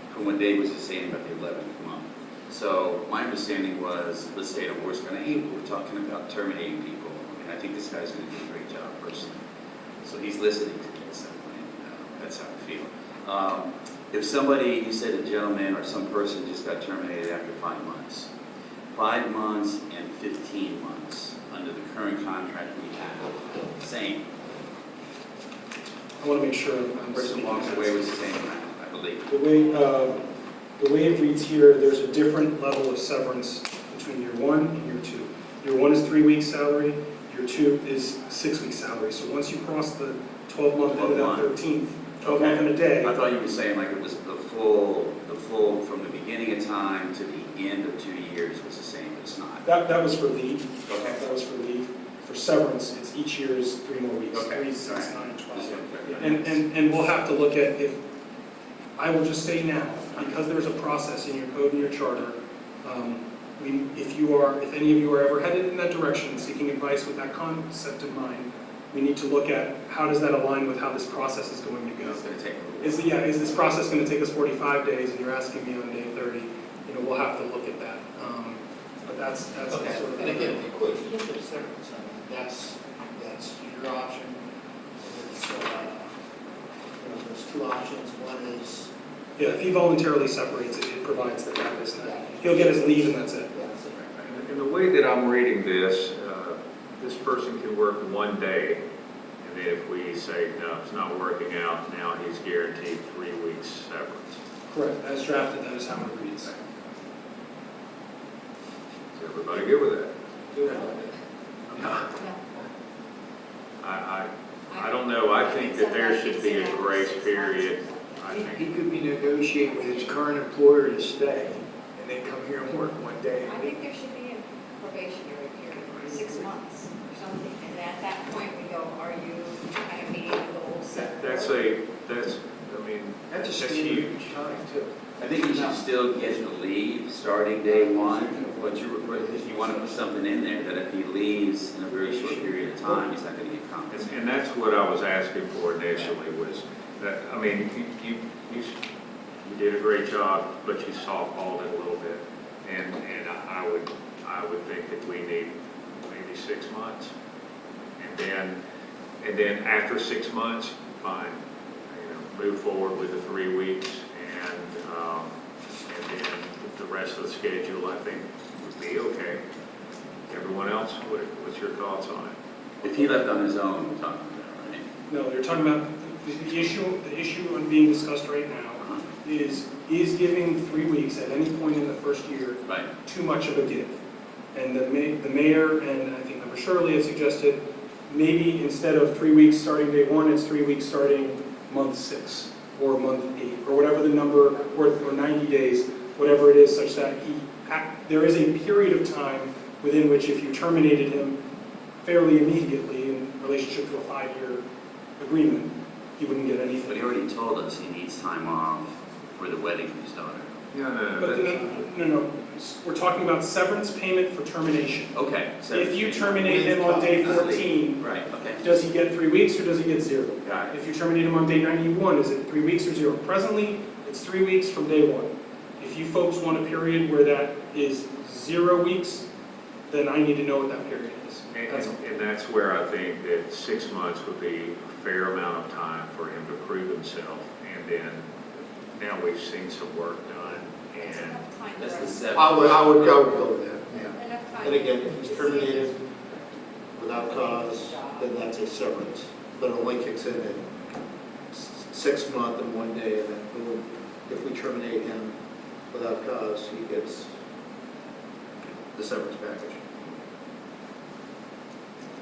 from what Dave was just saying about the 11th month. So my understanding was, let's say at a worst kind of, hey, we're talking about terminating people, and I think this guy's going to do a great job personally. So he's listening to this, and that's how I feel. If somebody, you said a gentleman or some person just got terminated after 5 months, 5 months and 15 months under the current contract we have, same. I want to make sure The person walks away with the same amount, I believe. The way it reads here, there's a different level of severance between year 1 and year 2. Year 1 is 3 weeks salary, year 2 is 6 weeks salary. So once you cross the 12-month end of that 13th, 12-month and a day. I thought you were saying like it was the full from the beginning of time to the end of 2 years was the same, but it's not. That was for leave. Okay. That was for leave. For severance, it's each year is 3 more weeks. Okay. 3, 6, All right. 9, 12. Okay. And we'll have to look at if, I will just say now, because there's a process in your code and your charter, if any of you are ever headed in that direction, seeking advice with that concept in mind, we need to look at how does that align with how this process is going to go. It's going to take a little Is this process going to take us 45 days and you're asking me on day 30? We'll have to look at that. But that's Okay. sort of... And again, if you quit, if you get severance, that's your option. There's two options. One is... Yeah, if he voluntarily separates it, it provides that is that. He'll get his leave and that's it. And the way that I'm reading this, this person can work 1 day, and then if we say, no, it's not working out, now he's guaranteed 3 weeks severance. Correct. As drafted, that is how it reads. Is everybody good with that? I don't know. I think that there should be a grace period. He could be negotiating with his current employer to stay, and then come here and work 1 day. I think there should be a probationary period. 6 months or something, and at that point we go, are you kind of meeting the goals set That's forth? I mean, That's a that's standard huge. time too. I think you should still get the leave starting day one, but if you want to put something in there, that if he leaves in a very short period of time, he's not going to get compensated. And that's what I was asking for initially was that, I mean, you did a great job, but you softballed it a little bit. And I would think that we need maybe 6 months. And then after 6 months, fine, move forward with the 3 weeks and then the rest of the schedule, I think, would be okay. Everyone else, what's your thoughts on it? If he left on his own, we're talking about, right? No, you're talking about the issue on being discussed right now is giving 3 weeks at any point in the first year too much of a give? And the mayor and I think Member Shirley has suggested maybe instead of 3 weeks starting day one, it's 3 weeks starting month 6 or month 8 or whatever the number, or 90 days, whatever it is, such that there is a period of time within which if you terminated him fairly immediately in relationship to a 5-year agreement, he wouldn't get anything. But he already told us he needs time off for the wedding of his daughter. No. We're talking about severance payment for termination. Okay. If you terminate him on day 14, right, okay. does he get 3 weeks or does he get 0? Got it. If you terminate him on day 91, is it 3 weeks or 0? Presently, it's 3 weeks from day 1. If you folks want a period where that is 0 weeks, then I need to know what that period is. And that's where I think that 6 months would be a fair amount of time for him to prove himself. And then now we've seen some work done. And That's the 7. I would go with that, yeah. Enough time. And again, if he's terminated without cause, then that's a severance. But it only kicks in at 6 months and 1 day, and then boom, if we terminate him without cause, he gets the severance package.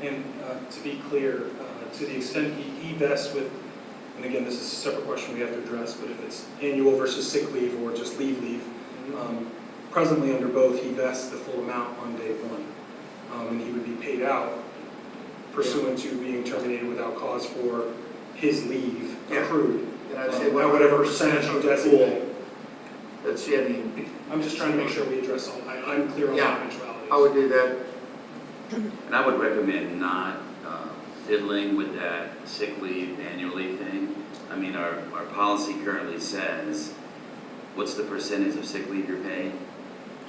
And to be clear, to the extent he vests with, and again, this is a separate question we have to address, but if it's annual versus sick leave or just leave, presently under both, he vests the full amount on day 1. And he would be paid out pursuant to being terminated without cause for his leave accrued. And I'd say By whatever percentage you designate. That's, I mean, I'm just trying to make sure we address all, I'm clear on the eventualities. I would do that. And I would recommend not fiddling with that sick leave, annual leave thing. I mean, our policy currently says, what's the percentage of sick leave you're paying?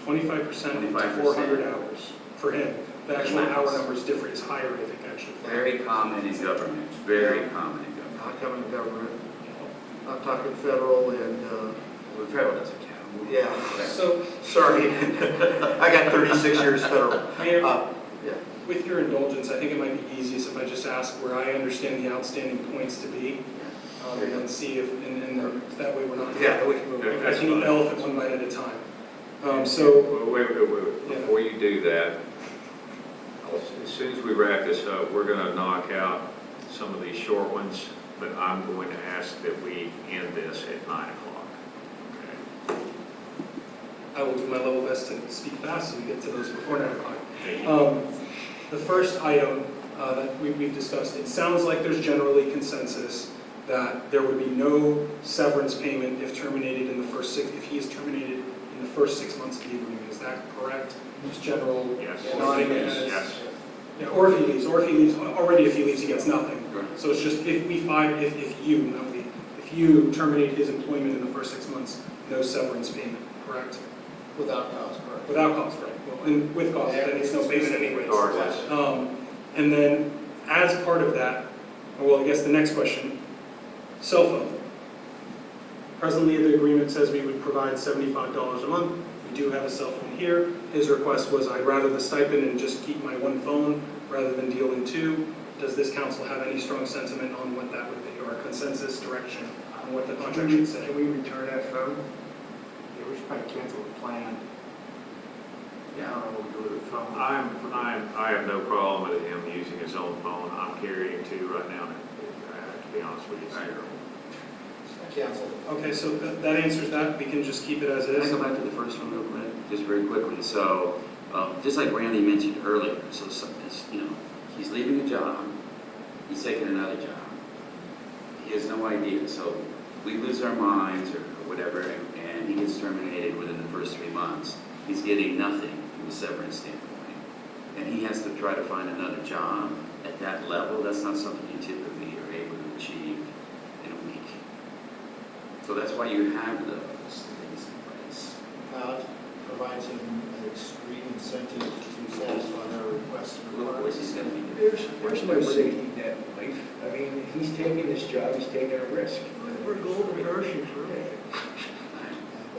25% to 400 hours for him. The actual hour number is different, it's higher, I think, actually. Very common in government, very common in government. Not coming to government. I'm talking federal and, Well, federal doesn't count. yeah. So, Sorry. I got 36 years federal. Mayor, Yeah. with your indulgence, I think it might be easiest if I just ask where I understand the outstanding points to be, and then see if, and that way we're not. Yeah, we can move on. I can eat elephant one bite at a time. Wait. Before you do that, as soon as we wrap this up, we're going to knock out some of these short ones, but I'm going to ask that we end this at 9 o'clock. Okay? I will do my level best to speak fast so we get to those before 9 o'clock. The first item that we've discussed, it sounds like there's generally consensus that there would be no severance payment if terminated in the first if he is terminated in the first 6 months of the agreement. Is that correct? Just general nodding heads? Yes. Yeah, or if he leaves, already if he leaves, he gets nothing. So it's just if you terminate his employment in the first 6 months, no severance payment, correct? Without cause, correct. Without cause, right? Well, and with cause, then it's no payment anyways. Regardless. And then, as part of that, well, I guess the next question, cell phone. Presently, the agreement says we would provide $75 a month. We do have a cell phone here. His request was I'd rather the stipend and just keep my one phone rather than deal in two. Does this council have any strong sentiment on what that would be, or a consensus direction on what the contract should say? Can we return that phone? Yeah, we should probably cancel the plan. Yeah, we'll go to the phone. I have no problem with him using his own phone. I'm carrying two right now. To be honest with you, it's terrible. Cancel. Okay, so that answers that. We can just keep it as Can I is. go back to the first one real quick, just very quickly? So just like Randy mentioned earlier, he's leaving a job, he's taking another job. He has no idea, so we lose our minds or whatever, and he gets terminated within the first 3 months. He's getting nothing from a severance standpoint. And he has to try to find another job at that level. That's not something you typically are able to achieve in a week. So that's why you have those things in place. Provides him an extreme incentive to satisfy their requests and Of course, he's going to be. There's no safety net in life. I mean, he's taking this job, he's taking a risk. We're golden parachutes, really.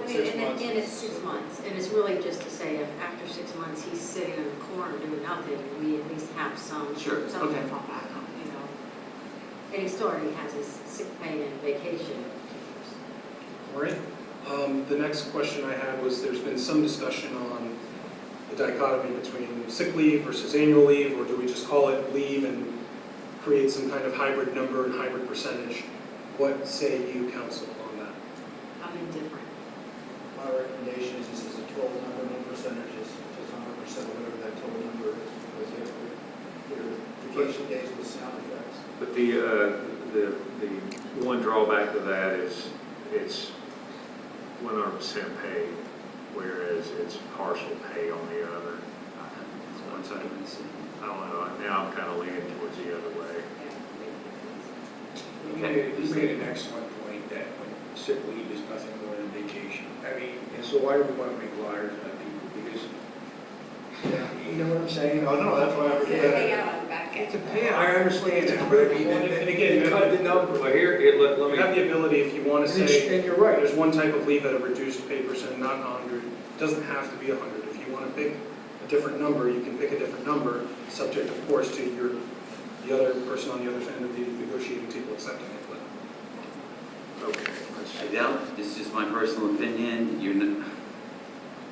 I mean, and it's 6 months, and it's really just to say if after 6 months he's sitting in the corner doing nothing, we at least have something Okay. to fall back on, you know. And he still already has his sick pay and vacation. All right. The next question I had was, there's been some discussion on the dichotomy between sick leave versus annual leave, or do we just call it leave and create some kind of hybrid number and hybrid percentage? What say you, council, on that? I'm indifferent. My recommendation is this is a total number, no percentage, is just 100% whatever that total number is. Because you have your vacation days with sound effects. But the one drawback to that is it's 100% paid, whereas it's partial pay on the other. One side of it. I don't know, now I'm kind of leaning towards the other way. You made an excellent point that sick leave is nothing more than vacation. I mean, and so why do we want to make liars out of people? Because, you know what I'm saying? Oh, no, that's why I It's a payout on the back It's a end. payout. I understand that, but I mean, And again, you cut the number. But here, let You have me, the ability, if you want to say, And you're right. there's one type of leave at a reduced pay percent, not 100. It doesn't have to be 100. If you want to pick a different number, you can pick a different number, subject, of course, to the other person on the other end of the negotiating table accepting it. But okay. Adele, this is just my personal opinion.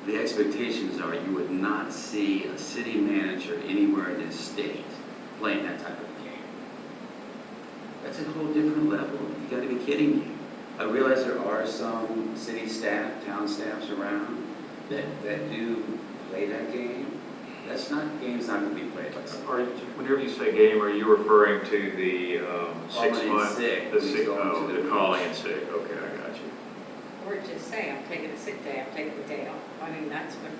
The expectations are you would not see a city manager anywhere in this state playing that type of game. That's a whole different level. You got to be kidding me. I realize there are some city staff, town staffs around that do play that game. Game's not going to be played like that. Whenever you say game, are you referring to the 6 Calling in month? sick. The He's sick, going to the calling in sick, okay, I got you. Or just say, I'm taking a sick day, I'm taking the day off. I mean, that's what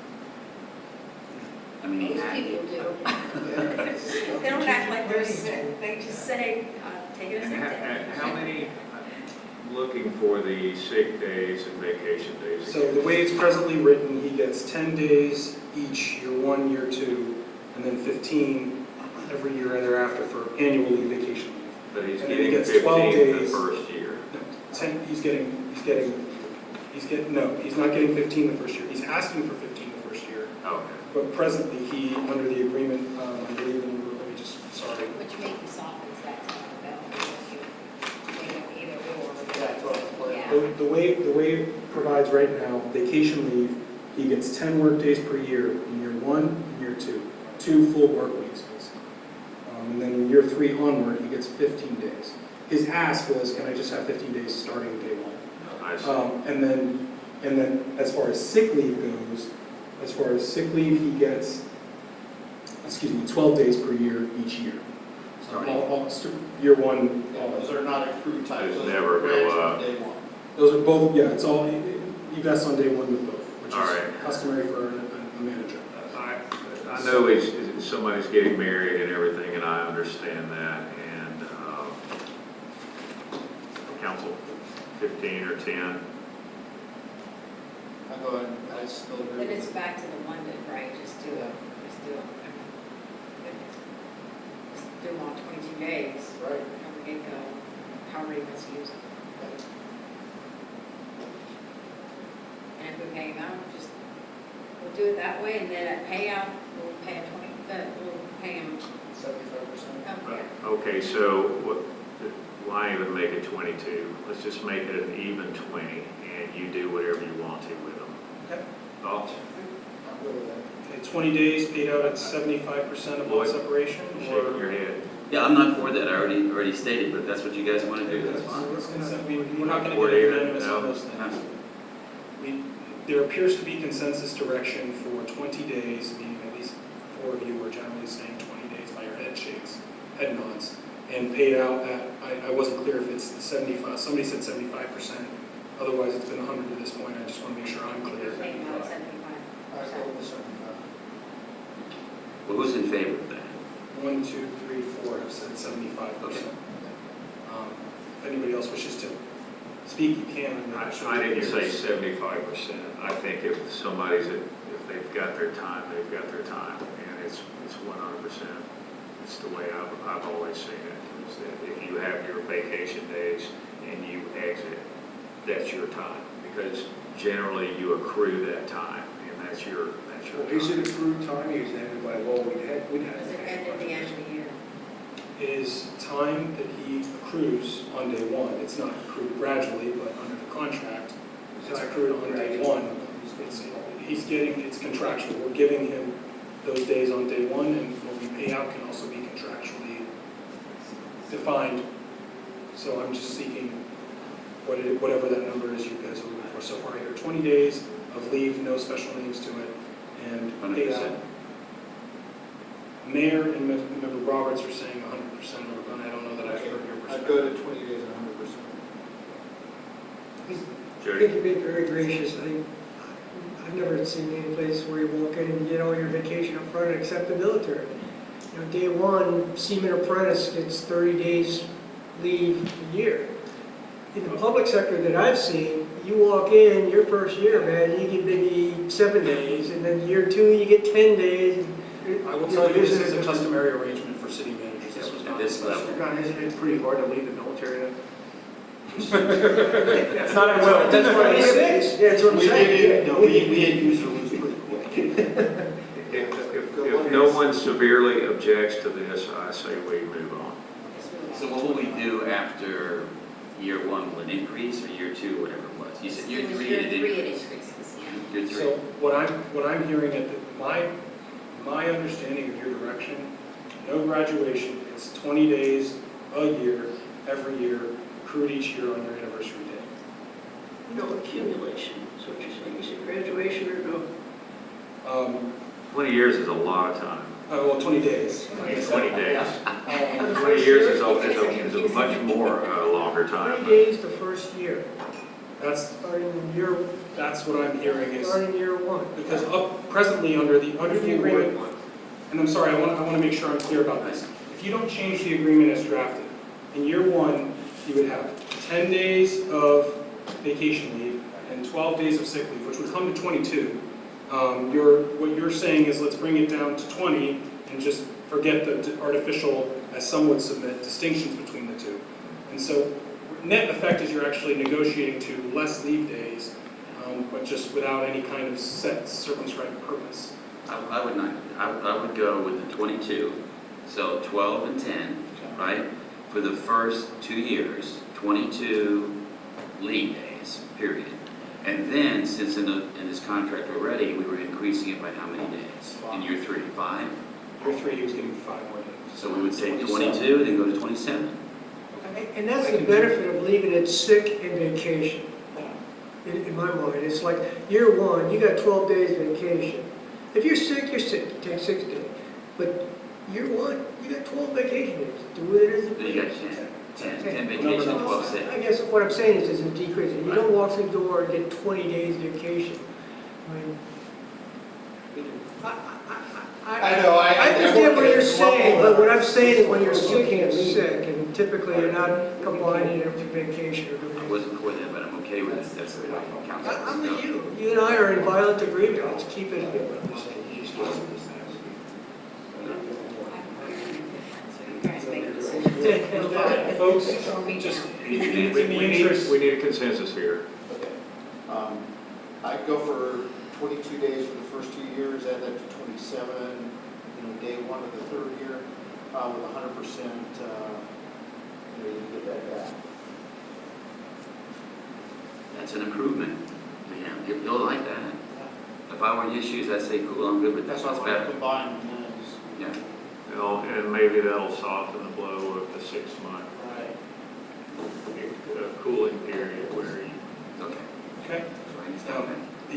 most people do. They don't act like they're sick. They just say, I'm taking a sick day. And how many looking for the sick days and vacation days? So the way it's presently written, he gets 10 days each, year 1, year 2, and then 15 every year thereafter for annual leave, vacation leave. But he's And then he getting gets 15 12 the days. first year. No, he's not getting 15 the first year. He's asking for 15 the first year. Okay. But presently, he, under the agreement, I believe, sorry. Which maybe softens that time about if you make it either or. Yeah, that's what I was playing. Yeah. The way it provides right now, vacation leave, he gets 10 work days per year in year 1 and year 2, 2 full work weeks. And then in year 3 onward, he gets 15 days. His ask was, can I just have 15 days starting day 1? I see. And then as far as sick leave goes, he gets, 12 days per year each year. Year 1. Those are not accrued types. Those Those never are grants go up. from day one. Those are both, yeah, it's all, he vests on day 1 with both, which All is right. customary for a manager. I know somebody's getting married and everything, and I understand that, and council, 15 or 10. I go ahead, I still agree. Then it's back to the London, right? Just do it. Just do them on 22 days. Right. From the get-go, however he wants to use it. And if we pay him out, we'll do it that way, and then at payout, we'll pay we'll pay him. 75%. Okay, so why even make it 22? Let's just make it an even 20, and you do whatever you want to with them. Okay. Thoughts? Not really that. Okay, 20 days paid out at 75% of all separation, Shaking or? your head. Yeah, I'm not for that. I already stated, but if that's what you guys want to do, that's fine. We're not going to Or get even, unanimous on no. those things. there appears to be consensus direction for 20 days, meaning at least 4 of you are generally saying 20 days by your head shakes, head nods, and paid out at, I wasn't clear if it's the 75, somebody said 75%, otherwise it's been 100 to this point, I just want to make sure I'm clear. Paying out 75%. Well, who's in favor of that? 1, 2, 3, 4 have said 75%. If anybody else wishes to speak, you can. I didn't say 75%. I think if somebody's, if they've got their time, they've got their time, and it's 100%. It's the way I've always seen it, is that if you have your vacation days and you exit, that's your time, because generally you accrue that time, and that's your Well, is it accrued time, is it ended by law, we'd have Does it end at the end of the year? It is time that he accrues on day one. It's not accrued gradually, but under the contract, it's accrued on day one. It's contractual. We're giving him those days on day one, and what we pay out can also be contractually defined. So I'm just seeking whatever that number is you guys are looking for. So far here, 20 days of leave, no special names to it, and pay 100%. out. Mayor and Member Roberts are saying 100%, Member Gunn, I don't know that I've heard your I'd perspective. go to 20 days and 100%. I think you've been very gracious. I've never seen any place where you walk in and you get all your vacation up front except the military. You know, day one, seaman apprentice gets 30 days leave a year. In the public sector that I've seen, you walk in, your first year, man, you get maybe 7 days, and then year 2, you get 10 days. I will tell you, this is a customary arrangement for city managers. This was not At this level. Mr. Gunn, isn't it pretty hard to leave the military then? It's not at will. That's what I'm saying. Yeah, that's what I'm saying. No, we had used the rules pretty quick. If no one severely objects to this, I say we move on. So what will we do after year one? Will it increase, or year two, whatever it was? You said year three, it increases. Year three. So what I'm hearing at my understanding of your direction, no graduation, it's 20 days a year, every year, accrued each year on your anniversary day. No accumulation, is what you're saying. Is it graduation or no? 20 years is a lot of time. Well, 20 days. 20 days. 20 years is a much more longer 20 time. days the first year, That's what I'm hearing is, starting year 1. because presently under the agreement, and I'm sorry, I want to make sure I'm clear about this. If you don't change the agreement as drafted, in year 1, you would have 10 days of vacation leave and 12 days of sick leave, which would come to 22. What you're saying is let's bring it down to 20 and just forget the artificial, as some would submit, distinctions between the two. And so net effect is you're actually negotiating to less leave days, but just without any kind of set circumscribed purpose. I would not, I would go with the 22, so 12 and 10, right? For the first 2 years, 22 leave days, period. And then, since in this contract already, we were increasing it by how many days? In year 3, 5? Year 3, he was getting 5 more days. So we would say 22, then go to 27. And that's the benefit of leaving it sick and vacation, in my mind. It's like year 1, you got 12 days vacation. If you're sick, you take 6 days. But year 1, you got 12 vacation days. Do with it as you Then you got please. 10 vacation, 12 sick. I guess what I'm saying is there's a decrease. You don't walk through the door and get 20 days vacation. I mean, I know, I understand what you're saying, but what I'm saying is when you're sick, you're sick, and typically you're not combining it with vacation or doing I wasn't for that, but I'm okay with it. That's the way council I'm wants with to go. you. You and I are in violent agreement. Let's keep it. Folks, just in the interest. We need a consensus here. I'd go for 22 days for the first 2 years, add that to 27, day 1 of the 3rd year, with 100%, you get that back. That's an improvement to him. He'll like that. If I were in his shoes, I'd say, cool, I'm good with that. That's better. Combine. Yeah. And maybe that'll soften the blow of the 6-month cooling period where you. Okay. Okay. So I understand that. I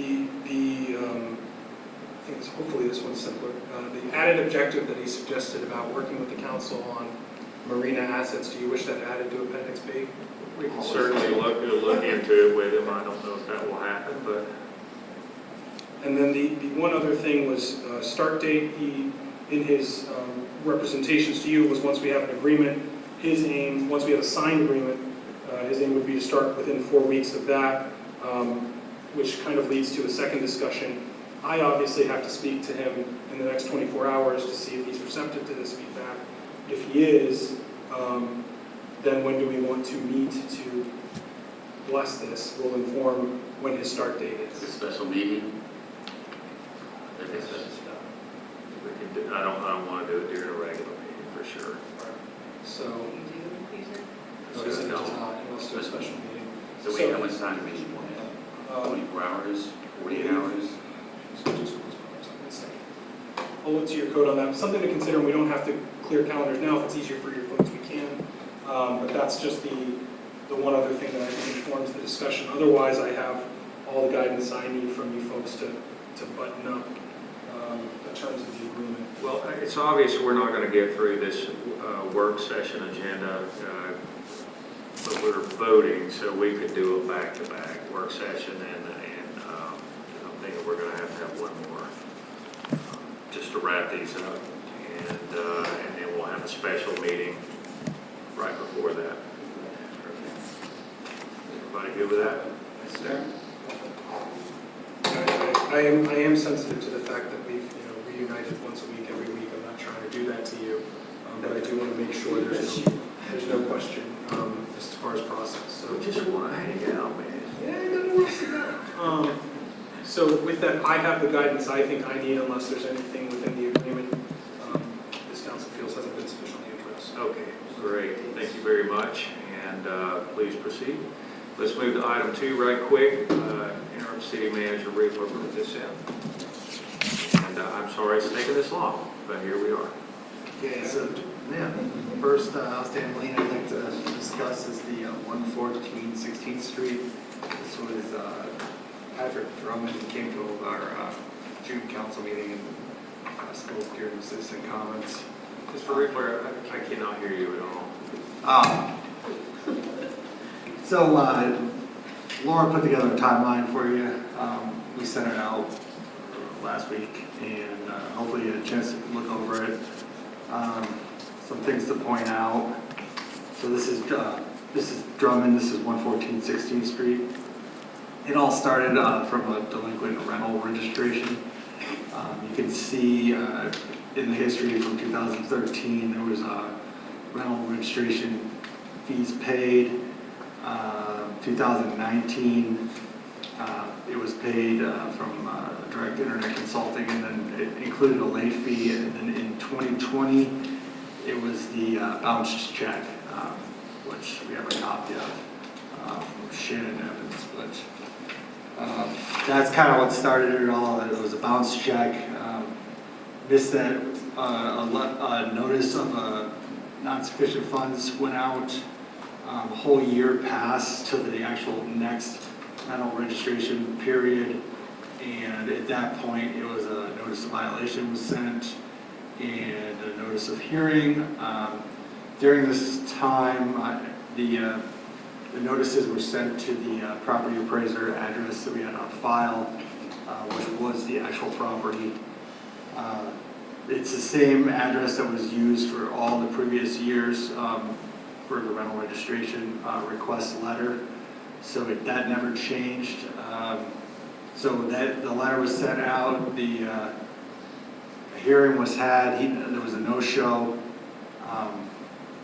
think hopefully this one's simpler. The added objective that he suggested about working with the council on marina assets, do you wish that added to Appendix B? We can certainly look into it with him. I don't know if that will happen, but. And then the one other thing was start date. He, in his representations to you, was once we have an agreement, his aim, once we have a signed agreement, his aim would be to start within 4 weeks of that, which kind of leads to a second discussion. I obviously have to speak to him in the next 24 hours to see if he's receptive to this feedback. If he is, then when do we want to meet to bless this? We'll inform when his start date is. A special meeting? We can do, I don't want to do it during a regular meeting for sure. So, You do, you said? no, he said he does not. He wants to do a special meeting. So wait, how much time do we need? 24 hours, 48 hours? I'll look to your code on that. Something to consider, we don't have to clear calendars now. If it's easier for your folks, we can. But that's just the one other thing that I think informs the discussion. Otherwise, I have all the guidance I need from you folks to button up the terms of the agreement. Well, it's obvious we're not going to get through this work session agenda, but we're voting, so we could do a back-to-back work session, and I'm thinking we're going to have one more just to wrap these up, and then we'll have a special meeting right before that. Everybody good with that? Yes, sir. I am sensitive to the fact that we've reunited once a week, every week. I'm not trying to do that to you, but I do want to make sure there's no question as far as process. So We just want to hang out, man. yeah, you got nowhere else to go. So with that, I have the guidance I think I need, unless there's anything within the agreement this council feels hasn't been sufficiently addressed. Okay, great. Thank you very much, and please proceed. Let's move to item 2 right quick. Interim City Manager Ruth will put this in. And I'm sorry it's taken this long, but here we are. Okay, so, yeah, first outstanding lien I'd like to discuss is the 114 16th Street. This was Patrick Drummond came to our June council meeting and spoke during the citizen comments. Just for real, I cannot hear you at all. So Laura put together a timeline for you. We sent it out last week, and hopefully you had a chance to look over it. Some things to point out. So this is Drummond. This is 114 16th Street. It all started from a delinquent rental registration. You can see in the history from 2013 there was rental registration fees paid. 2019 it was paid from direct internet consulting, and then it included a late fee, and then in 2020 it was the bounce check, which we have a copy of from Shannon Evans, but that's kind of what started it all. It was a bounce check. Missed that a notice of non-sufficient funds went out. A whole year passed to the actual next rental registration period, and at that point it was a notice of violation was sent and a notice of hearing. During this time, the notices were sent to the property appraiser address that we had on file, which was the actual property. It's the same address that was used for all the previous years for the rental registration request letter. So that never changed. So that the letter was sent out, the hearing was had, there was a no-show.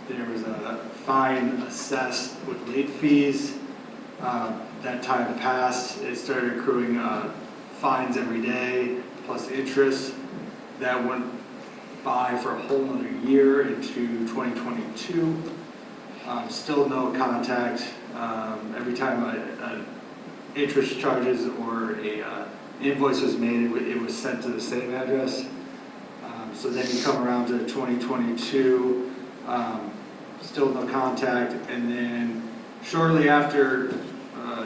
There was a fine assessed with late fees. That time passed. It started accruing fines every day plus interest. That went by for a whole another year into 2022. Still no contact. Every time an interest charges or a invoice was made, it was sent to the same address. So then you come around to 2022, still no contact, and then shortly after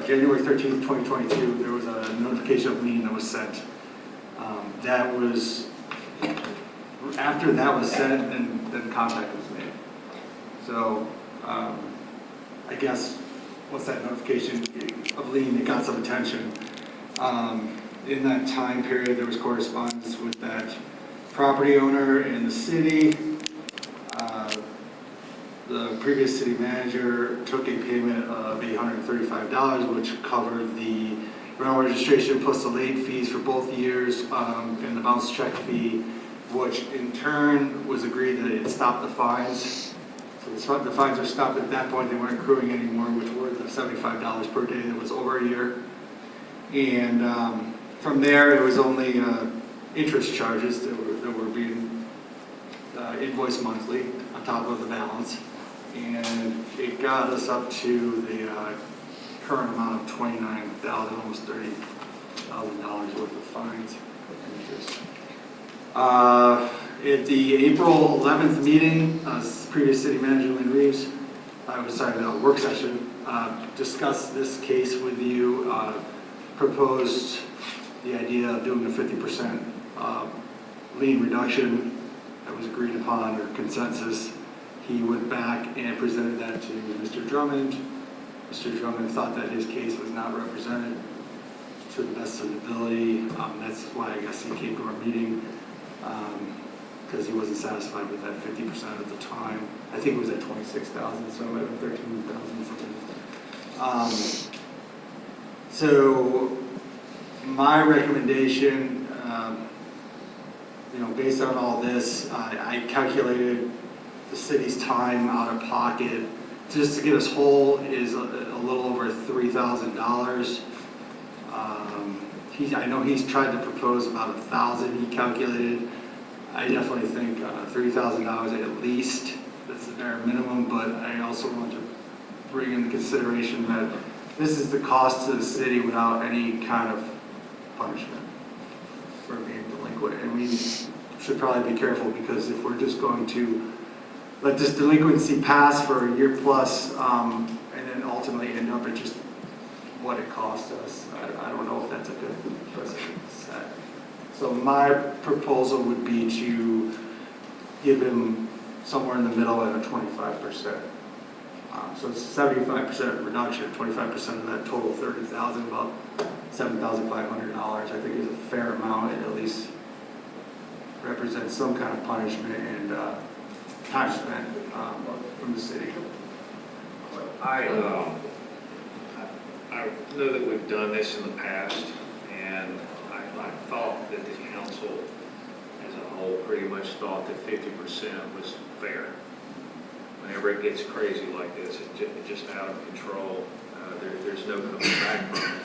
January 13th, 2022, there was a notification of lien that was sent. That was, after that was sent, then contact was made. So, I guess, once that notification of lien, it got some attention. In that time period, there was correspondence with that property owner and the city. The previous city manager took a payment of $835, which covered the rental registration plus the late fees for both years, and the bounce check fee, which in turn was agreed that it stopped the fines. So the fines were stopped at that point. They weren't accruing anymore, which were the $75 per day that was over a year. And from there, it was only interest charges that were being invoiced monthly on top of the balance. And it got us up to the current amount of $29,000, almost $30,000 worth of fines and interest. At the April 11th meeting, previous city manager Lynn Reeves, work session, discussed this case with you, proposed the idea of doing a 50% lien reduction that was agreed upon, or consensus. He went back and presented that to Mr. Drummond. Mr. Drummond thought that his case was not represented to the best of his ability. That's why I guess he came to our meeting, because he wasn't satisfied with that 50% at the time. I think it was at 26,000, so it might have been 13,000 something. So my recommendation, based on all this, I calculated the city's time out of pocket just to get us whole is a little over $3,000. I know he's tried to propose about $1,000. He calculated. I definitely think $3,000 at least. That's the bare minimum. But I also want to bring into consideration that this is the cost to the city without any kind of punishment for being delinquent, and we should probably be careful, because if we're just going to let this delinquency pass for a year plus, and then ultimately end up at just what it cost us, I don't know if that's a good precedent to set. So my proposal would be to give him somewhere in the middle at a 25%. So it's 75% reduction, 25% of that total 30,000, about $7,500. I think is a fair amount. It at least represents some kind of punishment and time spent from the city. I know that we've done this in the past, and I thought that the council as a whole pretty much thought that 50% was fair. Whenever it gets crazy like this, it's just out of control. There's no coming back from it.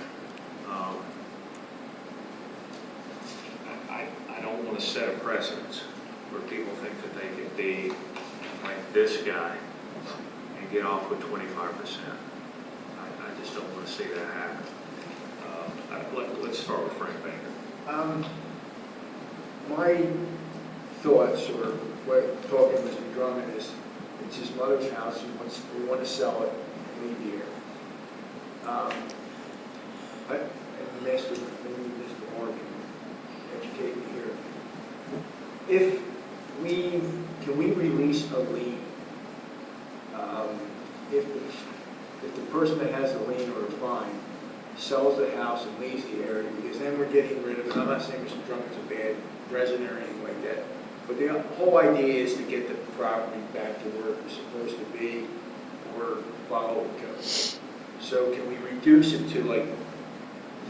I don't want to set a precedence where people think that they could be like this guy and get off with 25%. I just don't want to see that happen. Let's start with Frank Baker. My thoughts, or what talking with Mr. Drummond, is it's his mother's house. We want to sell it and leave here. And Mr. Moore can educate me here. Can we release a lien? If the person that has a lien or a fine sells the house and leaves the area, because then we're getting rid of it. I'm not saying Mr. Drummond's a bad resident or anything like that, but the whole idea is to get the property back to where it's supposed to be, or follow the code. So can we reduce it to, like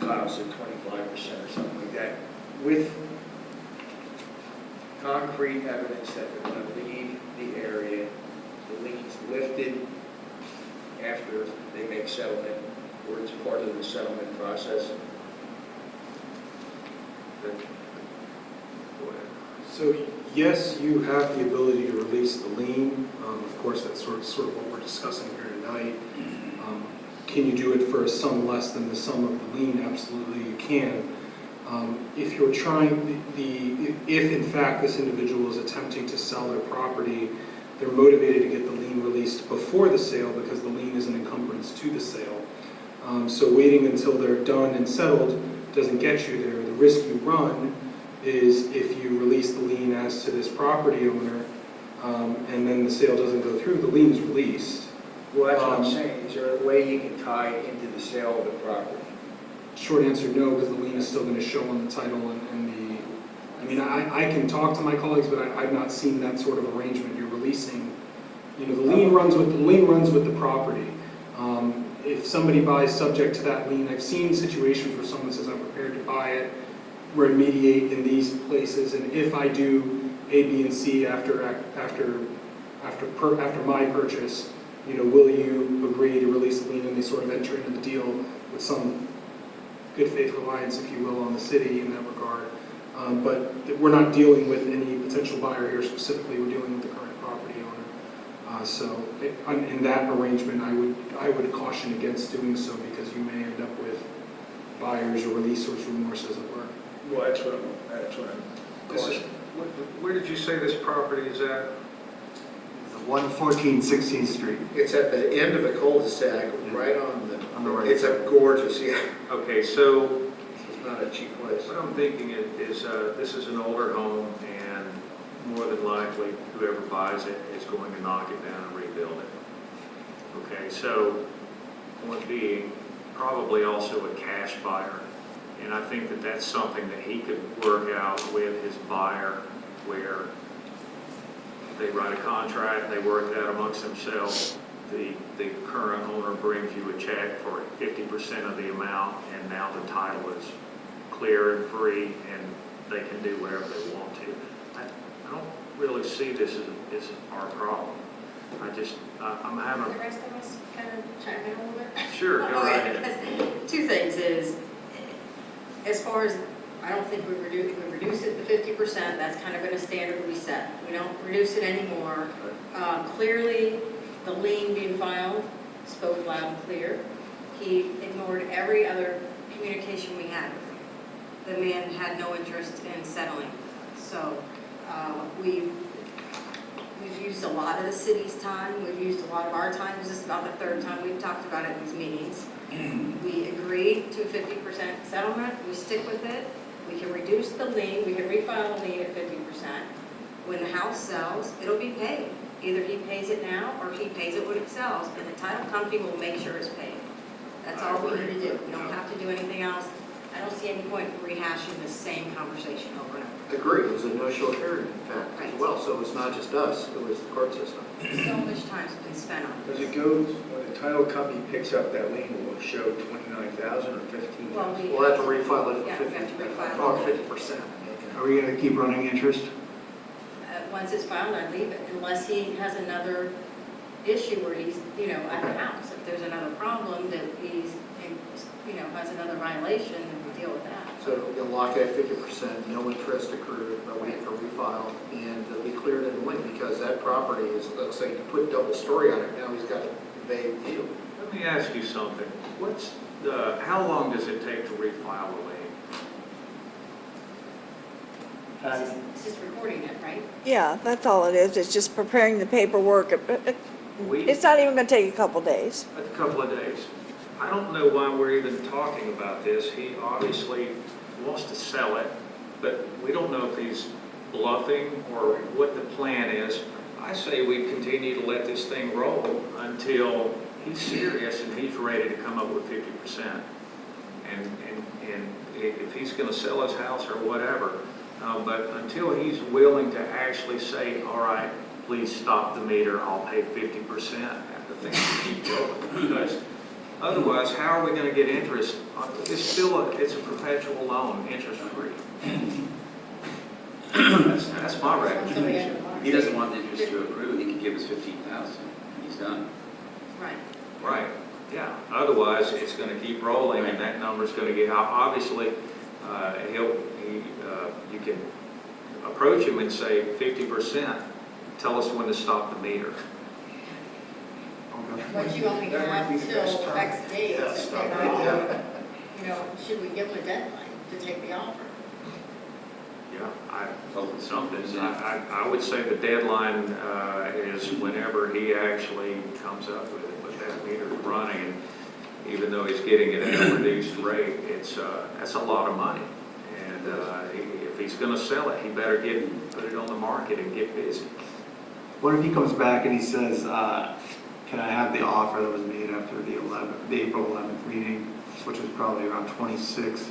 Kyle said, 25% or something like that, with concrete evidence that they're going to leave the area, the lien's lifted after they make settlement, or it's part of the settlement process? So yes, you have the ability to release the lien. Of course, that's sort of what we're discussing here tonight. Can you do it for a sum less than the sum of the lien? Absolutely, you can. If you're trying, if in fact this individual is attempting to sell their property, they're motivated to get the lien released before the sale because the lien is an encumbrance to the sale. So waiting until they're done and settled doesn't get you there. The risk you run is if you release the lien as to this property owner, and then the sale doesn't go through, the lien's released. Well, that's what I'm saying. Is there a way you can tie it into the sale of the property? Short answer, no, because the lien is still going to show on the title and the, I mean, I can talk to my colleagues, but I've not seen that sort of arrangement. You're releasing, you know, the lien runs with the property. If somebody buys subject to that lien, I've seen situations where someone says, I'm prepared to buy it, remediate in these places, and if I do A, B, and C after my purchase, you know, will you agree to release the lien? And they sort of enter into the deal with some good faith reliance, if you will, on the city in that regard. But we're not dealing with any potential buyer here specifically. We're dealing with the current property owner. So in that arrangement, I would caution against doing so because you may end up with buyer's or releaser's remorse, as it were. Well, that's what I'm cautioning. Where did you say this property is at? 114 16th Street. It's at the end of a cul-de-sac, right on On the right It's a gorgeous, yeah. Okay, so It's not a cheap place. what I'm thinking is this is an older home, and more than likely, whoever buys it is going to knock it down and rebuild it. Okay, so point being, probably also a cash buyer. And I think that that's something that he could work out with his buyer, where they write a contract, they work that amongst themselves. The current owner brings you a check for 50% of the amount, and now the title is clear and free, and they can do whatever they want to. I don't really see this as our problem. I'm having The rest of us kind of chime in a little bit? Sure, go Okay, ahead. because two things is, as far as, I don't think we reduce it to 50%, that's kind of been a standard we set. We don't reduce it anymore. Clearly, the lien being filed spoke loud and clear. He ignored every other communication we had with him. The man had no interest in settling. So we've used a lot of the city's time. We've used a lot of our time. This is about the third time we've talked about it in these meetings. We agreed to a 50% settlement. We stick with it. We can reduce the lien. We can refile the lien at 50%. When the house sells, it'll be paid. Either he pays it now or he pays it when it sells, and the title company will make sure it's paid. That's all we need to do. We don't have to do anything else. I don't see any point in rehashing the same conversation over and over. Agree, it was a no-show hearing, in fact, as well, so it's not just us, it was the court system. So much time's been spent on Because it. it goes, when the title company picks up that lien, it will show 29,000 or 15,000. We'll have to refile it Yeah, for we have to 50, refile or it. 50%. Are we going to keep running interest? Once it's filed, I leave it, unless he has another issue where he's, at the house. If there's another problem that he's, has another violation, then we deal with that. So you'll lock it at 50%, no interest accrued, but we have to refile, and it'll be cleared in the lien, because that property is, let's say, you put double story on it, now he's got a vague deal. Let me ask you something. How long does it take to refile a lien? It's just recording it, right? Yeah, that's all it is. It's just preparing the paperwork. It's not even going to take a couple days. A couple of days. I don't know why we're even talking about this. He obviously wants to sell it, but we don't know if he's bluffing or what the plan is. I say we continue to let this thing roll until he's serious and he's ready to come up with 50%. And if he's going to sell his house or whatever, but until he's willing to actually say, all right, please stop the meter, I'll pay 50%, the thing will keep going. Because otherwise, how are we going to get interest? It's a perpetual loan, interest-free. That's my recommendation. He doesn't want the interest to accrue, he can give us 15,000, and he's done. Right. Right, yeah. Otherwise, it's going to keep rolling, and that number's going to get out. Obviously, you can approach him and say 50%. Tell us when to stop the meter. But you only have till X days. Should we give him a deadline to take the offer? Yeah, I would say the deadline is whenever he actually comes up with it, but that meter's running. even though he's getting it at a reduced rate, that's a lot of money. And if he's gonna sell it, he better put it on the market and get busy. What if he comes back and he says, can I have the offer that was made after the April 11th meeting, which was probably around 26,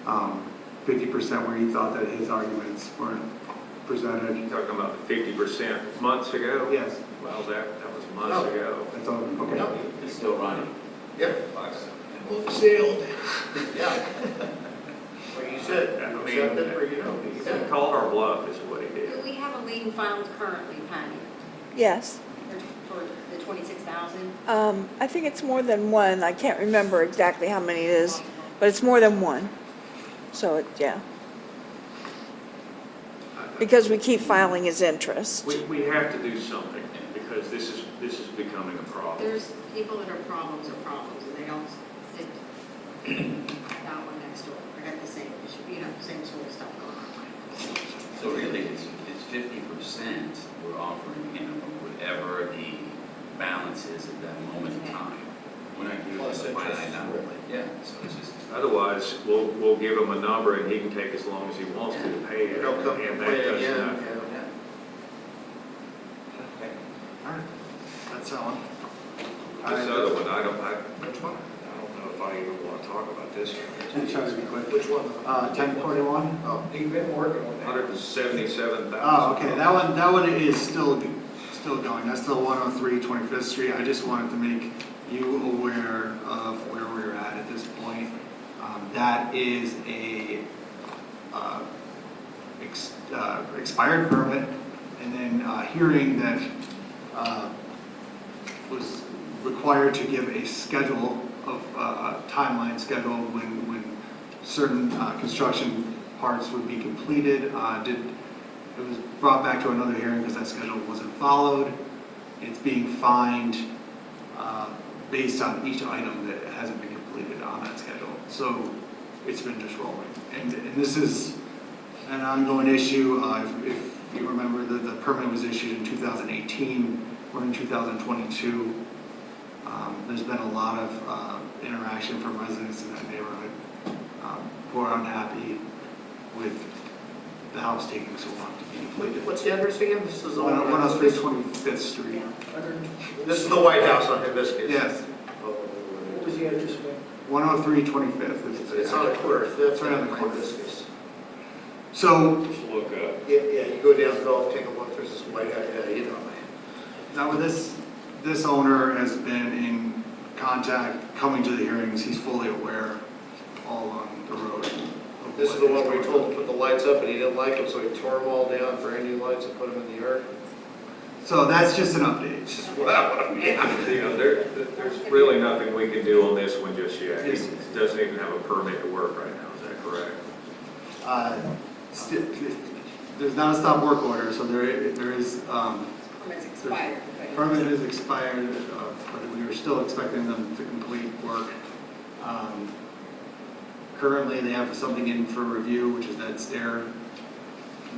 50% where he thought that his arguments weren't presented? You're talking about 50% months ago? Yes. Well, that was months ago. That's all, okay. It's still running. Yep. Book sealed. Yeah. Well, you said, I mean, accept it or you don't. He called our bluff is what he did. Do we have a lien filed currently, Patty, Yes. for the 26,000? I think it's more than one. I can't remember exactly how many it is, but it's more than one. So, yeah. Because we keep filing his interest. We have to do something because this is becoming a problem. There's people that are problems, and they don't fit that one next door. I got the same issue, same sort of stuff going on. So really, it's 50% we're offering him whatever the balance is at that moment in time. We're not giving him a finite number. Yeah, so it's just. Otherwise, we'll give him a number and he can take as long as he wants to pay it. Don't come And that complain does again. nothing. All right. That's that one. This other one, I don't Which one? know if I even want to talk about this one. Try to be quick. Which one? 1041? Oh, you've been working on that. 177,000. Oh, okay, that one is still going, that's still 103 25th Street. I just wanted to make you aware of where we're at this point. That is a expired permit, and then hearing that was required to give a schedule of a timeline schedule when certain construction parts would be completed. It was brought back to another hearing because that schedule wasn't followed. It's being fined based on each item that hasn't been completed on that schedule. So it's been just rolling. And this is an ongoing issue. If you remember, the permit was issued in 2018. We're in 2022. There's been a lot of interaction from residents in that neighborhood who are unhappy with the house taking so long to be completed. What's the address again? This is the 103 25th Street. This is the White House on Hibiscus. Yes. What was the address again? 103 25th. It's on the corner, Fifth It's right on the and corner. Hibiscus. So, Just look up. Yeah, you go down Gulf, take a look, there's this White House, yeah, you know. now with this owner has been in contact, coming to the hearings. He's fully aware all along the road. This is the one where he told him to put the lights up and he didn't like them, so he tore them all down, brand new lights, and put them in the yard. So that's just an update. There's really nothing we can do on this one just yet. He doesn't even have a permit to work right now, is that correct? There's not a stop work order, so there is, Permit's expired. permit is expired, but we are still expecting them to complete work. Currently, they have something in for review, which is that stair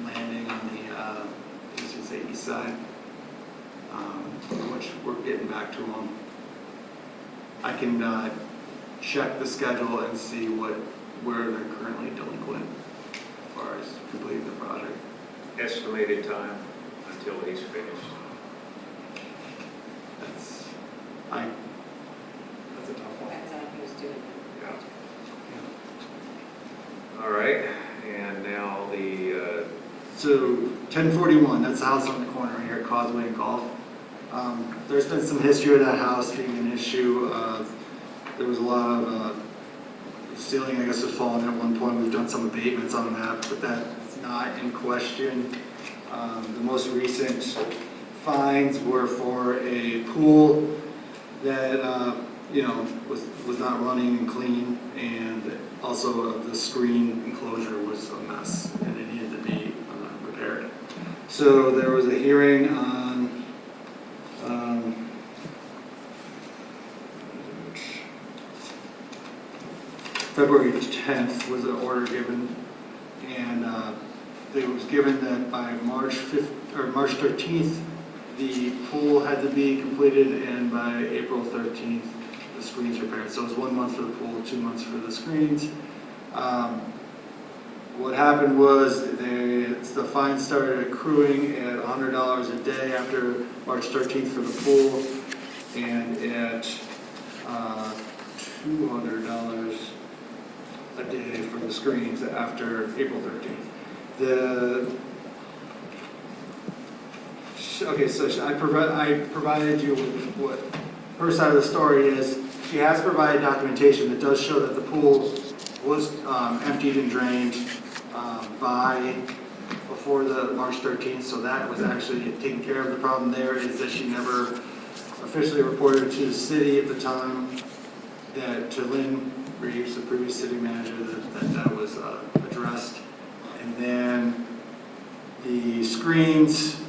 landing on the, I should say, east side, which we're getting back to them. I can check the schedule and see where they're currently delinquent as far as completing the project. Estimated time until he's finished. That's a tough one. Depends on who's doing it. All right, and now the, So 1041, that's the house on the corner right here, Causeway and Golf. There's been some history of that house being an issue. There was a lot of ceiling, I guess, was falling at one point. We've done some abatements on that, but that's not in question. The most recent fines were for a pool that was not running and clean, and also the screen enclosure was a mess and it needed to be repaired. So there was a hearing on February 10th was an order given, and it was given that by March 13th the pool had to be completed, and by April 13th the screens repaired. So it was 1 month for the pool, 2 months for the screens. What happened was the fine started accruing at $100 a day after March 13th for the pool, and at $200 a day for the screens after April 13th. Okay, so I provided you with what her side of the story is. She has provided documentation that does show that the pool was emptied and drained before the March 13th, so that was actually taken care of. The problem there is that she never officially reported to the city at the time, to Lynn Reeves, the previous city manager, that was addressed. And then the screens,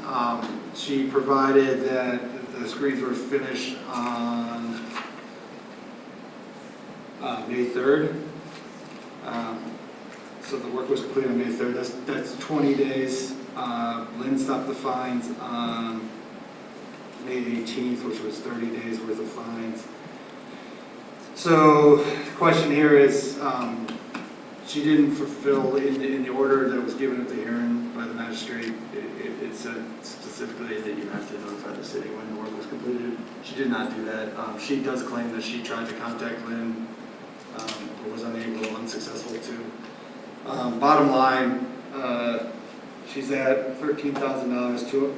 she provided that the screens were finished on May 3rd. So the work was completed on May 3rd. That's 20 days. Lynn stopped the fines on May 18th, which was 30 days worth of fines. So the question here is, she didn't fulfill in the order that was given at the hearing by the magistrate. It said specifically that you have to notify the city when the work was completed. She did not do that. She does claim that she tried to contact Lynn, but was unsuccessful to. Bottom line, she's at $13,000 to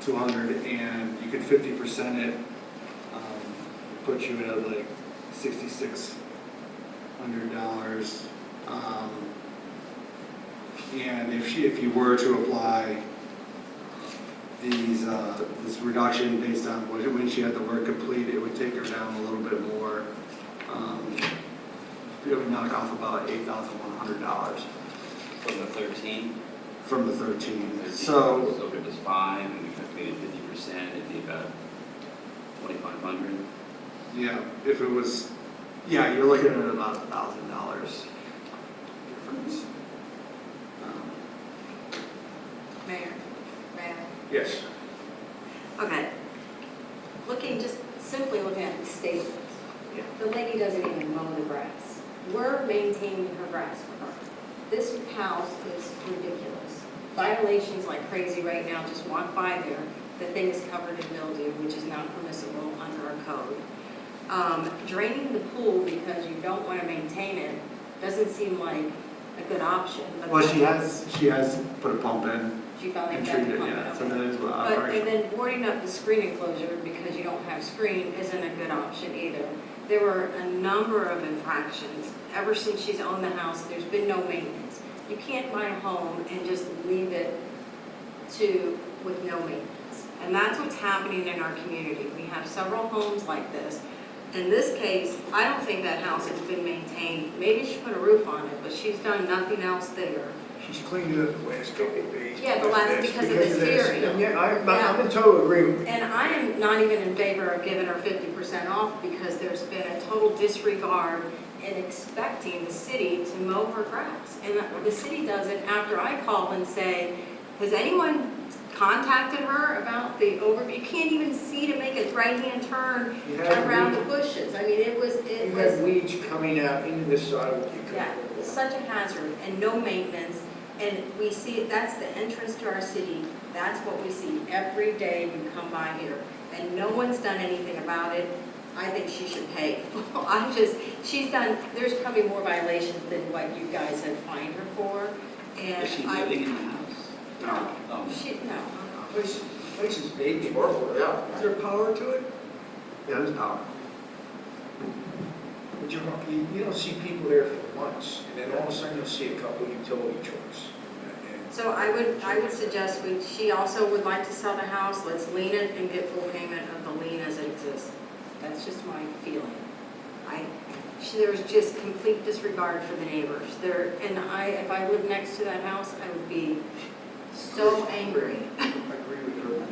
$200, and you could 50% it, put you at like $6,600. And if you were to apply this reduction based on when she had the work complete, it would take her down a little bit more. It would knock off about $8,100 From the 13? from the 13. So if it was 5 and we calculated 50%, it'd be about 2,500. Yeah, if it was, yeah, you're looking at about $1,000 difference. Mayor, Yes. okay. Just simply looking at the statement, the lady doesn't even mow the grass. We're maintaining her grass for her. This house is ridiculous. Violations like crazy right now, just walk by there. The thing is covered in mildew, which is not permissible under our code. Draining the pool because you don't want to maintain it doesn't seem like a good option. But Well, she has put a pump in she finally and got the treated it, pump yeah. in, So okay. that is what But, and operation. then boarding up the screen enclosure because you don't have screen isn't a good option either. There were a number of infractions. Ever since she's owned the house, there's been no maintenance. You can't buy a home and just leave it with no maintenance. And that's what's happening in our community. We have several homes like this. In this case, I don't think that house has been maintained. Maybe she put a roof on it, but she's done nothing else there. She's cleaned it up the last couple of days. Yeah, the last, because of this hearing. Yeah, I'm in total agreement. And I am not even in favor of giving her 50% off because there's been a total disregard in expecting the city to mow her grass. And the city does it after I call and say, has anyone contacted her about the you can't even see to make a right-hand turn around the bushes. I mean, it was. You had weeds coming out into the sidewalk. Yeah, such a hazard and no maintenance. And we see, that's the entrance to our city. That's what we see every day we come by here. And no one's done anything about it. I think she should pay. There's probably more violations than what you guys have fined her for. And Is she living in the house? No, Oh. no. Place is big. Yeah. Is there power to it? Yeah, there's power. But you don't see people there for months, and then all of a sudden you'll see a couple utility trucks. So I would suggest, she also would like to sell the house, let's lien it and get full payment of the lien as it exists. That's just my feeling. There was just complete disregard for the neighbors. If I lived next to that house, I would be so angry. I agree with her.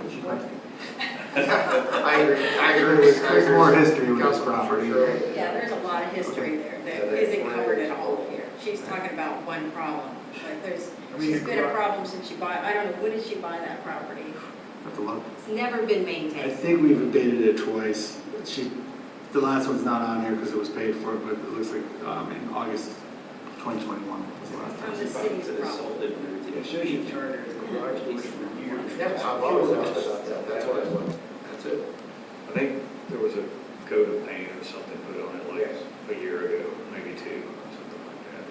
I agree with There's more history with this property. Yeah, there's a lot of history there that isn't covered at all here. She's talking about one problem, but she's been a problem since she bought, I don't know, when did she buy that property? Have to look. It's never been I maintained. think we've abated it twice. The last one's not on here because it was paid for, but it looks like in August 2021 was the last time. From the city's problem. As soon as you turn there, the garage doors for years. Yeah, I've always asked about that, that's what I want, that's it. I think there was a coat of paint or something put on it like a year ago, maybe two, or something like that.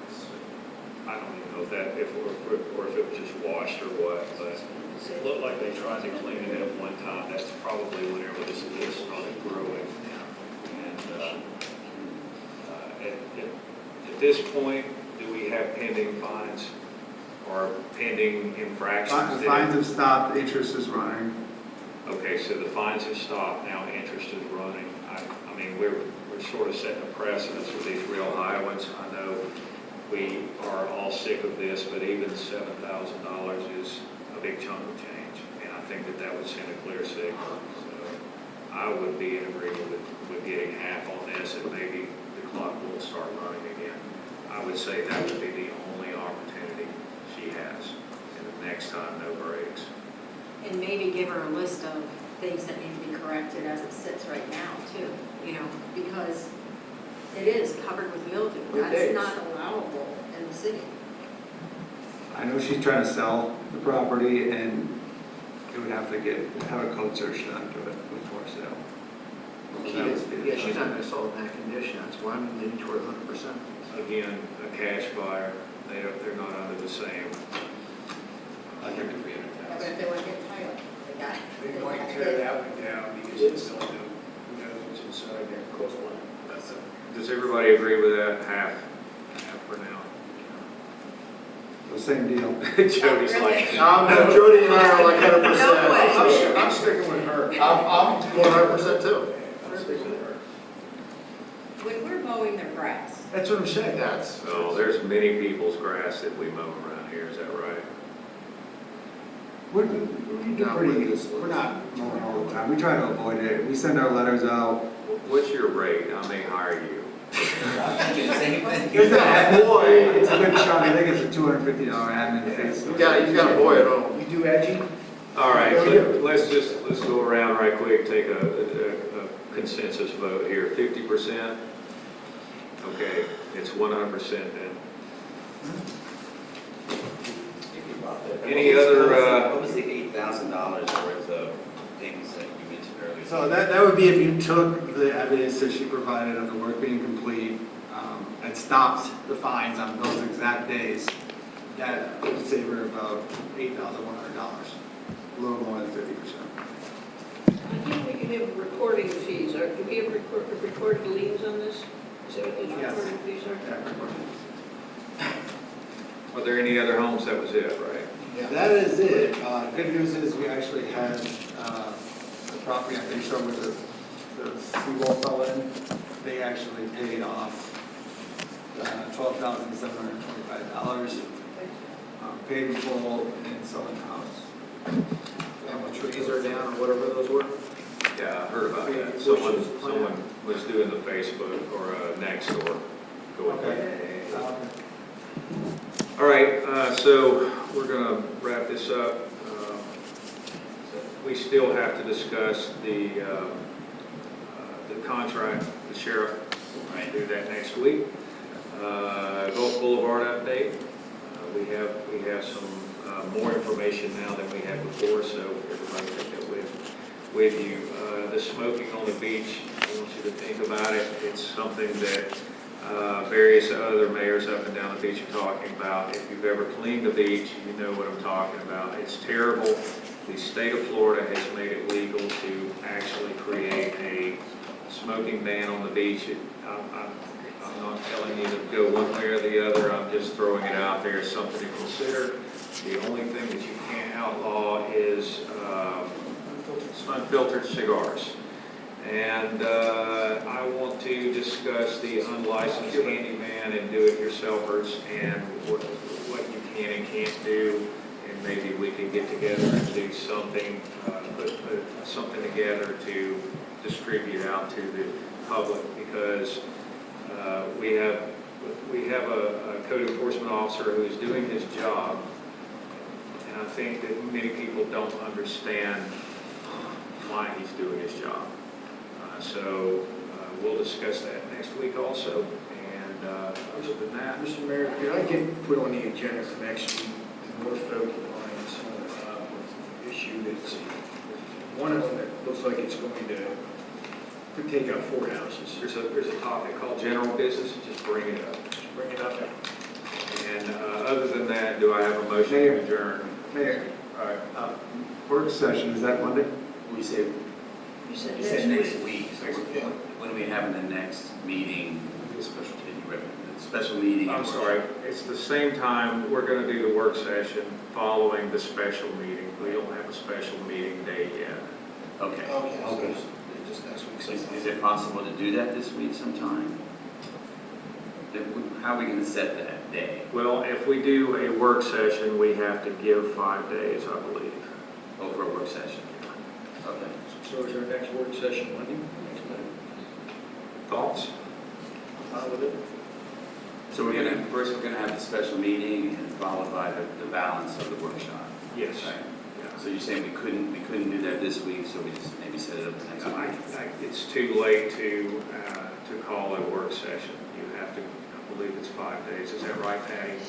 I don't even know if that, or if it was just washed or what, but it looked like they tried to clean it at one time. That's probably whenever this started growing. And at this point, do we have pending fines or pending infractions? The fines have stopped, interest is running. Okay, so the fines have stopped, now interest is running. I mean, we're sort of setting a precedence with these real high ones. I know we are all sick of this, but even $7,000 is a big chunk of change. And I think that would send a clear signal. So I would be in agreement with getting half on this, and maybe the clock will start running again. I would say that would be the only opportunity she has. And the next time, no brakes. And maybe give her a list of things that need to be corrected as it sits right now, too, because it is covered with mildew. That's not allowable in the city. I know she's trying to sell the property, and it would have to have a code search done to it before sale. Yeah, she's not gonna sell it in that condition, that's why I'm leaning toward 100%. Again, a cash buyer, they're not under the same. I think the But if they want to get title, they got it. They might tear that one down because it's still new. Who knows what's inside there? Close one. That's it. Does everybody agree with that? Half for now. The same deal. Jody's like. Jody and I are like 100%. No way. I'm sticking with her. I'm 100% too. I'm sticking with her. When we're mowing their grass, That's what I'm saying. So there's many people's grass that we mow around here, is that right? We're not mowing all the time. We try to avoid it. We send our letters out. What's your rate? I may hire you. It's a boy. It's a good chunk. I think it's a $250 admin fee. You got a boy at home. You do edging? All right, let's go around right quick, take a consensus vote here. 50%? Okay, it's 100% then. Any other, What was the $8,000 worth of things that you mentioned earlier? So that would be if you took the evidence that she provided of the work being complete and stopped the fines on those exact days. That would save her about $8,100, a little more than 50%. I think we can have recording fees. Do we have recorded liens on this? Is that what these Yes. recording fees are? are there any other homes? That was it, right? Yeah, that is it. Good news is we actually had the property on Bay Shore with the seawall fell in. They actually paid off $12,725. Paid in full and selling the house. How much trees are down or whatever those were? Yeah, I heard about that. Someone was doing the Facebook or next door. Okay. All right, so we're going to wrap this up. We still have to discuss the contract, the sheriff. We'll do that next week. Gulf Boulevard update. We have some more information now than we had before, so everybody take that with you. The smoking on the beach, I want you to think about it. It's something that various other mayors up and down the beach are talking about. If you've ever cleaned the beach, you know what I'm talking about. It's terrible. The state of Florida has made it legal to actually create a smoking ban on the beach. I'm not telling you to go one way or the other. I'm just throwing it out there as something to consider. The only thing that you can't outlaw is unfiltered cigars. And I want to discuss the unlicensed handyman and do-it-yourselfers and what you can and can't do. And maybe we can get together and do something, put something together to distribute out to the public, because we have a code enforcement officer who is doing his job, and I think that many people don't understand why he's doing his job. So we'll discuss that next week also. And other than that, Mr. Mayor, could I get put on the agenda for next week, more focal on some issue that's, one of them that looks like it's going to could take out 4 houses. there's a topic called general business, just bring it up. Just bring it up. And other than that, do I have a motion to adjourn? Mayor, All right. Work session, is that Monday? We said, You said we said next next week. week, so when do we have the next meeting? Special meeting? I'm sorry, it's the same time, we're going to do the work session following the special meeting. We don't have a special meeting date yet. Okay. Okay. Just next week. Is it possible to do that this week sometime? How are we going to set that day? Well, if we do a work session, we have to give 5 days, I believe. Oh, for a work session? Okay. So is our next work session Monday? Next Monday? Thoughts? Fine with it? So first we're gonna have the special meeting and followed by the balance of the workshop. Yes. Right? So you're saying we couldn't do that this week, so we just maybe set it up the next week? It's too late to call a work session. You have to, I believe it's 5 days. Is that right, Patty?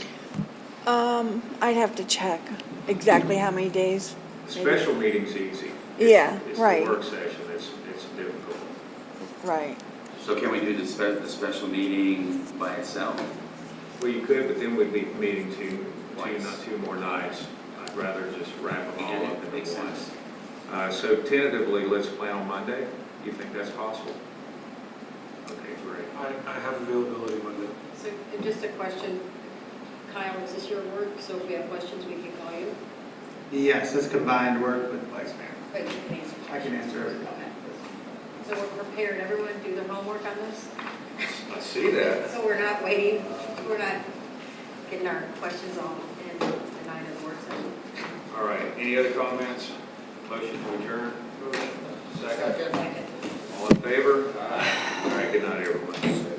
I'd have to check exactly how many days. The special meeting's easy. Yeah, It's right. the work session that's difficult. Right. So can we do the special meeting by itself? Well, you could, but then we'd be meeting Twice. not 2 more nights. I'd rather just wrap them all Yeah, up that in makes one. sense. So tentatively, let's plan on Monday. You think that's possible? Okay, great. I have availability Monday. So just a question, Kyle, is this your work? So if we have questions, we can call you? Yes, that's combined work with Vice Mayor. But you can answer. I can answer everything. Okay. So we're prepared, everyone do their homework on this? I see that. So we're not waiting, we're not getting our questions on in the night of the work session? All right, any other comments? Motion to adjourn? Second? Second. All in favor? All right, good night, everyone.